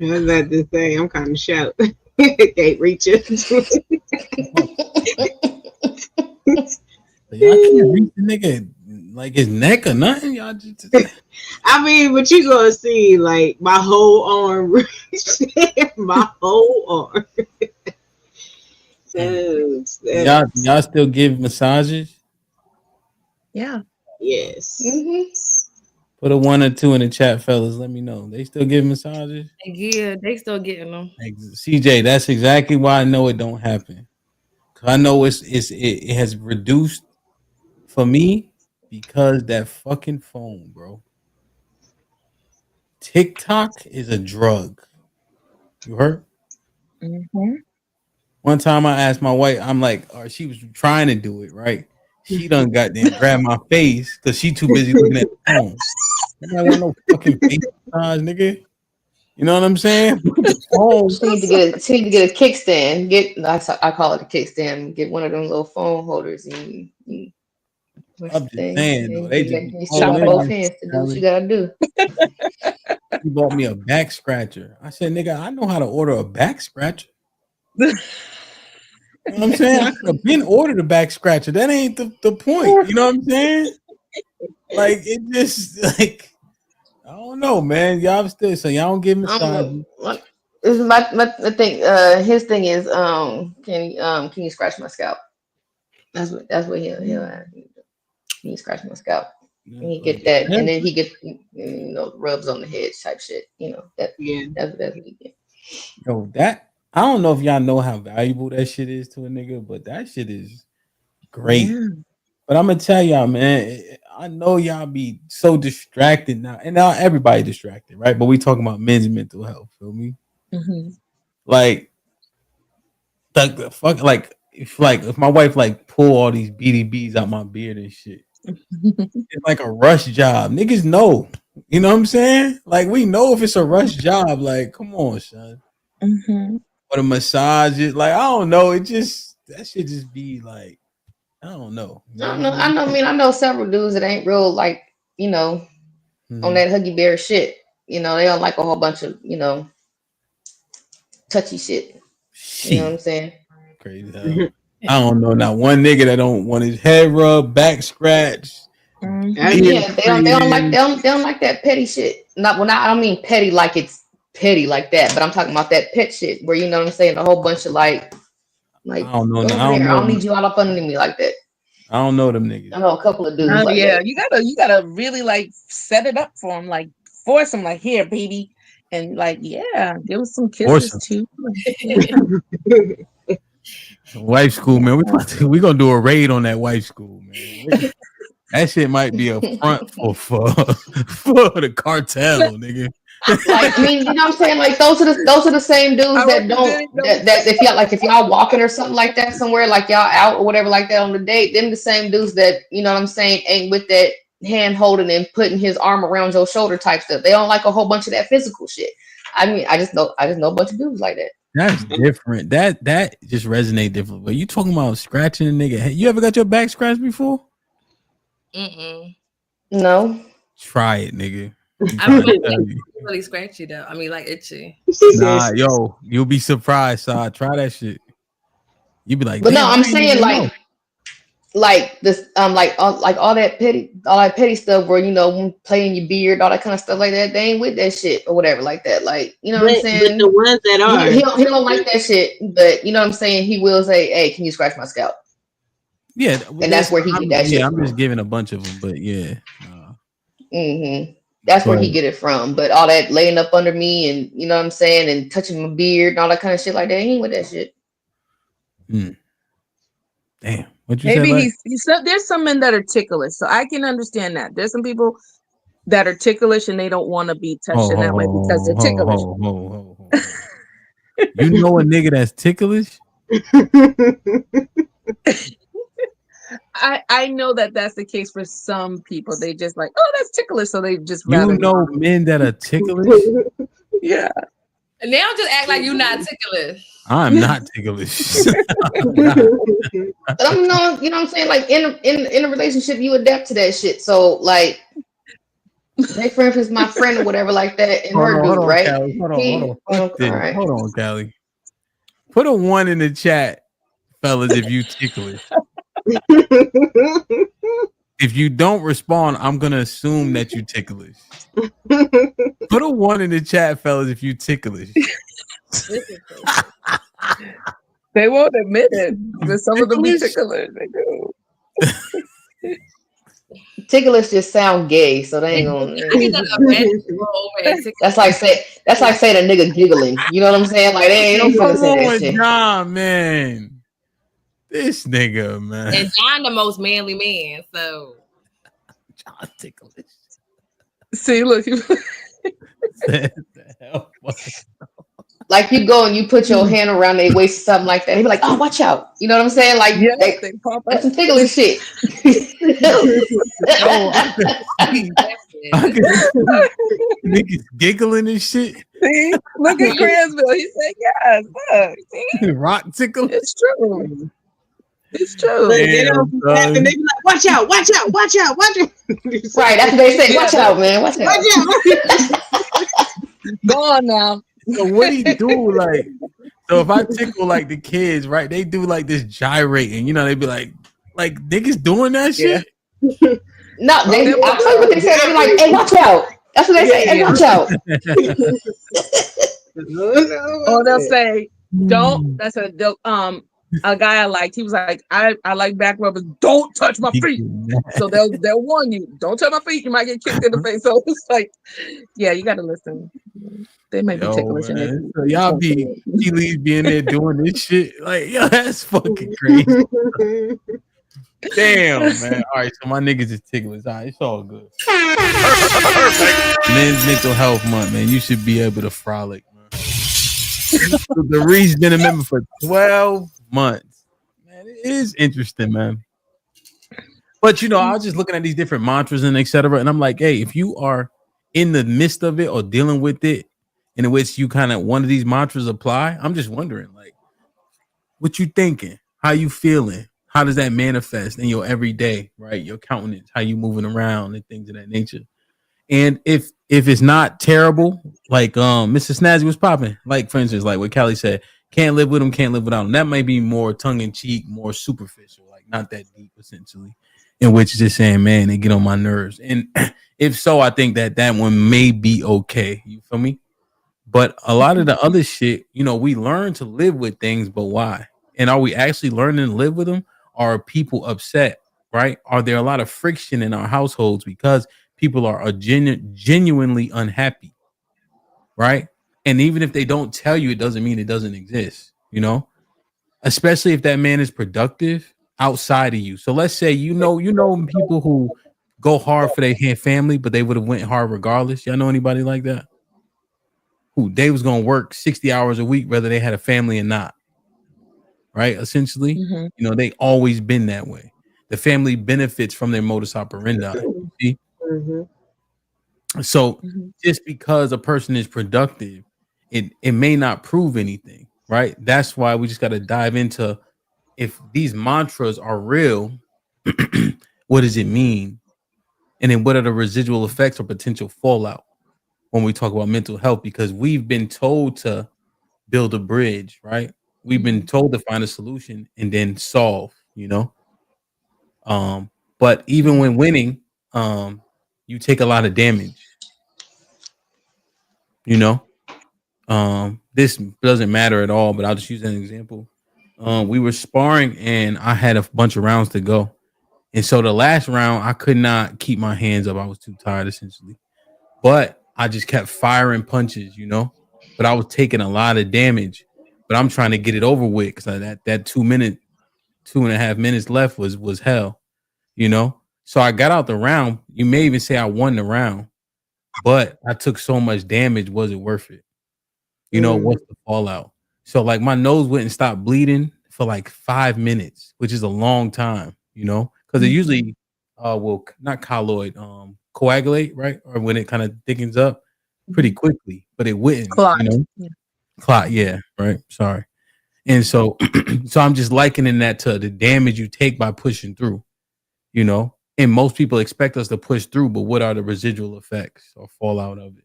I was about to say, I'm kind of shout. Can't reach it. Y'all can't reach the nigga like his neck or nothing. Y'all just I mean, but you gonna see like my whole arm, my whole arm. y'all still give massages? Yeah. Yes. Put a one or two in the chat, fellas. Let me know. They still give massages? Yeah, they still getting them. CJ, that's exactly why I know it don't happen. 'Cause I know it has reduced for me because that fucking phone, bro. TikTok is a drug. You heard? Mm-hmm. One time I asked my wife, I'm like, or she was trying to do it, right? She done goddamn grabbed my face because she too busy looking at the phone. I don't want no fucking face massage, nigga. You know what I'm saying? Put the phone. She need to get a kickstand. I call it a kickstand. Get one of them little phone holders and you push I'm the just thing. saying though, And they just be you holding stop it both like hands to do what you Charlie. gotta do. He bought me a back scratcher. I said, nigga, I know how to order a back scratcher. You know what I'm saying? I could have been ordered a back scratcher. That ain't the point. You know what I'm saying? Like it just like I don't know, man. Y'all still so y'all don't give massages. This is my thing. His thing is can you scratch my scalp? That's what he'll ask. Can you scratch my scalp? And he Like get that, that. and then he get rubs on the head type shit. That's what he get. Yo, that I don't know if y'all know how valuable that shit is to a nigga, but that shit is great. Yeah. But I'm gonna tell y'all, man. I know y'all be so distracted now, and now everybody distracted, right? But we talking about men's mental health. Feel me? Mm-hmm. Like the fuck, if my wife like pull all these BDBs out my beard and shit, it's like a rush job. Niggas know, you know what I'm saying? Like we know if it's a rush job. Like, come on, son. Mm-hmm. Or the massage, like I don't know. It just that shit just be like I don't know. You know I what don't I'm know. saying? I know several dudes that ain't real like on Mm-hmm. that Huggy Bear shit. They don't like a whole bunch of touchy shit. You know what I'm Shit, saying? crazy hell. I don't know. Not one nigga that don't want his head rubbed, back scratched, ear Yeah, cleaning. they don't like that petty shit. I don't mean petty like it's petty like that, but I'm talking about that pet shit where you know what I'm saying, a whole bunch of like I don't know. go I over don't there. I know. don't need you all up under me like that. I don't know them niggas. I know a couple of dudes Oh like yeah, that. you gotta really like set it up for him, like force him, like here, baby, and like yeah, give us some kisses Awesome. too. Yeah. Wife school, man. We gonna do a raid on that wife school, man. That shit might be a front for the cartel, nigga. Like, I mean, you know what I'm saying? Like those are the same dudes I that don't represented them. that if y'all walking or something like that somewhere, like y'all out or whatever like that on the date, them the same dudes that, you know what I'm saying, ain't with that hand holding and putting his arm around your shoulder type stuff. They don't like a whole bunch of that physical shit. I mean, I just know a bunch of dudes like that. That's different. That just resonate different. But you talking about scratching a nigga head? You ever got your back scratched before? No. Try it, nigga. I'm really scratchy though. I mean, like itchy. Nah, yo, you'll be surprised. So try that shit. You be like, But no, damn, I'm I didn't saying even like know. like this like all that petty stuff where, you know, playing your beard, all that kind of stuff like that. They ain't with that shit or whatever like that. Like, you know what I'm But saying? the ones that are, He don't like that shit, but you know what I'm saying? He will say, "Hey, can you scratch my scalp?" Yeah, And that's where he get that shit I'm from. just giving a bunch of them, but yeah. That's where But he get it from. But all that laying up under me and, you know what I'm saying, and touching my beard and all that kind of shit like that, he ain't with that shit. Damn, what you Maybe said? there's some men that are ticklish, so I can understand that. There's some people that are ticklish and they don't want to be touched in that way because they're ticklish. You know a nigga that's ticklish? I know that that's the case for some people. They just like, oh, that's ticklish, so they just You rather know men that are ticklish? yeah. And now just act like you're not ticklish. I'm not ticklish. But I'm not, you know what I'm saying? Like in a relationship, you adapt to that shit. So like, say for instance, my friend or whatever like that, and her dude, right? Callie. Hold on. Fuck this. All right. Hold on, Callie. Put a 1 in the chat, fellas, if you ticklish. If you don't respond, I'm gonna assume that you ticklish. Put a 1 in the chat, fellas, if you ticklish. They won't admit it, but some of them be ticklish. They do. Ticklish just sound gay, so they ain't gonna. That's like saying a nigga giggling. You know what I'm saying? Like they ain't no fucking say that shit. John, man. This nigga, man. And John the most manly man, so John ticklish. See, look. Like you go and you put your hand around their waist or something like that. He'd be like, "Oh, watch out!" You know what I'm saying? Like, yeah, they pop that's up. some ticklish shit. Niggas giggling and shit. See, look at Cransville. He said, "Yes, look, see, rock tickle." It's true. It's true. But they don't and they be like, "Watch out! Watch out! Watch out! Watch out!" Right? That's what they say. Watch out, man. Watch out. Go on now. So what do you do? Like, so if I tickle like the kids, right? They do like this gyrating. You know, they be like niggas doing that shit. No, I'll tell you what they say. They be like, "Hey, watch out." That's what they say. Hey, watch out. Or they'll say, "Don't." That's a guy I liked. He was like, "I like back rubbers. Don't touch my feet." So they'll warn you, "Don't touch my feet. You might get kicked in the face." So it's like, yeah, you got to listen. They may be ticklish. So y'all be in there doing this shit. Like, yo, that's fucking crazy. Damn, man. All right, so my niggas is ticklish. All right, it's all good. Men's Mental Health Month, man. You should be able to frolic, man. The Reese been a member for 12 months. Man, it is interesting, man. But you know, I was just looking at these different mantras and etc. And I'm like, hey, if you are in the midst of it or dealing with it, in which you kind of one of these mantras apply, I'm just wondering, like, what you thinking? How you feeling? How does that manifest in your everyday, right? Your countenance, how you moving around and things of that nature. And if it's not terrible, like Mr. Snazzy was popping, like for instance, like what Callie said, can't live with him, can't live without him. That might be more tongue in cheek, more superficial, like not that deep, essentially. In which is just saying, man, they get on my nerves. And if so, I think that one may be okay. You feel me? But a lot of the other shit, you know, we learn to live with things, but why? And are we actually learning to live with them? Are people upset, right? Are there a lot of friction in our households because people are genuinely unhappy, right? And even if they don't tell you, it doesn't mean it doesn't exist, you know? Especially if that man is productive outside of you. So let's say you know people who go hard for their family, but they would have went hard regardless. Y'all know anybody like that? Who they was gonna work 60 hours a week, whether they had a family or not. Right? Essentially, they always been that way. The family benefits from their modus operandi. See? So just because a person is productive, it may not prove anything, right? That's why we just got to dive into if these mantras are real, what does it mean? And then what are the residual effects or potential fallout when we talk about mental health? Because we've been told to build a bridge, right? We've been told to find a solution and then solve, but even when winning, you take a lot of damage, this doesn't matter at all, but I'll just use an example. We were sparring and I had a bunch of rounds to go. And so the last round, I could not keep my hands up. I was too tired, essentially. But I just kept firing punches, but I was taking a lot of damage. But I'm trying to get it over with because that 2.5 minutes left was hell, So I got out the round. You may even say I won the round, but I took so much damage. Was it worth it? What's the fallout? So like my nose wouldn't stop bleeding for like 5 minutes, which is a long time, because it usually will not colloid, coagulate, right? Or when it kind of thickens up pretty quickly, but it wouldn't, clot, yeah, right. Sorry. And so so I'm just likening that to the damage you take by pushing through, and most people expect us to push through, but what are the residual effects or fallout of it?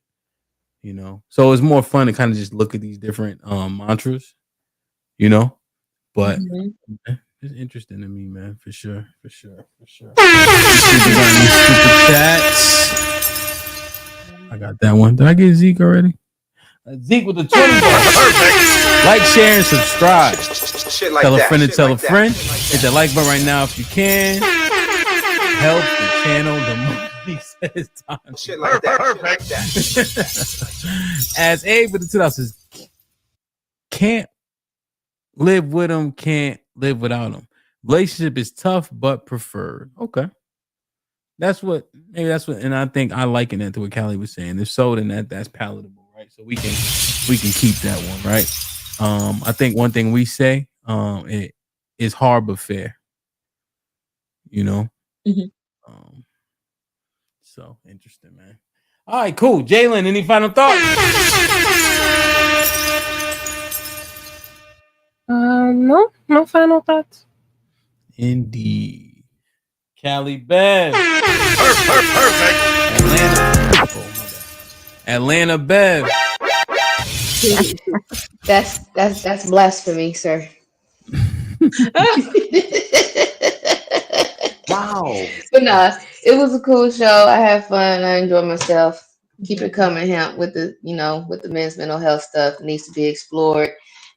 So it's more fun to kind of just look at these different mantras, but it's interesting to me, man, for sure. I got that one. Did I get Zeke already? Zeke with the 20 bucks. Like, share, and subscribe. Tell a friend to tell a friend. Hit that like button right now if you can. Help the channel the more. He says time. Shit like that. Perfect. As Abe with the 2000s, can't live with them, can't live without them. Relationship is tough but preferred. Okay. That's what, and I think I liken that to what Callie was saying. If so, then that's palatable, right? So we can keep that one, right? I think one thing we say, it is hard but fair. So interesting, man. All right, cool. Jalen, any final thoughts? No final thoughts. Indeed. Callie Bev. Perfect. Atlanta Bev. That's blasphemy, sir. Wow. But nah, it was a cool show. I had fun. I enjoyed myself. Keep it coming, HAMP, with the men's mental health stuff. It needs to be explored.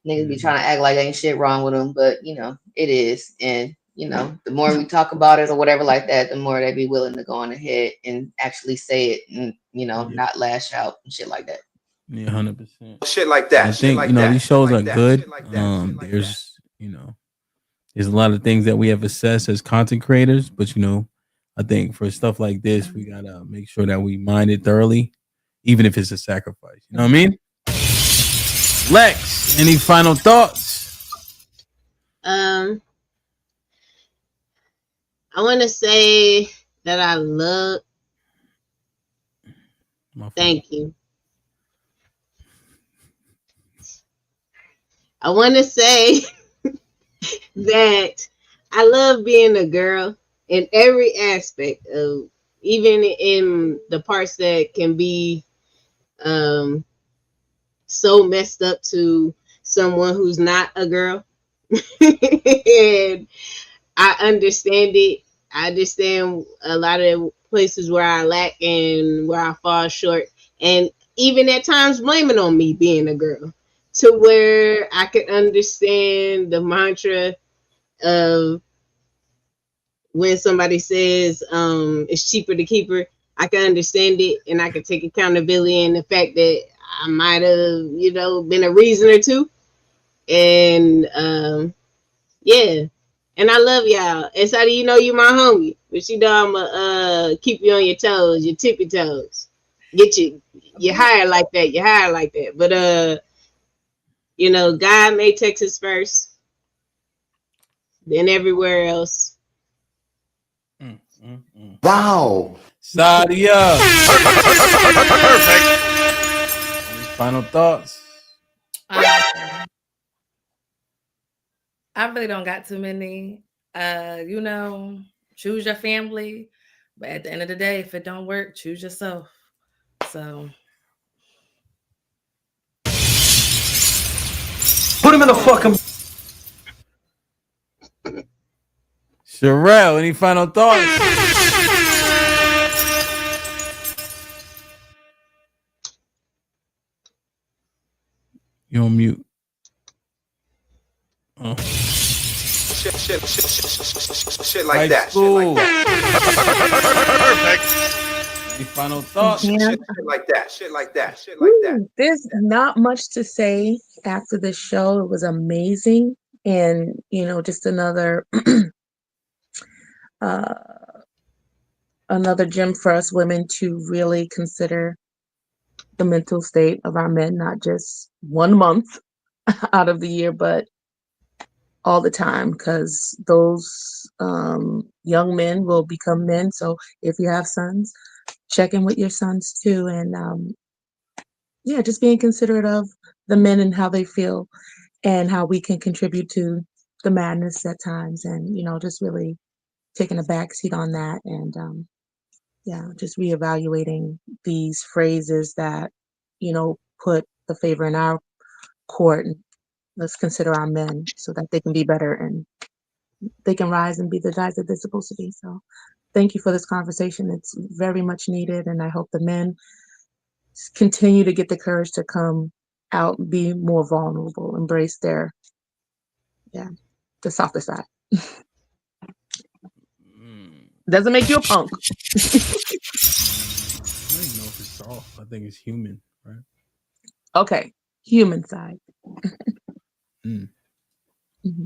Niggas be trying to act like ain't shit wrong with them, but it is. And the more we talk about it or whatever like that, the more they be willing to go on ahead and actually say it and not lash out and shit like that. Yeah, 100%. Shit like that. I think these shows are good. There's a lot of things that we have assessed as content creators, but I think for stuff like this, we gotta make sure that we mind it thoroughly, even if it's a sacrifice. You know what I mean? Lex, any final thoughts? I want to say that I love. Thank you. I want to say that I love being a girl in every aspect of, even in the parts that can be so messed up to someone who's not a girl. And I understand it. I understand a lot of places where I lack and where I fall short, and even at times blaming on me being a girl, to where I can understand the mantra of when somebody says it's cheaper to keep her. I can understand it, and I can take accountability in the fact that I might have, been a reason or two. And yeah, And I love y'all. And so you know you my homie. But you know I'ma keep you on your toes, your tippy toes. Get you higher like that. You higher like that. But you know, God made Texas first, then everywhere else. Wow. Sadia. Perfect. Final thoughts. I really don't got too many. You know, choose your family, but at the end of the day, if it don't work, choose yourself. So Put him in the fucking. Sherelle, any final thoughts? You're on mute. Oh. Shit like that. School. Shit like that. Perfect. Any final thoughts? Yeah. Shit like that. Shit like that. Shit like that. There's not much to say after this show. It was amazing. And, you know, just another another gem for us women to really consider the mental state of our men, not just 1 month out of the year, but all the time, because those young men will become men. So if you have sons, check in with your sons too. And yeah, just being considerate of the men and how they feel and how we can contribute to the madness at times. And, you know, just really taking a backseat on that. And yeah, just reevaluating these phrases that, you know, put the favor in our court. And let's consider our men so that they can be better and they can rise and be the guys that they're supposed to be. So thank you for this conversation. It's very much needed. And I hope the men continue to get the courage to come out, be more vulnerable, embrace the softer side. Doesn't make you a punk. I don't even know if it's soft. I think it's human, right? Okay, human side. Mm-hmm.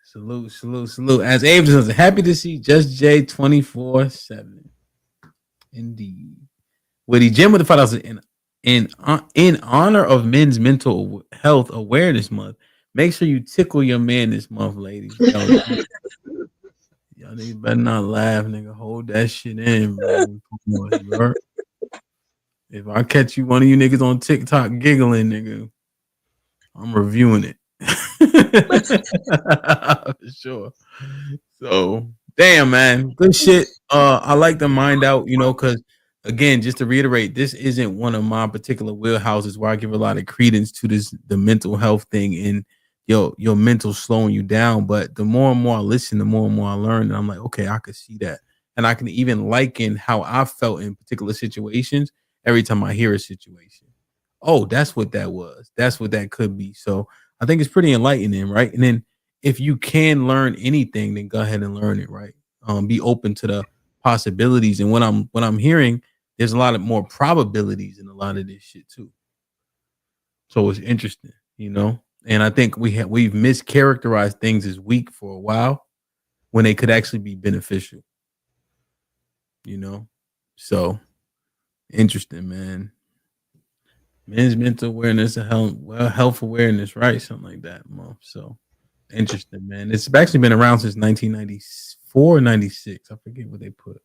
Salute. As Abe says, happy to see Just J 24/7. Indeed. Witty Jim with the $5 in honor of Men's Mental Health Awareness Month. Make sure you tickle your man this month, ladies. Y'all niggas better not laugh, nigga. Hold that shit in, bro. If I catch you, one of you niggas on TikTok giggling, nigga, I'm reviewing it. For sure. So, damn, man. Good shit. I like to mind out, you know, because again, just to reiterate, this isn't one of my particular wheelhouses where I give a lot of credence to the mental health thing and your mental slowing you down. But the more and more I listen, the more and more I learn, and I'm like, okay, I can see that. And I can even liken how I felt in particular situations every time I hear a situation. Oh, that's what that was. That's what that could be. So I think it's pretty enlightening, right? And then if you can learn anything, then go ahead and learn it, right? Be open to the possibilities. And what I'm hearing, there's a lot of more probabilities in a lot of this shit too. So it's interesting, you know. And I think we've mischaracterized things as weak for a while when they could actually be beneficial, you know. So interesting, man. Men's mental awareness, health awareness, right? Something like that. So interesting, man. It's actually been around since 1994, 96. I forget what they put.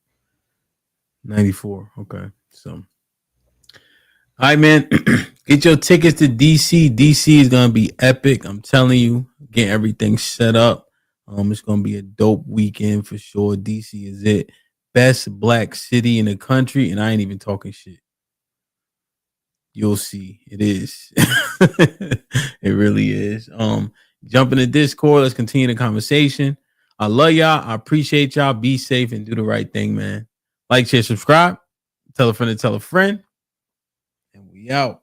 94. Okay. So, all right, man. Get your tickets to DC. DC is gonna be epic. I'm telling you, get everything set up. It's gonna be a dope weekend for sure. DC is it. Best black city in the country, and I ain't even talking shit. You'll see. It is. It really is. Jump in the Discord. Let's continue the conversation. I love y'all. I appreciate y'all. Be safe and do the right thing, man. Like, share, subscribe. Tell a friend to tell a friend. And we out.